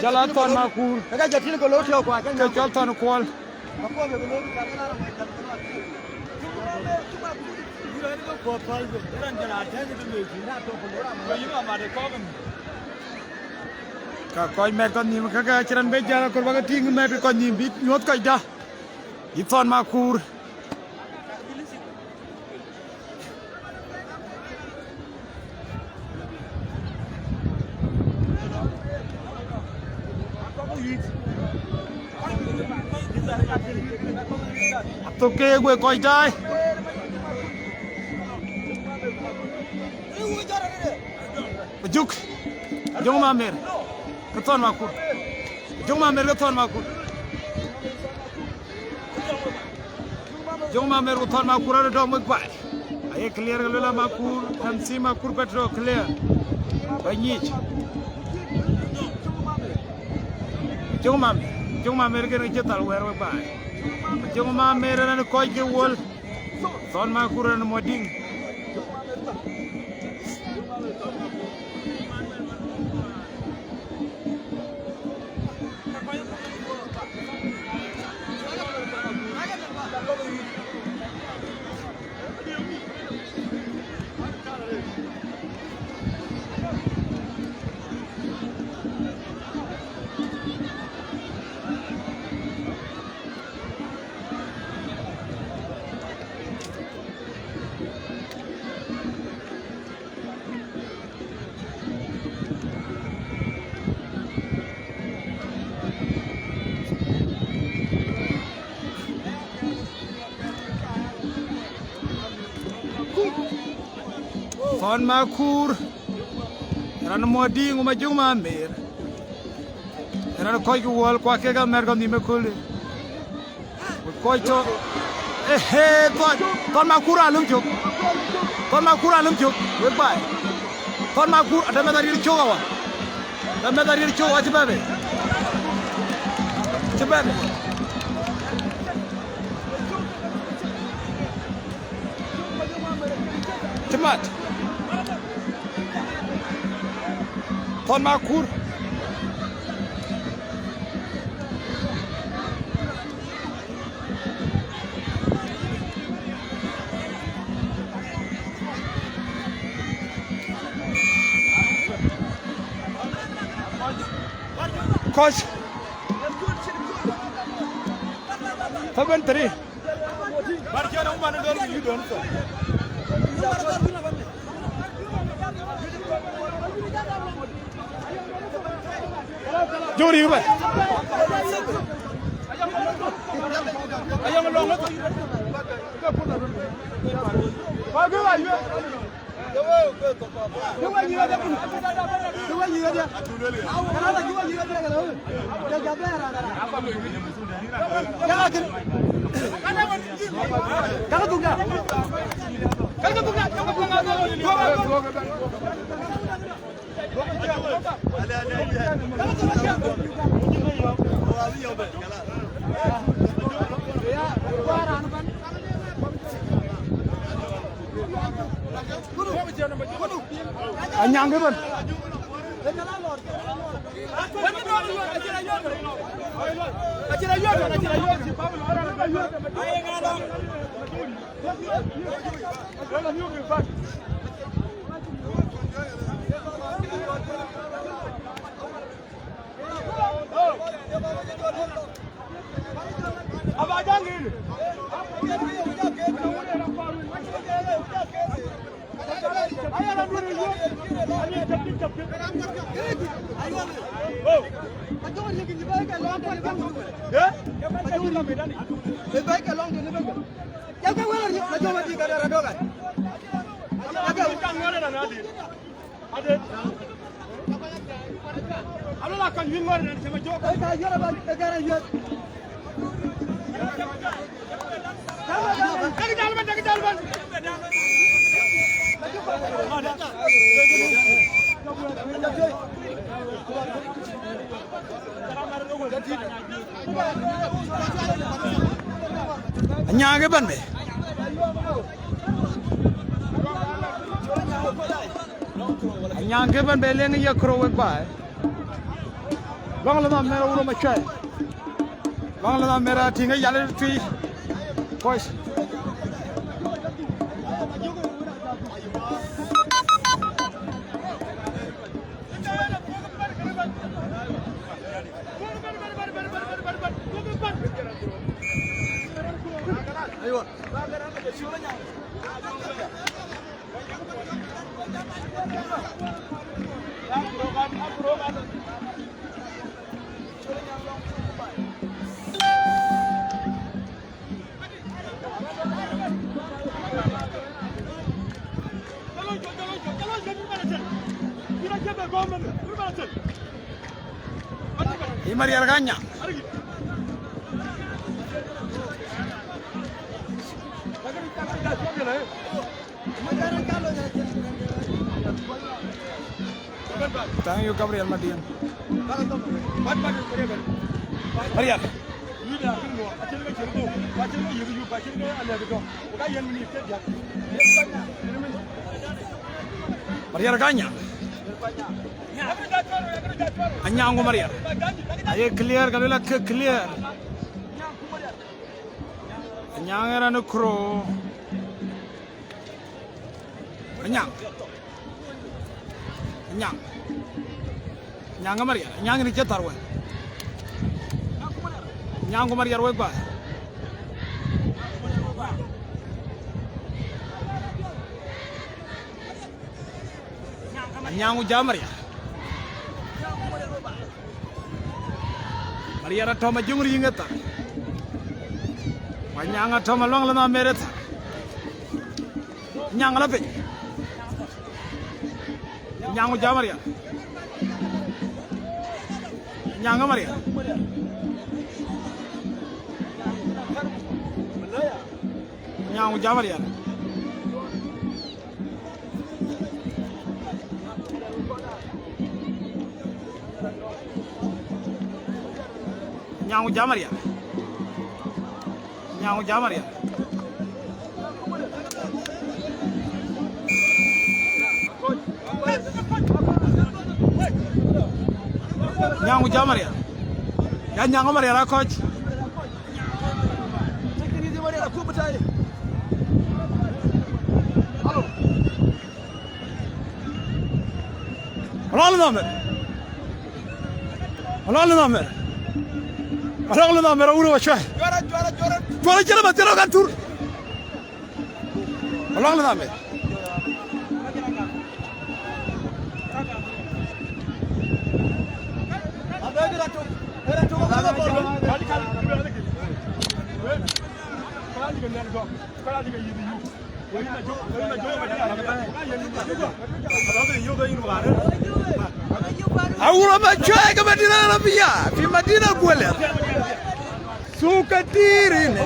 Jala ton ma kur. Cái giờ thiên có lối theo qua cái Ke chol ton kwal. mà có người có lối qua cái nào Ka koi met kon ni ka ka chiran be jara ko ba ting met kon ni bit nyot ka da. I ton ma kur. To ke gue koi dai. Juk. Jong ma mer. Ka ton ma kur. Jong ma mer ka ton ma kur. Jong ma mer ka ton ma kur ada dom mek bai. Aye clear ka lola ma kur kan si ma kur petro clear. Banyich. Jong ma mer ke jetal wer bai. Jong ma mer na koi ke wol. Ton ma kur na moding. Ton Makur. Ran Modi Ngumajuma Mer. Ran Koi Wall Quakega Mergam di Mekuli. Koito. Ton Makura Lumjuk. Ton Makura Lumjuk. Goodbye. Ton Makur ada medari Chowa. Da medari Chowa Chibabe. Chibabe. Chimat. Ton Makur. Coach. Taban tari. Barjana umana don you don so. Jori ba. Ayang long to. Ba go ba you. Anyang ke ban? Anyang ban be. Anyang ban be leng ya kro wek ba. Long la mera ulo ma chai. Long la mera tinga yale tui. Coach. Y María Argaña. Thank you, Gabriel Madian. Maria. Maria Argaña. Anyang Maria. Aye clear kalau lah clear. Anyang era no kro. Anyang. Anyang. Anyang Maria. Anyang ni cetar wan. Anyang Maria wek ba. Anyang uja Maria. Maria ra thoma jungri ngata. Anyang thoma long lama mereta. Anyang la pe. Nyango Jamaria. Nyanga Maria. Nyango Jamaria. Nyango Jamaria. Nyango Jamaria. Nyango Jamaria. Ya Nyango Maria la coach. Alal namer. Alal namer. Alal namer uru wachai. Jora jara batero kan tur. Alal namer. Aura macai ke Madinah Arabia, di Madinah Kuala. Suka diri ni.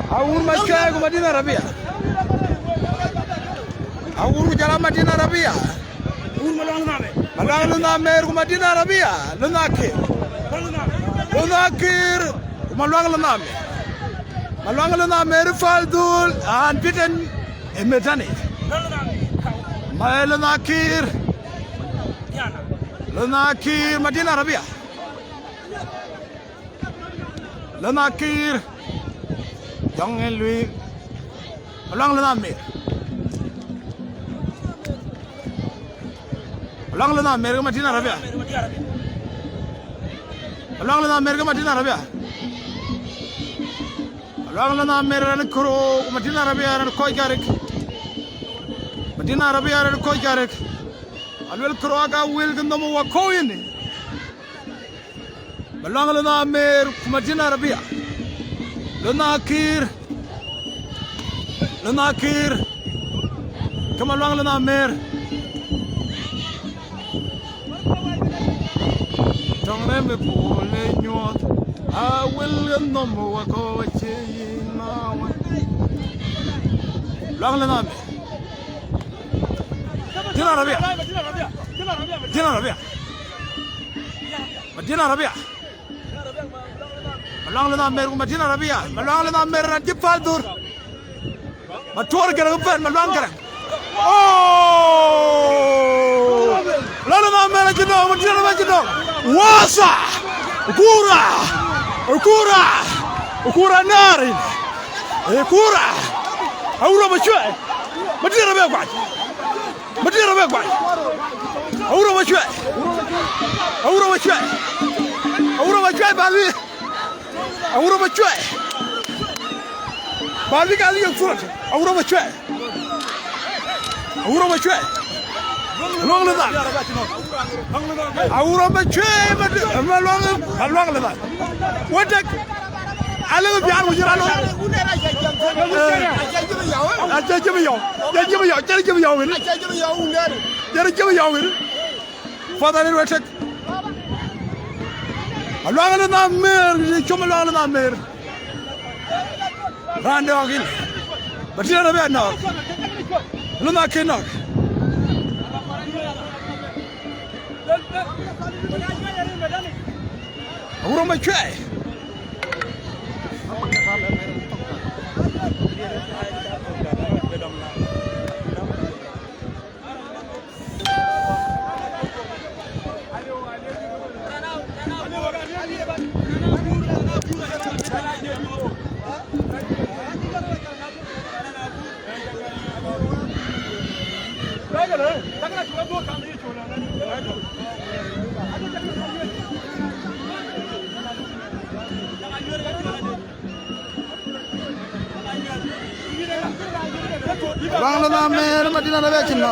Aura macai ke Madinah Arabia. Aura jalan Madinah Arabia. Malang namer ke Madinah Arabia, lunakir. Lunakir, malang namer. Malang namer Faldul, an biten emetani. Malang nakir. Lanakir Madinah Arabia. Lanakir jangan lui ulang lanamir. Ulang lanamir ke Madinah Arabia. Ulang lanamir ke Madinah Arabia. Ulang lanamir ran kuro Madinah Arabia ran koi garik. Madinah Arabia ran koi garik. Alwel kroaga wil gandamo wa koyni balang lana mer Madinah Arabia lanakir kama lang lana mer tongne me pole nyot awil gandamo wa koyna lang lana mer Madinah Arabia. Madinah Arabia. Madinah Arabia. Malang lana mer Madinah Arabia. Malang lana mer nanti Faldur. Matur kena upan malang kena. Oh. Lalu lana mer jenong Madinah Arabia jenong. Wasa. Ukura nari. Ukura. Aura macam. Madinah Arabia kuat. Madinah Arabia kuat. Aura macam. Bali. Aura macam. Bali kali yang surat. Aura macam. Long letak. Aura macam. Long letak. Wadak. Alang biar mujiran. Aja cuma yau. Father ni wadak. Alang le namer, cuma alang le namer. Rande angin. Madinah Arabia nak. Lu nak nak. Aura macam. Bang lana mer Madinah Arabia cina.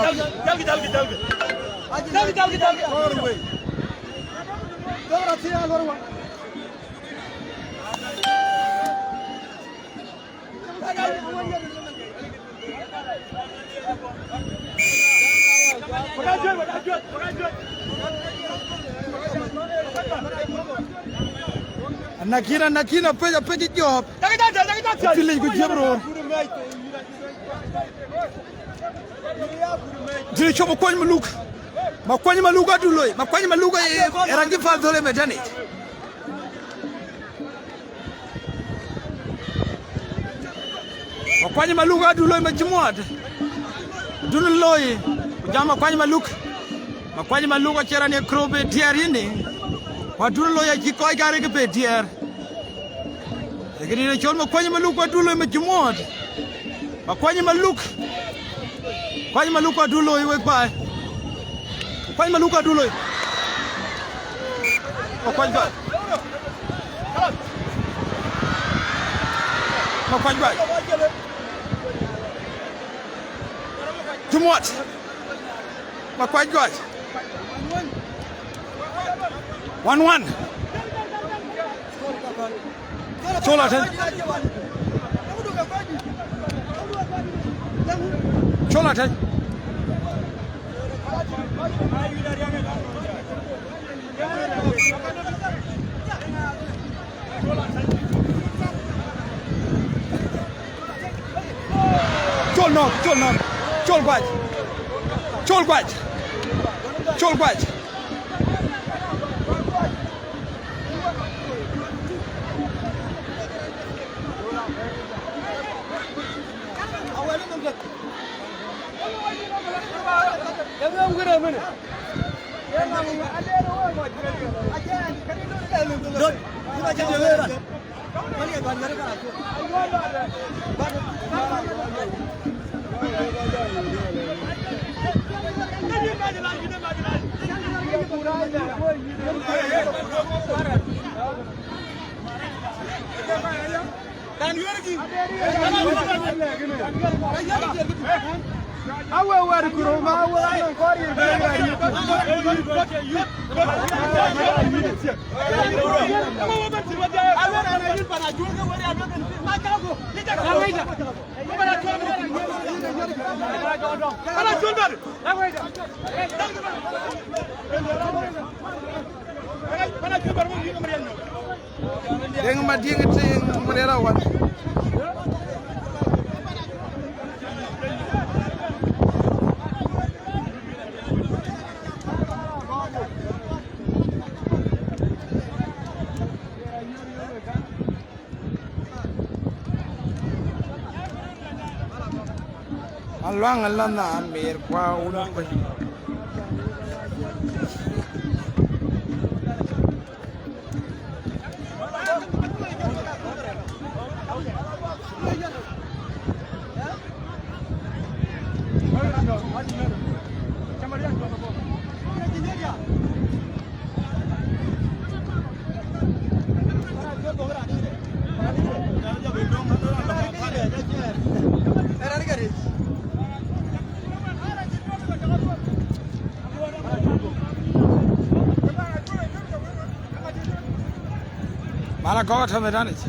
nakina peja job tili ku jebro tili chobo kwani maluk aduloy makwani maluk erangi fa dole medani makwani maluk aduloy majmuat duloy jama makwani maluk achera ne krobe tiarini waduloy jikoy gare ke petier lakini ne chon makwani maluk aduloy majmuat makwani maluk aduloy we pa kwani maluk aduloy makwani ba Jumwat makwani ba 1-1 chola ten chol gwaj Yang mading ting menerawan. Alang alana amir kwa ulang baju. Mala goga ta medan ich.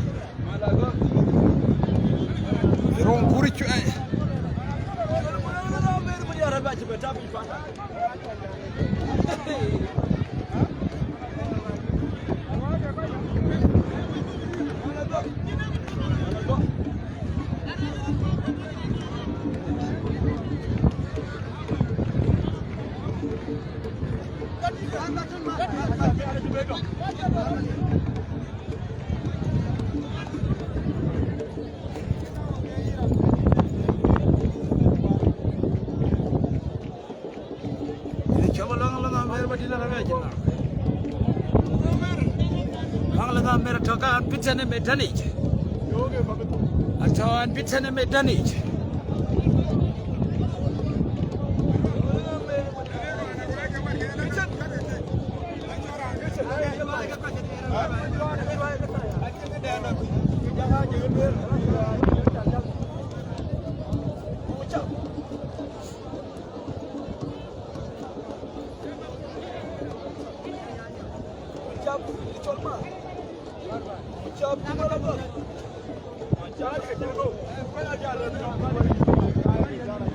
Rom puri chu ai. Mera toka pitane medanich. Atawan pitane medanich.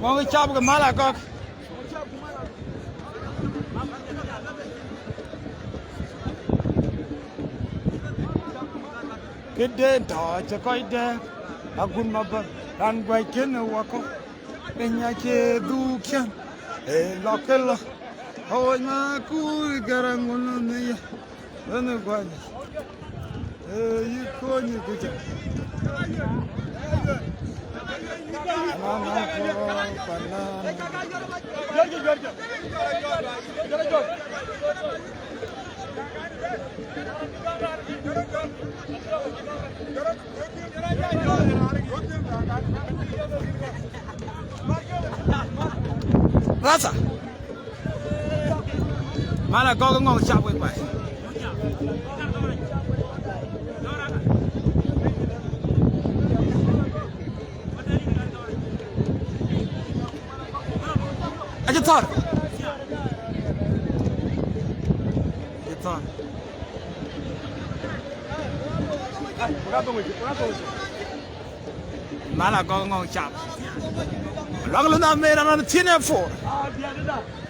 Mau chop ke mala kok. Bidde ta koide agun mabar ran bai ken wako enya ke dukyan e lokela o ma ku garangono ne ya ane gwani e yikoni kuja mama ko banana Rasa. Mana kau ngong siap wei pai. Aja tar. Aja tar. Mana kau ngong siap. Lalu na merah na tiada for.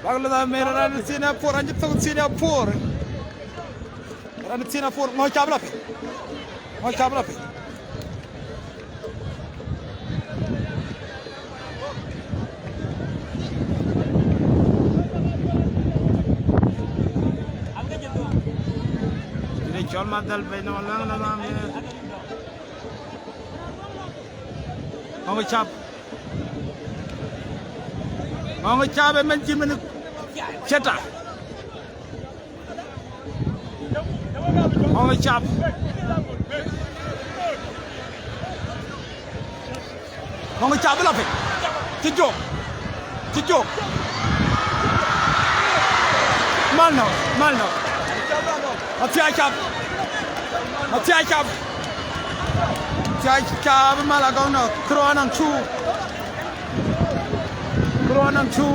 Lalu na merah na tiada for. Anjir tu tiada for. Na tiada for. Mau cabla pe. Mau cabla pe. Ini jual madal pe. Nama lang na merah. Mau cab. Mau cabe menci men ceta. Mau cab. Mau cab lah pe. Cijuk. Cijuk. Mana? Mana? Mati cab. Mati cab. Cab malah kau nak keruanan cu. Keruanan cu.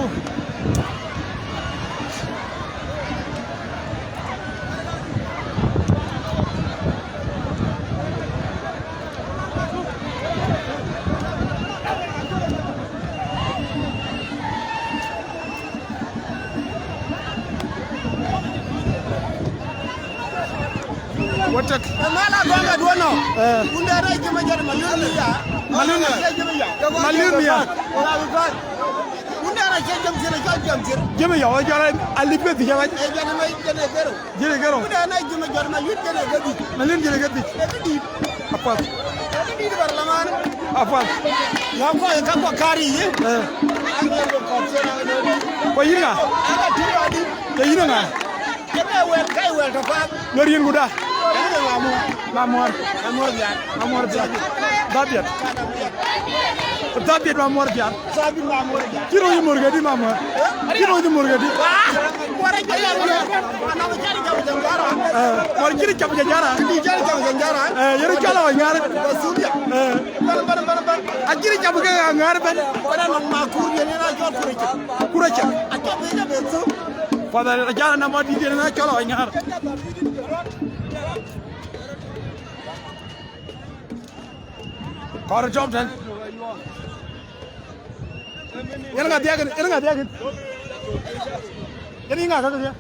Watak. Mala gonga duono. Unda rai jema jar malunia. Malunia. Unda rai jam sira jam sira. Jema ya wajara alipe di jawa. Jana mai jana gero. Jere gero. Unda nai jema jar malun jana gadi. Malun jere gadi. Gadi. Apa? Gadi di barlaman. Apa? Ya ko kari ye. Anga ko kotsera ngodi. Ko yinga. Aga tiradi. Ya yinga. Kebe wel kai wel to fa. Ngor yin guda. Mamor. Mamor biar. Dabiat. Dabiat mamor biar. Sabi mamor. Kiro yi morgadi mamor. Kiro yi morgadi. Wara jaya wala. Ana jari jabu jangara. Mor kiri jabu jangara. Di jari jabu jangara. Yere chala wa ngara. Basulia. Bar. Akiri jabu ga ngara ben. Wana ma kurje ne na jor kurje. Kuracha. Aka beja beso. Pada jara na modi de na chala wa ngara. Kau job dan. Yang nggak dia kan? Ini nggak kan dia?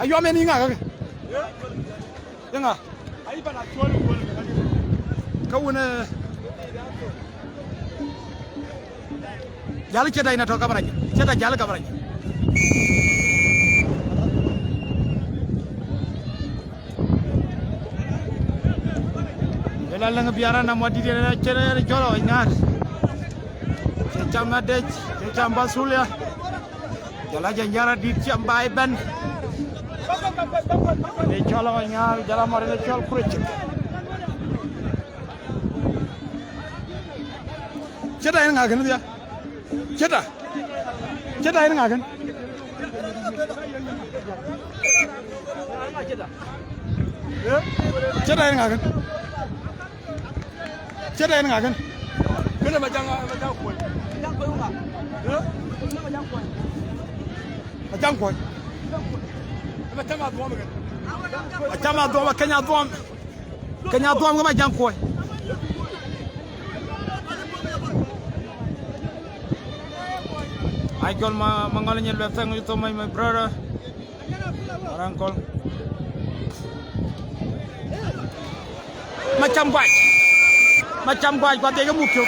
Ayo amen ini nggak kan? Yang nggak? Kau ni. Jalan cerita ini atau kabar aja? Cerita jalan kabar aja. Lalang biara nama di dia cere jolo ingat. Cecam adej, cecam basulia. Jala janjara di ciam baiban. Di jolo ingat, jala mari jol kuricik. Ceta ini ngagen dia. Ceta ini ngagen. Ceta ini ngagen. Ceta ini ngagen. Kena macam koi. Macam koi. Macam apa macam? Macam apa Kenya tuam. Kenya tuam ke macam koi. I call mangalanya lefang itu my brother. Orang call. macam guaj kwa te ga mukyo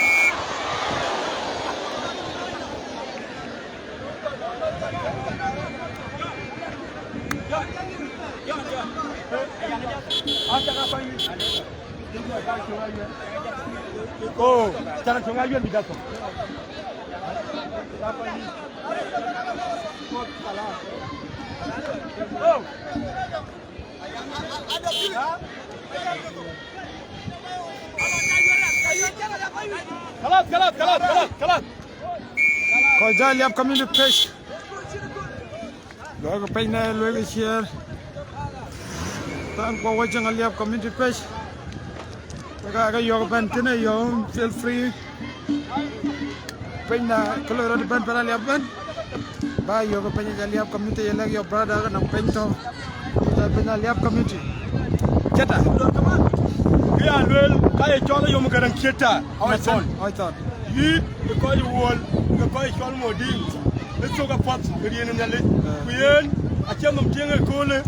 Oh, jangan cuma ajuan bidak tu. Oh. Kalat. ko ja liap community page go pe na lo ga share tan ko wajang liap community page ga yo ban tene yo feel free pe na color ban para liap ban ba yo pe na liap community ya yo brother na pe to pe na liap community jeta Kaya luel kaya chola yo makaran kita. I thought Yit ko yi wol ko yi chol modi. Let's go pot riyen nyale. Kuyen achem mum tienge kole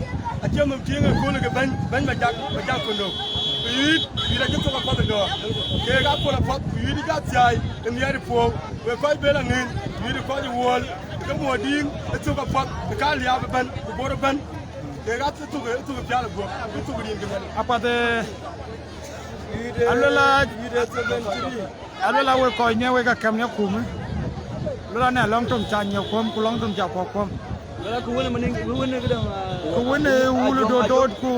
ke ban majak kondo. Yit ira jito ko pot do. Ke ga ko la pot yit ga tiai em yari po. We ko bela ngin yit ko yi wol ke modi let's go pot ka liya ban ko boro ban. Ke ga tu piala go. Tu riyen ngin. apa de alola we ko nya we ga kam nya kum lola na long tom chan nya kum ku long tom ja ko kum Wala ku wala maning ku wala ka dang. ku wene wulu do ku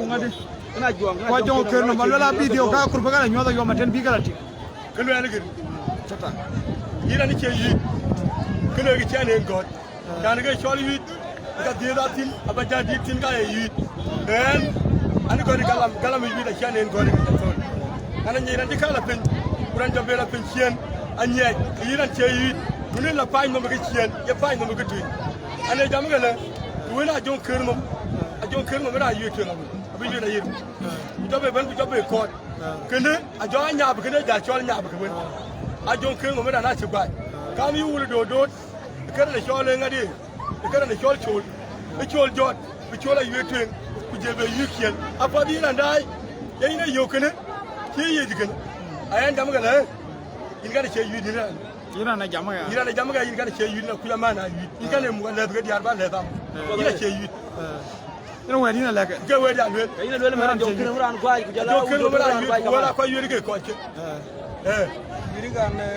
ngade Kana juang. ko jong ke no lola video ka kur baga nyoda yo maten bi galati Kelo ya ngin. chata Yira ni ke yit. Kelo ga chane god. Dan ga chol yit. Ga de da tin abaja di tin ga yit. Den ani ko ni galam yit da chane god ga ton. Ana ni ran di kala pen. Kuran da bela pen chien. Anye yira che yit. Kunin la pain no ga chien. Ya pain no ga tu. Ana jam ga la. Wena jon kermo. A jon kermo mera yit to na. Abi yit da yit. Jobe ban jobe ko. Kene a jo anya ba kene ja chol nya ba kene. A jon kermo mera na chi bai. Kam yi wulu do kare da shawale ngadi kare da shawal chol be chol jot be chola yetwen ku jebe yukien apa bi na dai yayin da yokene ke yi digan ayan da magana in ga da ke yi dina ina na jamaga in ga da ke yi na ku ya mana yi in ga ne mu ga da diyar ba le da ina ke yi ina we dina leke ga we da le Ina wala maran jong kina muran kwai ku jala. jokene mera yi wala ko yi ke ko ke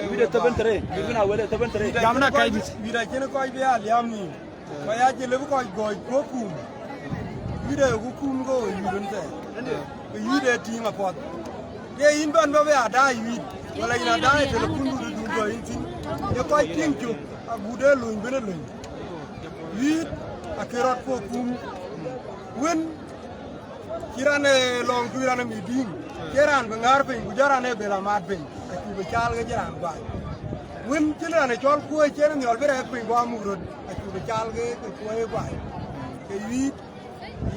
Video taban tare. Video wala taban tare. jamna kai dit Vida kene ko be aliam ni. Ko ya je lebu ko go ko kum. Vida ku kum go yudun te. Ko yude ti ma pot. Ye in ban ba be ada yid. Wala ina da te le kundu du go intin. Ye ko tin ju agude lu bene lu. Yid akirot ko kum. Wen kirane long kirane mi ding. Kiran bengar pe gujarane bela mat pe. Aku becal ke jalan baik. Win cila ne jual kue cina ni alber aku ingwa murut. Aku becal ke kue baik. Ke yuit,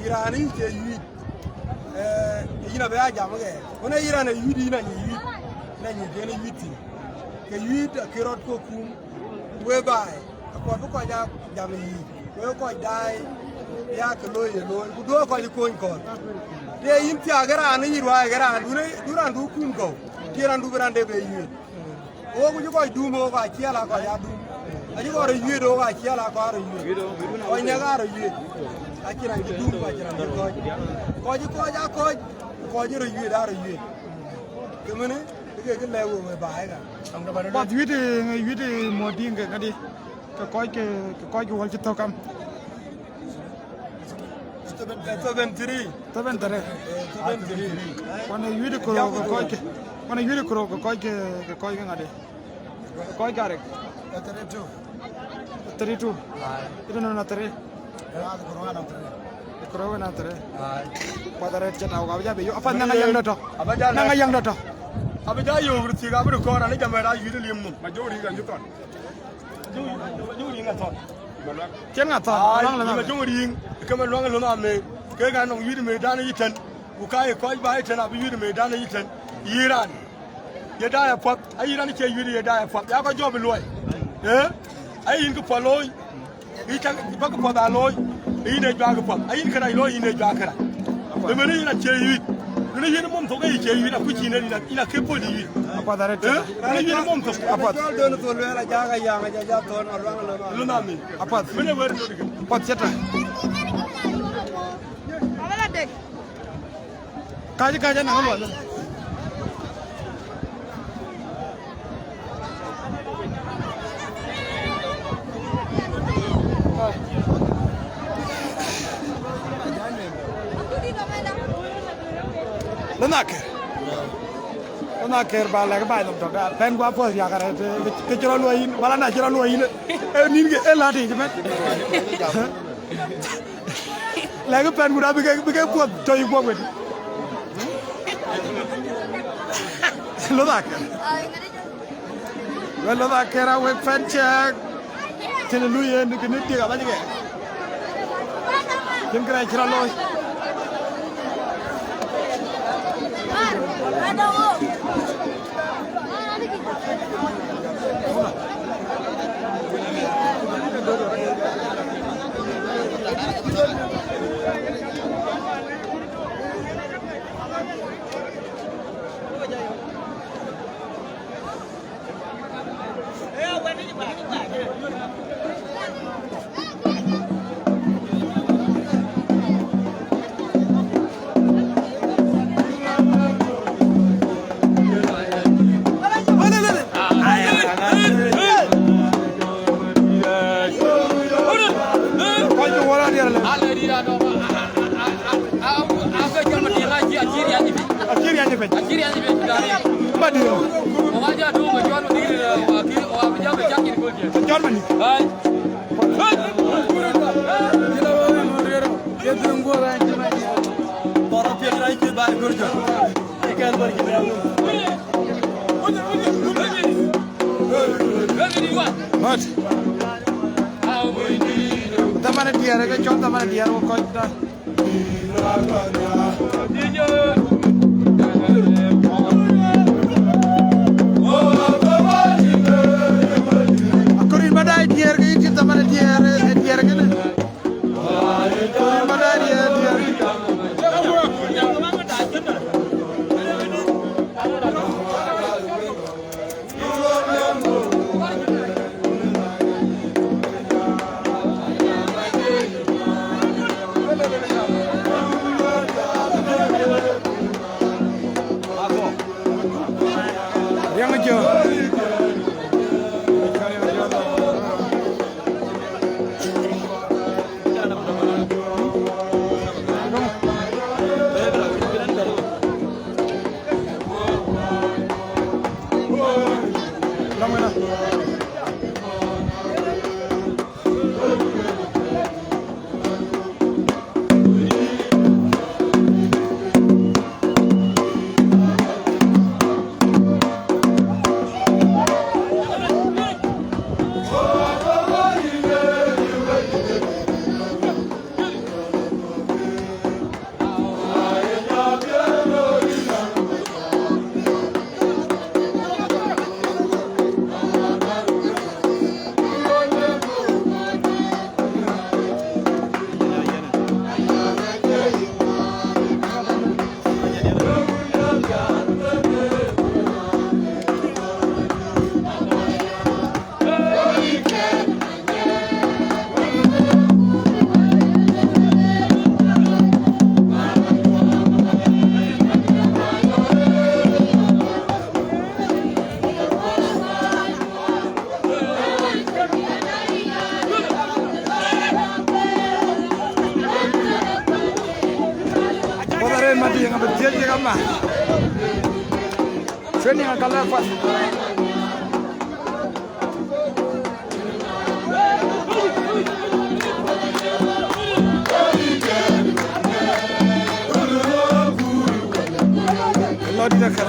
irani ke yuit. Ina bea jam ke. Mana irani yuit ina yuit, na ni yuit. Ke yuit kerot ko kum kue baik. Aku apa kau jam yuit. Kue kau dai ya keloi. Kedua kau dikoin kau. Dia inti agar ane irwa agar ane duran du kum kau. Kiran du berande be yuit. O ku ko du mo ka kiala ko ya du. Aji ko re yuit o ka kiala ko re yuit. O nya ga re yuit. Akira du du ko akira du ko. Ko ji ko ja ko ji re yuit da re yuit. Kemene ke lewo me ba ga. ba yude modi nga ngadi ko wal ci tokam Seven three. wana yude ko wana yude ko ngade ko gare 32 itu na tare ko na tare padare chata ga ja be yo apa nanga yang doto abaja yo urti ga bu ko ra ni jamara yudu lim mum ma jori ga juton jori nga ton ken nga ta lang la ma jori kama longa lona me ke ga no yudu me dana yitan ku kai ko ba yitan abi yudu me dana yitan yiran ya da ya pop ayiran ke yudu ya da ya pop ya ko jobi loy ayin ko poloy yitan ba ko da loy ine ba ko pop ayin kana loy ine ba kara de me ni na ke yudu Ini yini mom to ga yike yi na kuci ne ina ke poli yi. Apa dare te. Ini yini mom to. Apa. Don to le la jaga ya ga ja to na lo. Lu na mi. Apa. Mene wer do diga. Apa seta. Awala dek. Kaja na lo. Lana ker ba la ba dum to ga pen gwa pos ya kare ke chiro lo yin bala na chiro lo yin e nin ge e la ti men la ga pen gura bi ke po to yi po we lo da kera we pen check tin lu yen ke nit ga ba ge tin kra chiro lo Tamane diare ke chon tamane diare wo ko ta akori badai diare ke ti tamane diare ke ne badai diare mati yang berjaya je kama. Training akan lepas. Kalau tidak kan.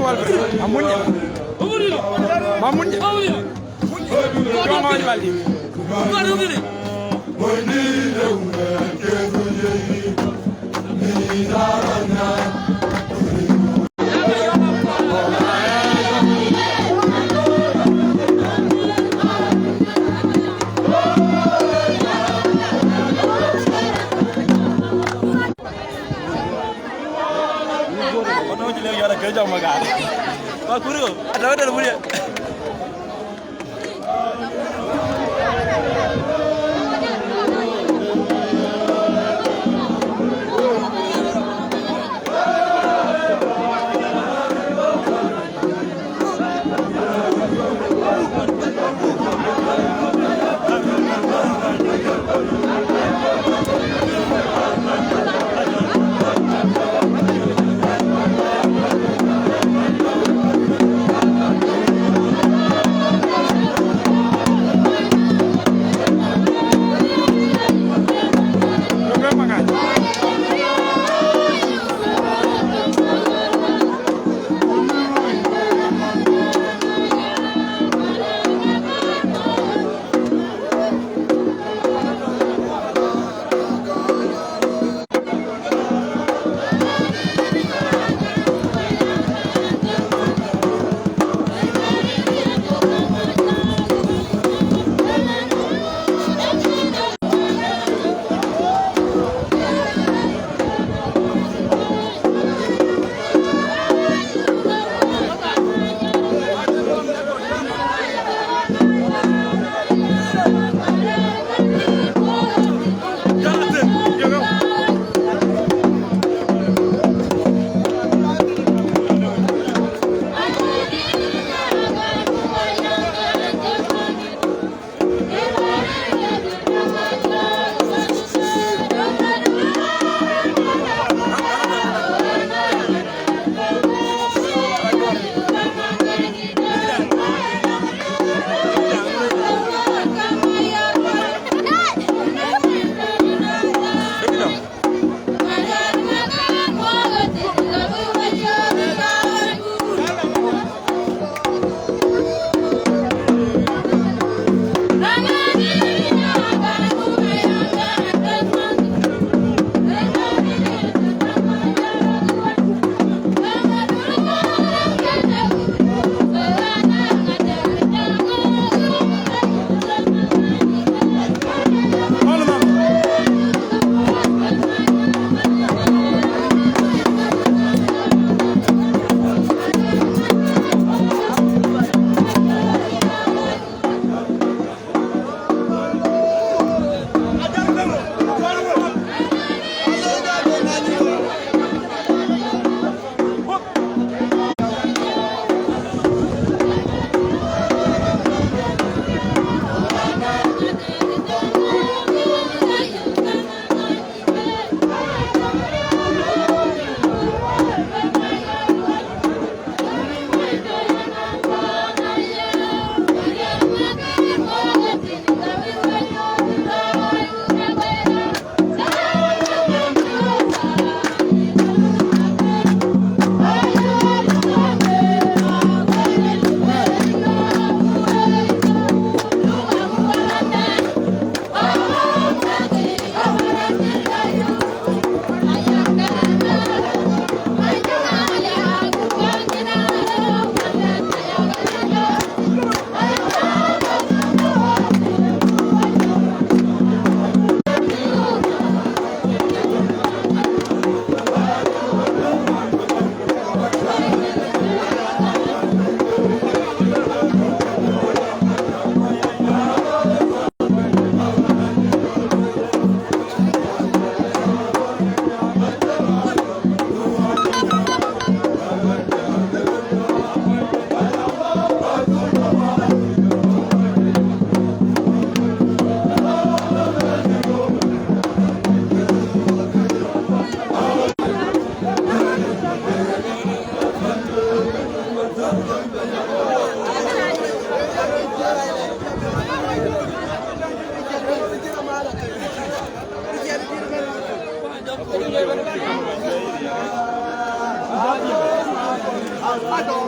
walbe amunja mamunja jongo waldi jauh makan. Pak Guru, ada dulu ya. I don't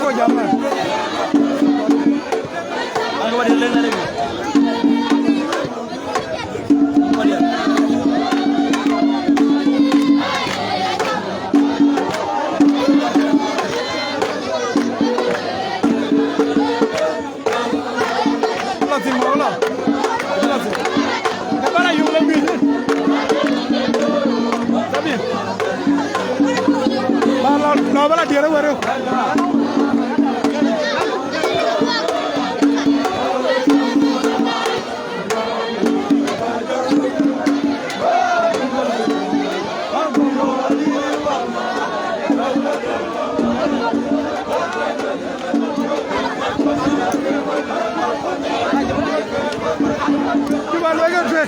ko jamna Ang wadi lang na rin. No, bala tira waro. Juba lo ga tre.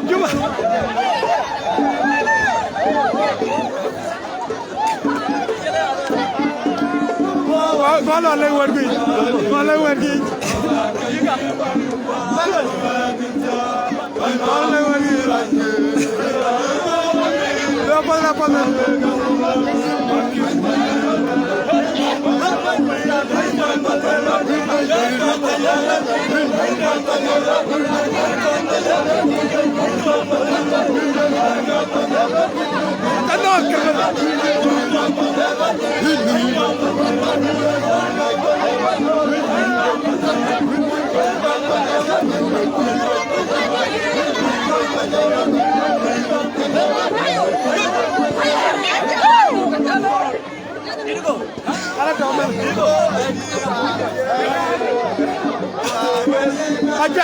Juba. Follow the word be. Follow the word be. Follow the word be.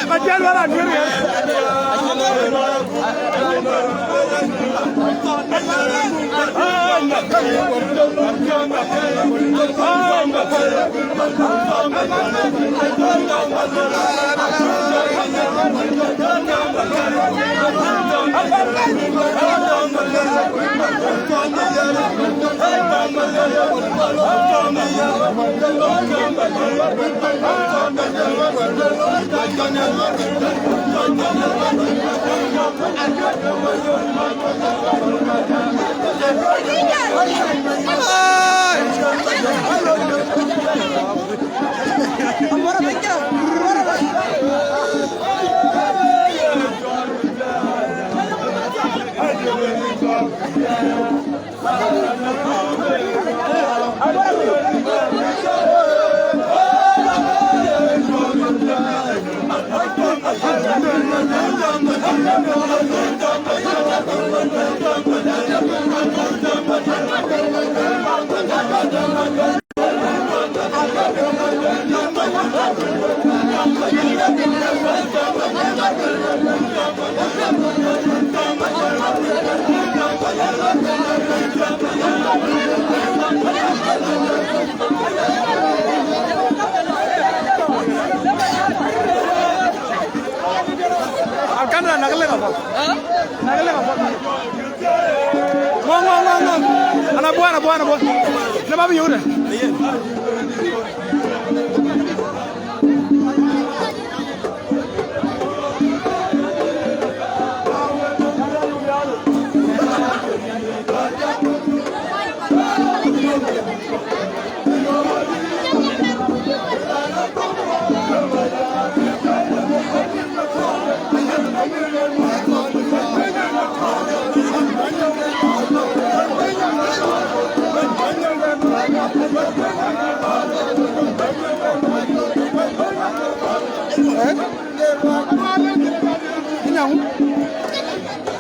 Baca luar akhir ya. Alcandra nagale ka po. Nagale ka po. Ngong. Ana buana. Na babi yure.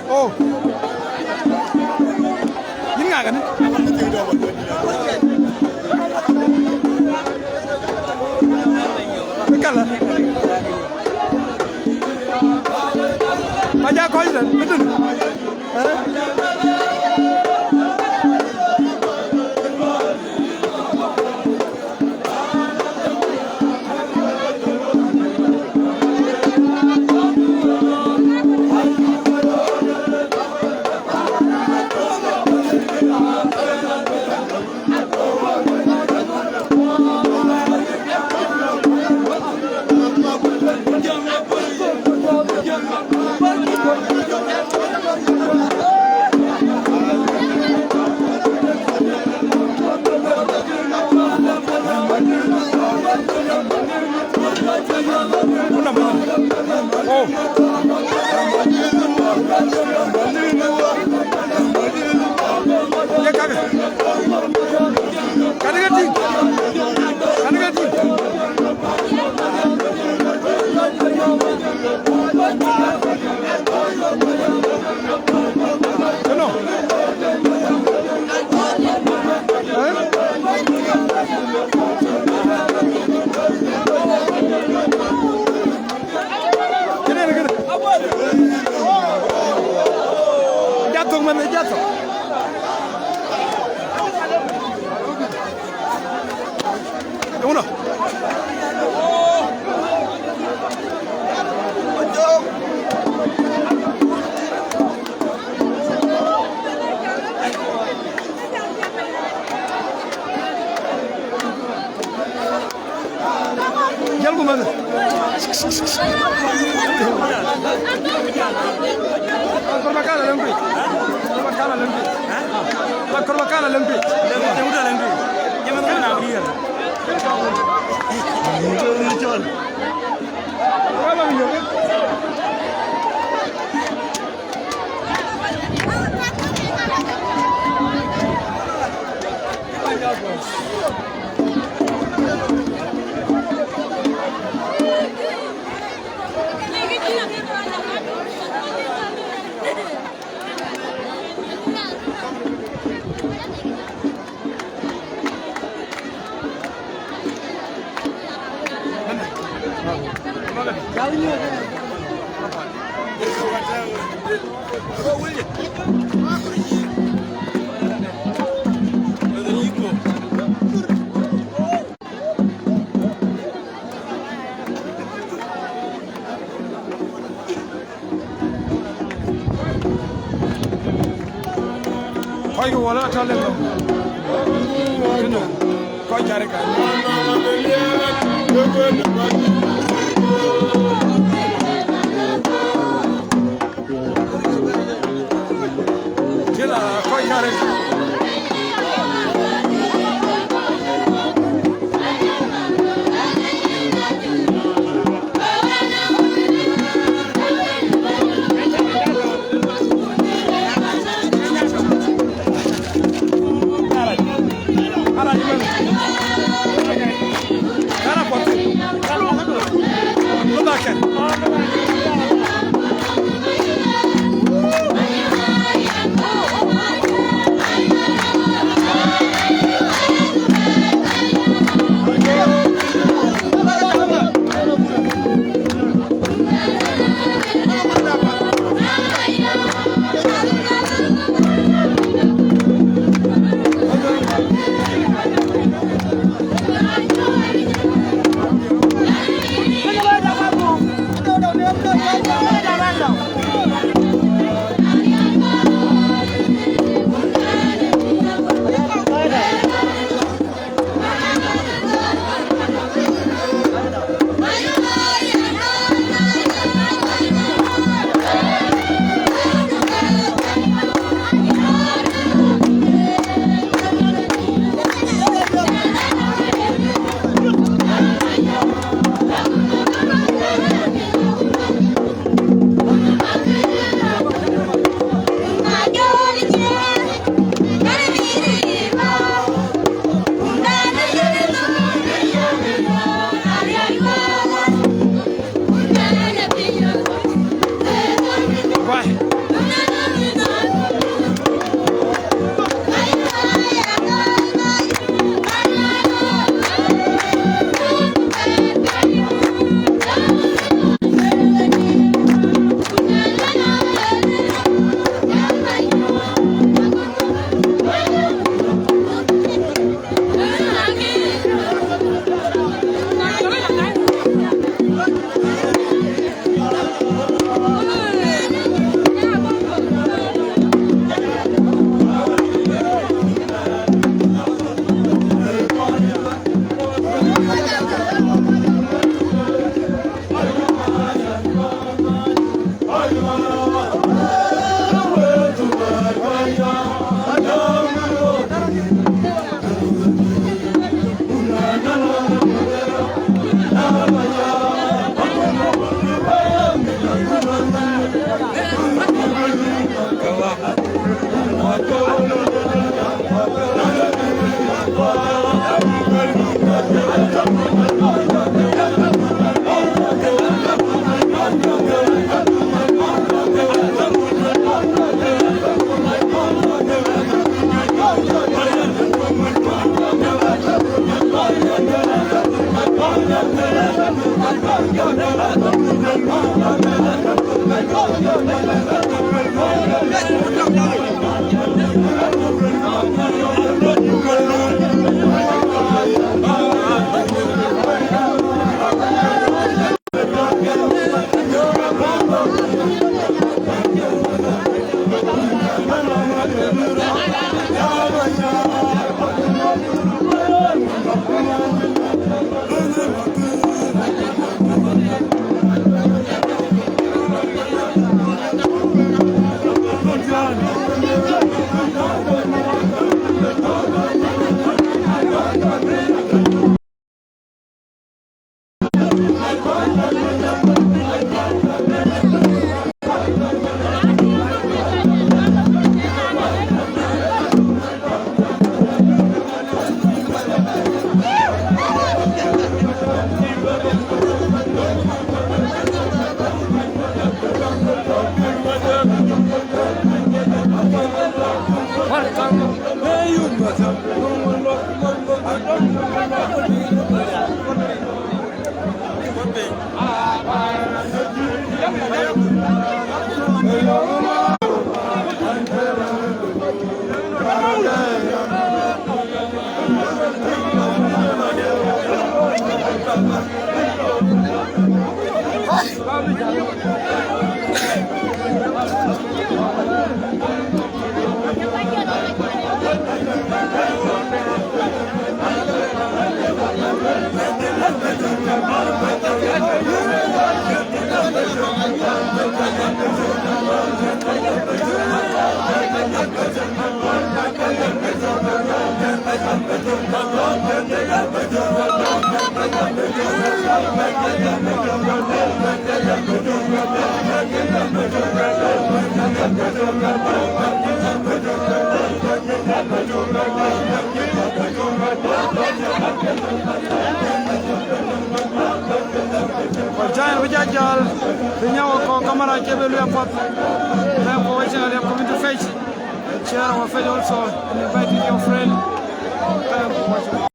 Oh. Những ngày gần cái là aja coi rồi betul Oh. Ya kabe. Kanigati. No. Jatuh mana jatuh? Uno. Jalan ke mana? Korbakala lempi. Korbakala lempi. Udah lempi. Jangan mana dia. Apa minyak? Koi ko wala chale ko. Kino. Koi jare ka. Jela koi jare ka. Cara, Giant Vijayal, the Yawako Kamara Jebelu Airport, therefore, watching are coming to face. Share our faith also, and inviting your friend.